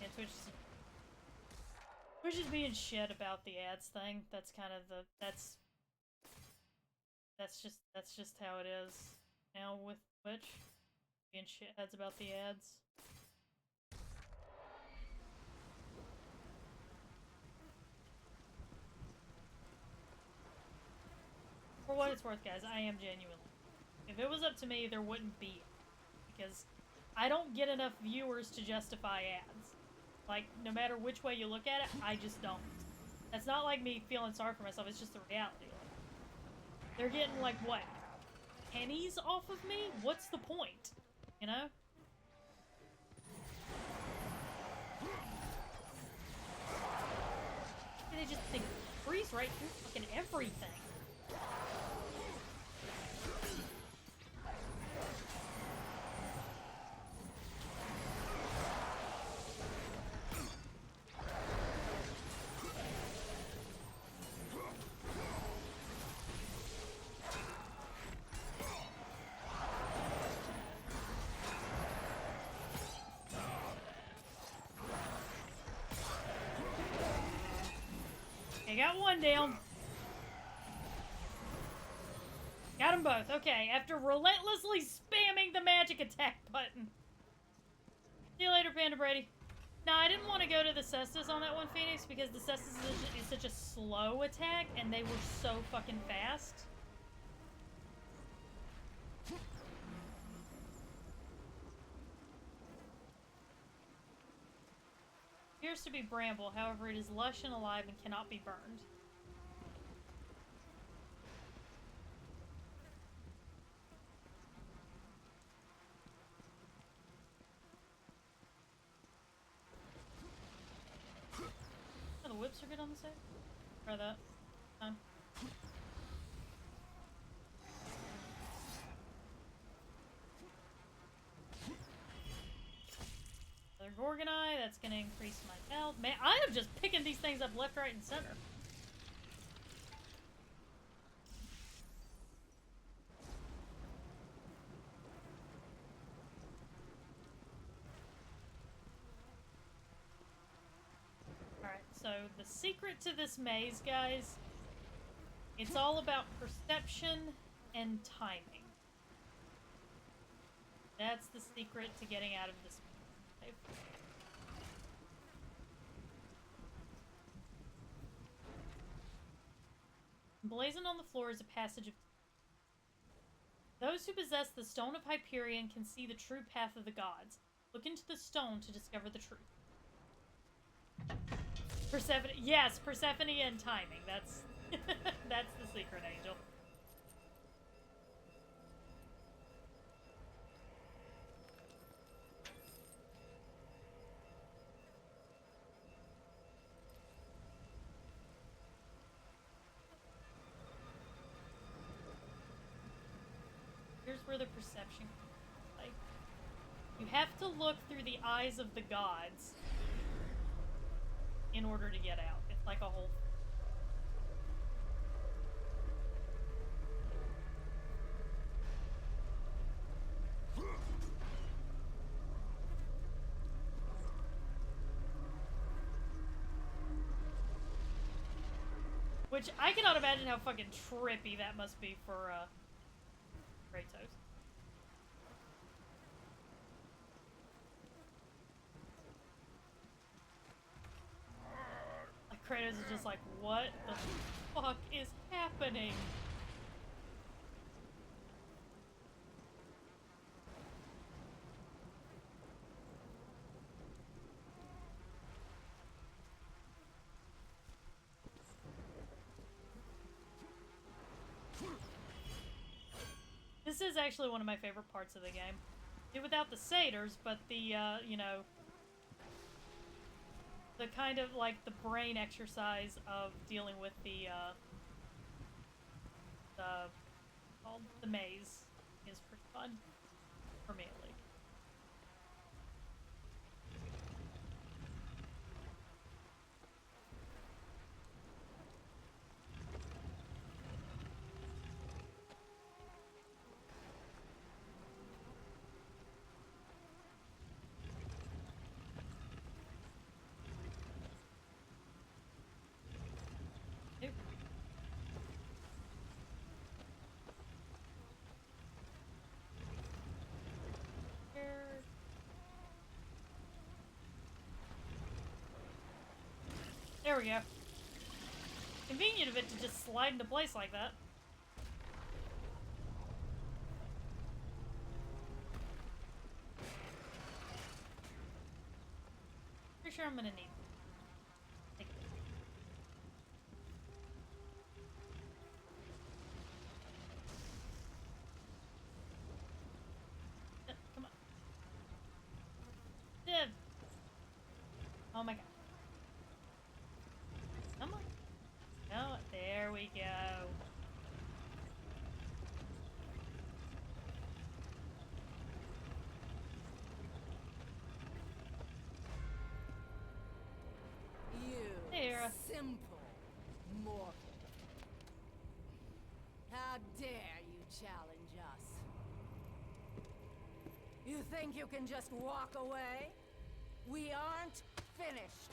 Yeah, Twitch is being shit about the ads thing. That's kind of the... That's just how it is now with Twitch. Being shitheads about the ads. For what it's worth, guys, I am genuinely. If it was up to me, there wouldn't be it. Because I don't get enough viewers to justify ads. Like, no matter which way you look at it, I just don't. That's not like me feeling sorry for myself, it's just the reality. Like, they're getting, like, what? Pennies off of me? What's the point? You know? They freeze right through fucking everything. I got one down. Got them both. Okay, after relentlessly spamming the magic attack button. See you later, Panda Brady. Now, I didn't want to go to the Cestus on that one, Phoenix, because the Cestus is such a slow attack, and they were so fucking fast. Appears to be bramble, however, it is lush and alive and cannot be burned. Oh, the whips are good on the side? Try that. Time. Gorgonite, that's gonna increase my health. Man, I am just picking these things up left, right, and center. Alright, so the secret to this maze, guys, it's all about perception and timing. That's the secret to getting out of this maze. Emblazoned on the floor is a passage of... Those who possess the Stone of Hyperion can see the true path of the gods. Look into the stone to discover the truth. Persephone... Yes, Persephone and timing. That's... that's the secret, Angel. Here's where the perception comes. Like, you have to look through the eyes of the gods in order to get out. It's like a whole... Which, I cannot imagine how fucking trippy that must be for, Kratos. Like, Kratos is just like, what the fuck is happening? This is actually one of my favorite parts of the game. Without the satyrs, but the, you know, the kind of, like, the brain exercise of dealing with the maze is pretty fun. For me, at least. There we go. Convenient of it to just slide into place like that. Pretty sure I'm gonna need... Take it. Come on. Div! Oh my god. Come on. No, there we go. You simple mortal. How dare you challenge us? You think you can just walk away? We aren't finished.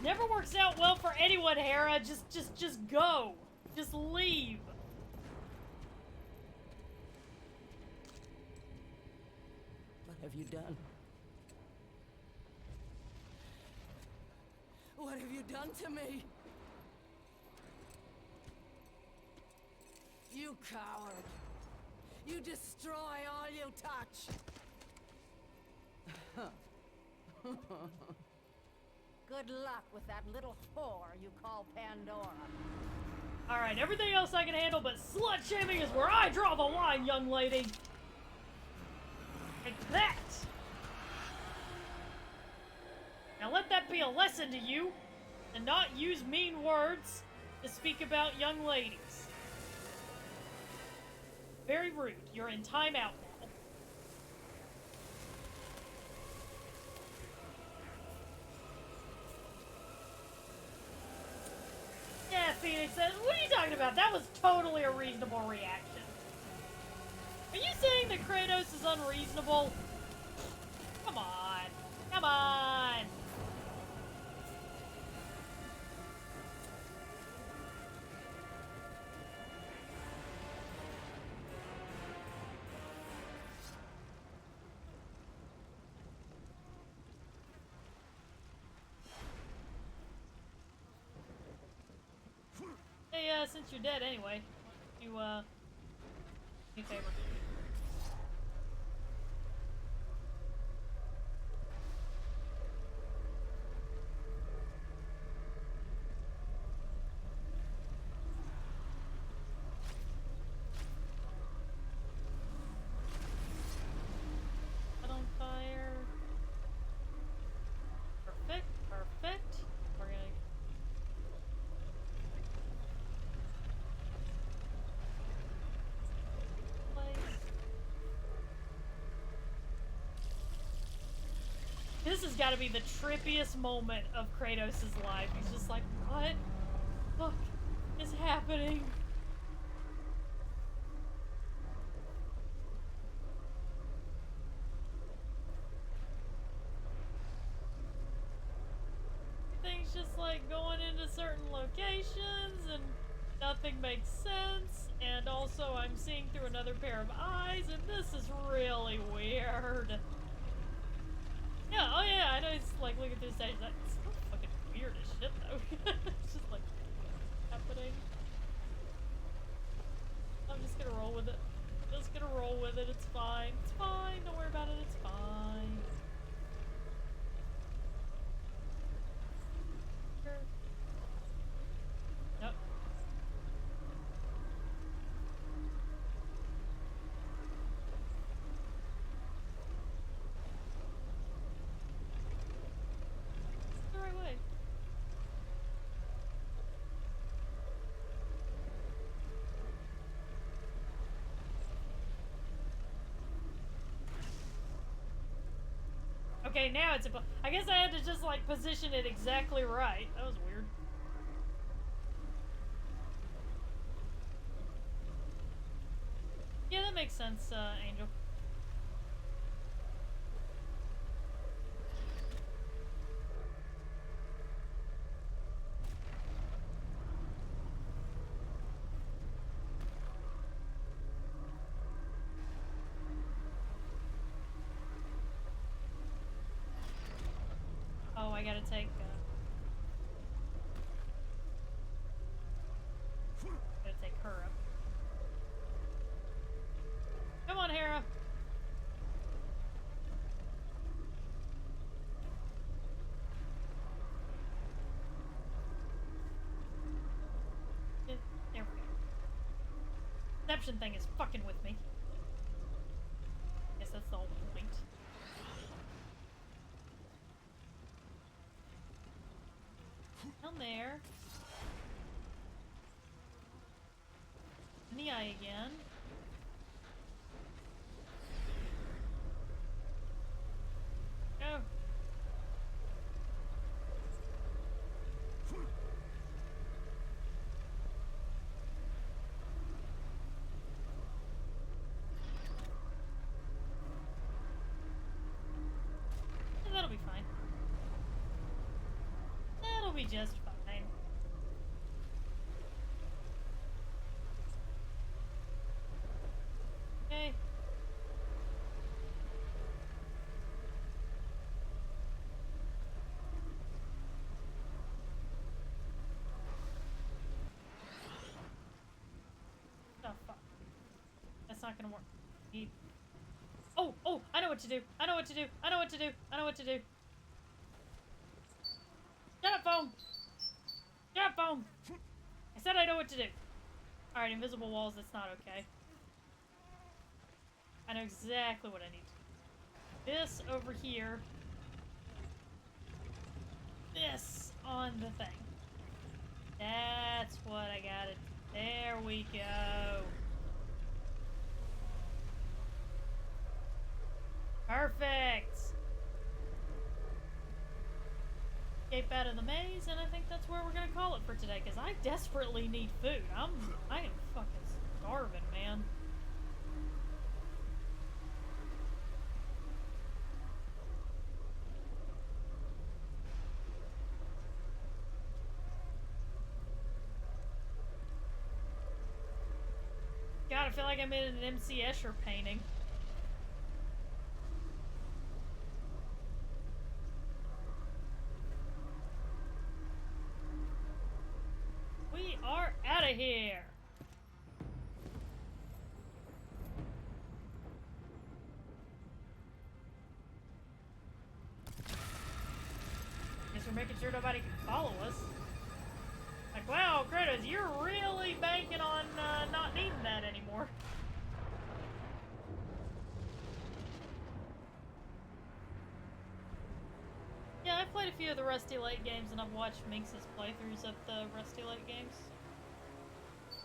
Never works out well for anyone, Hera. Just go. Just leave. What have you done? What have you done to me? You coward! You destroy all you touch! Good luck with that little whore you call Pandora. Alright, everything else I can handle, but slut-shaming is where I draw the line, young lady! Take that! Now let that be a lesson to you, and not use mean words to speak about young ladies. Very rude. You're in timeout now. Yeah, Phoenix says, what are you talking about? That was totally a reasonable reaction. Are you saying that Kratos is unreasonable? Come on. Come on. Hey, since you're dead anyway, you, do me a favor. Set on fire. Perfect, perfect. We're gonna... This has got to be the trippiest moment of Kratos' life. He's just like, what the fuck is happening? Everything's just like going into certain locations and nothing makes sense. And also I'm seeing through another pair of eyes and this is really weird. Yeah, oh yeah, I know he's like looking through the stage, like, it's so fucking weird as shit though. It's just like, happening. I'm just gonna roll with it. Just gonna roll with it, it's fine. It's fine, don't worry about it, it's fine. Sure. Nope. The right way. Okay, now it's I guess I had to just like position it exactly right. That was weird. Yeah, that makes sense, Angel. Oh, I gotta take, gotta take her up. Come on, Hera. There we go. Perception thing is fucking with me. Guess that's the whole point. Down there. In the eye again. Go. Yeah, that'll be fine. be just fine. Okay. Oh, fuck. That's not gonna work. Oh, oh, I know what to do. I know what to do. I know what to do. I know what to do. Shut up, phone. Shut up, phone. I said I know what to do. Alright, invisible walls, that's not okay. I know exactly what I need to do. This over here. This on the thing. That's what I gotta do. There we go. Perfect! Escape out of the maze, and I think that's where we're gonna call it for today, because I desperately need food. I am fucking starving, man. God, I feel like I'm in an MC Escher painting. We are out of here. Guess we're making sure nobody can follow us. Like, wow, Kratos, you're really banking on not needing that anymore. Yeah, I've played a few of the Rusty Lake games, and I've watched Minx's playthroughs of the Rusty Lake games.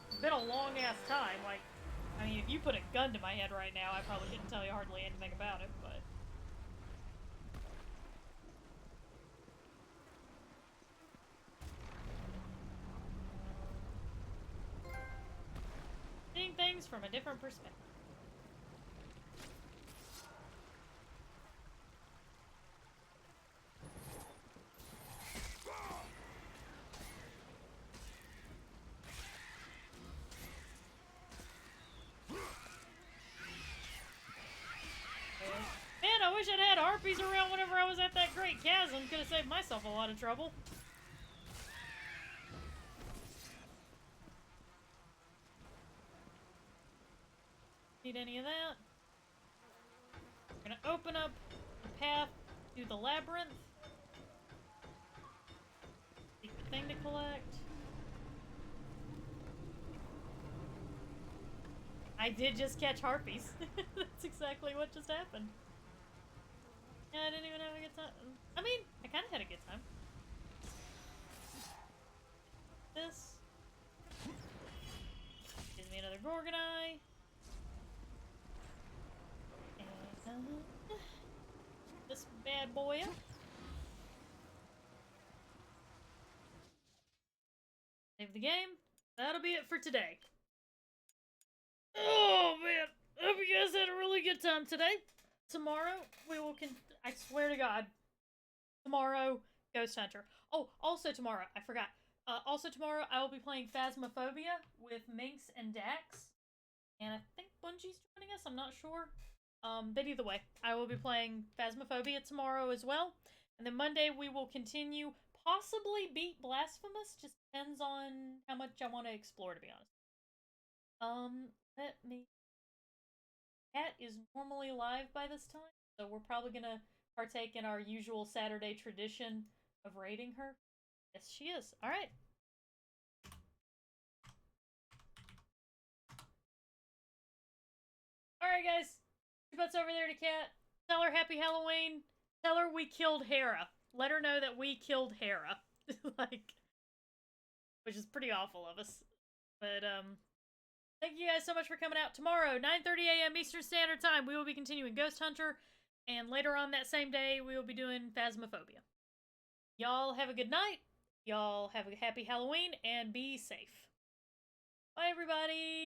It's been a long-ass time. Like, I mean, if you put a gun to my head right now, I probably couldn't tell you hardly anything about it, but... seeing things from a different perspective. Man, I wish I'd had harpies around whenever I was at that great chasm. Could have saved myself a lot of trouble. Need any of that? We're gonna open up the path to the labyrinth. Secret thing to collect. I did just catch harpies. That's exactly what just happened. Yeah, I didn't even have a good time. I mean, I kind of had a good time. This. Gives me another Gorgonite. And this bad boy up. Save the game. That'll be it for today. Oh man, I hope you guys had a really good time today. Tomorrow we will I swear to God, tomorrow Ghost Hunter. Oh, also tomorrow, I forgot. Also tomorrow I will be playing Phasmophobia with Minx and Dax, and I think Bungie's joining us. I'm not sure. But either way, I will be playing Phasmophobia tomorrow as well, and then Monday we will continue. Possibly beat Blasphemous. Just depends on how much I want to explore, to be honest. Let me... Cat is normally live by this time, so we're probably gonna partake in our usual Saturday tradition of raiding her. Yes, she is. Alright. Alright, guys. Two butts over there to Cat. Tell her Happy Halloween. Tell her we killed Hera. Let her know that we killed Hera. Like, which is pretty awful of us. But, thank you guys so much for coming out. Tomorrow, 9:30 a.m. Eastern Standard Time, we will be continuing Ghost Hunter. And later on that same day, we will be doing Phasmophobia. Y'all have a good night. Y'all have a happy Halloween and be safe. Bye, everybody.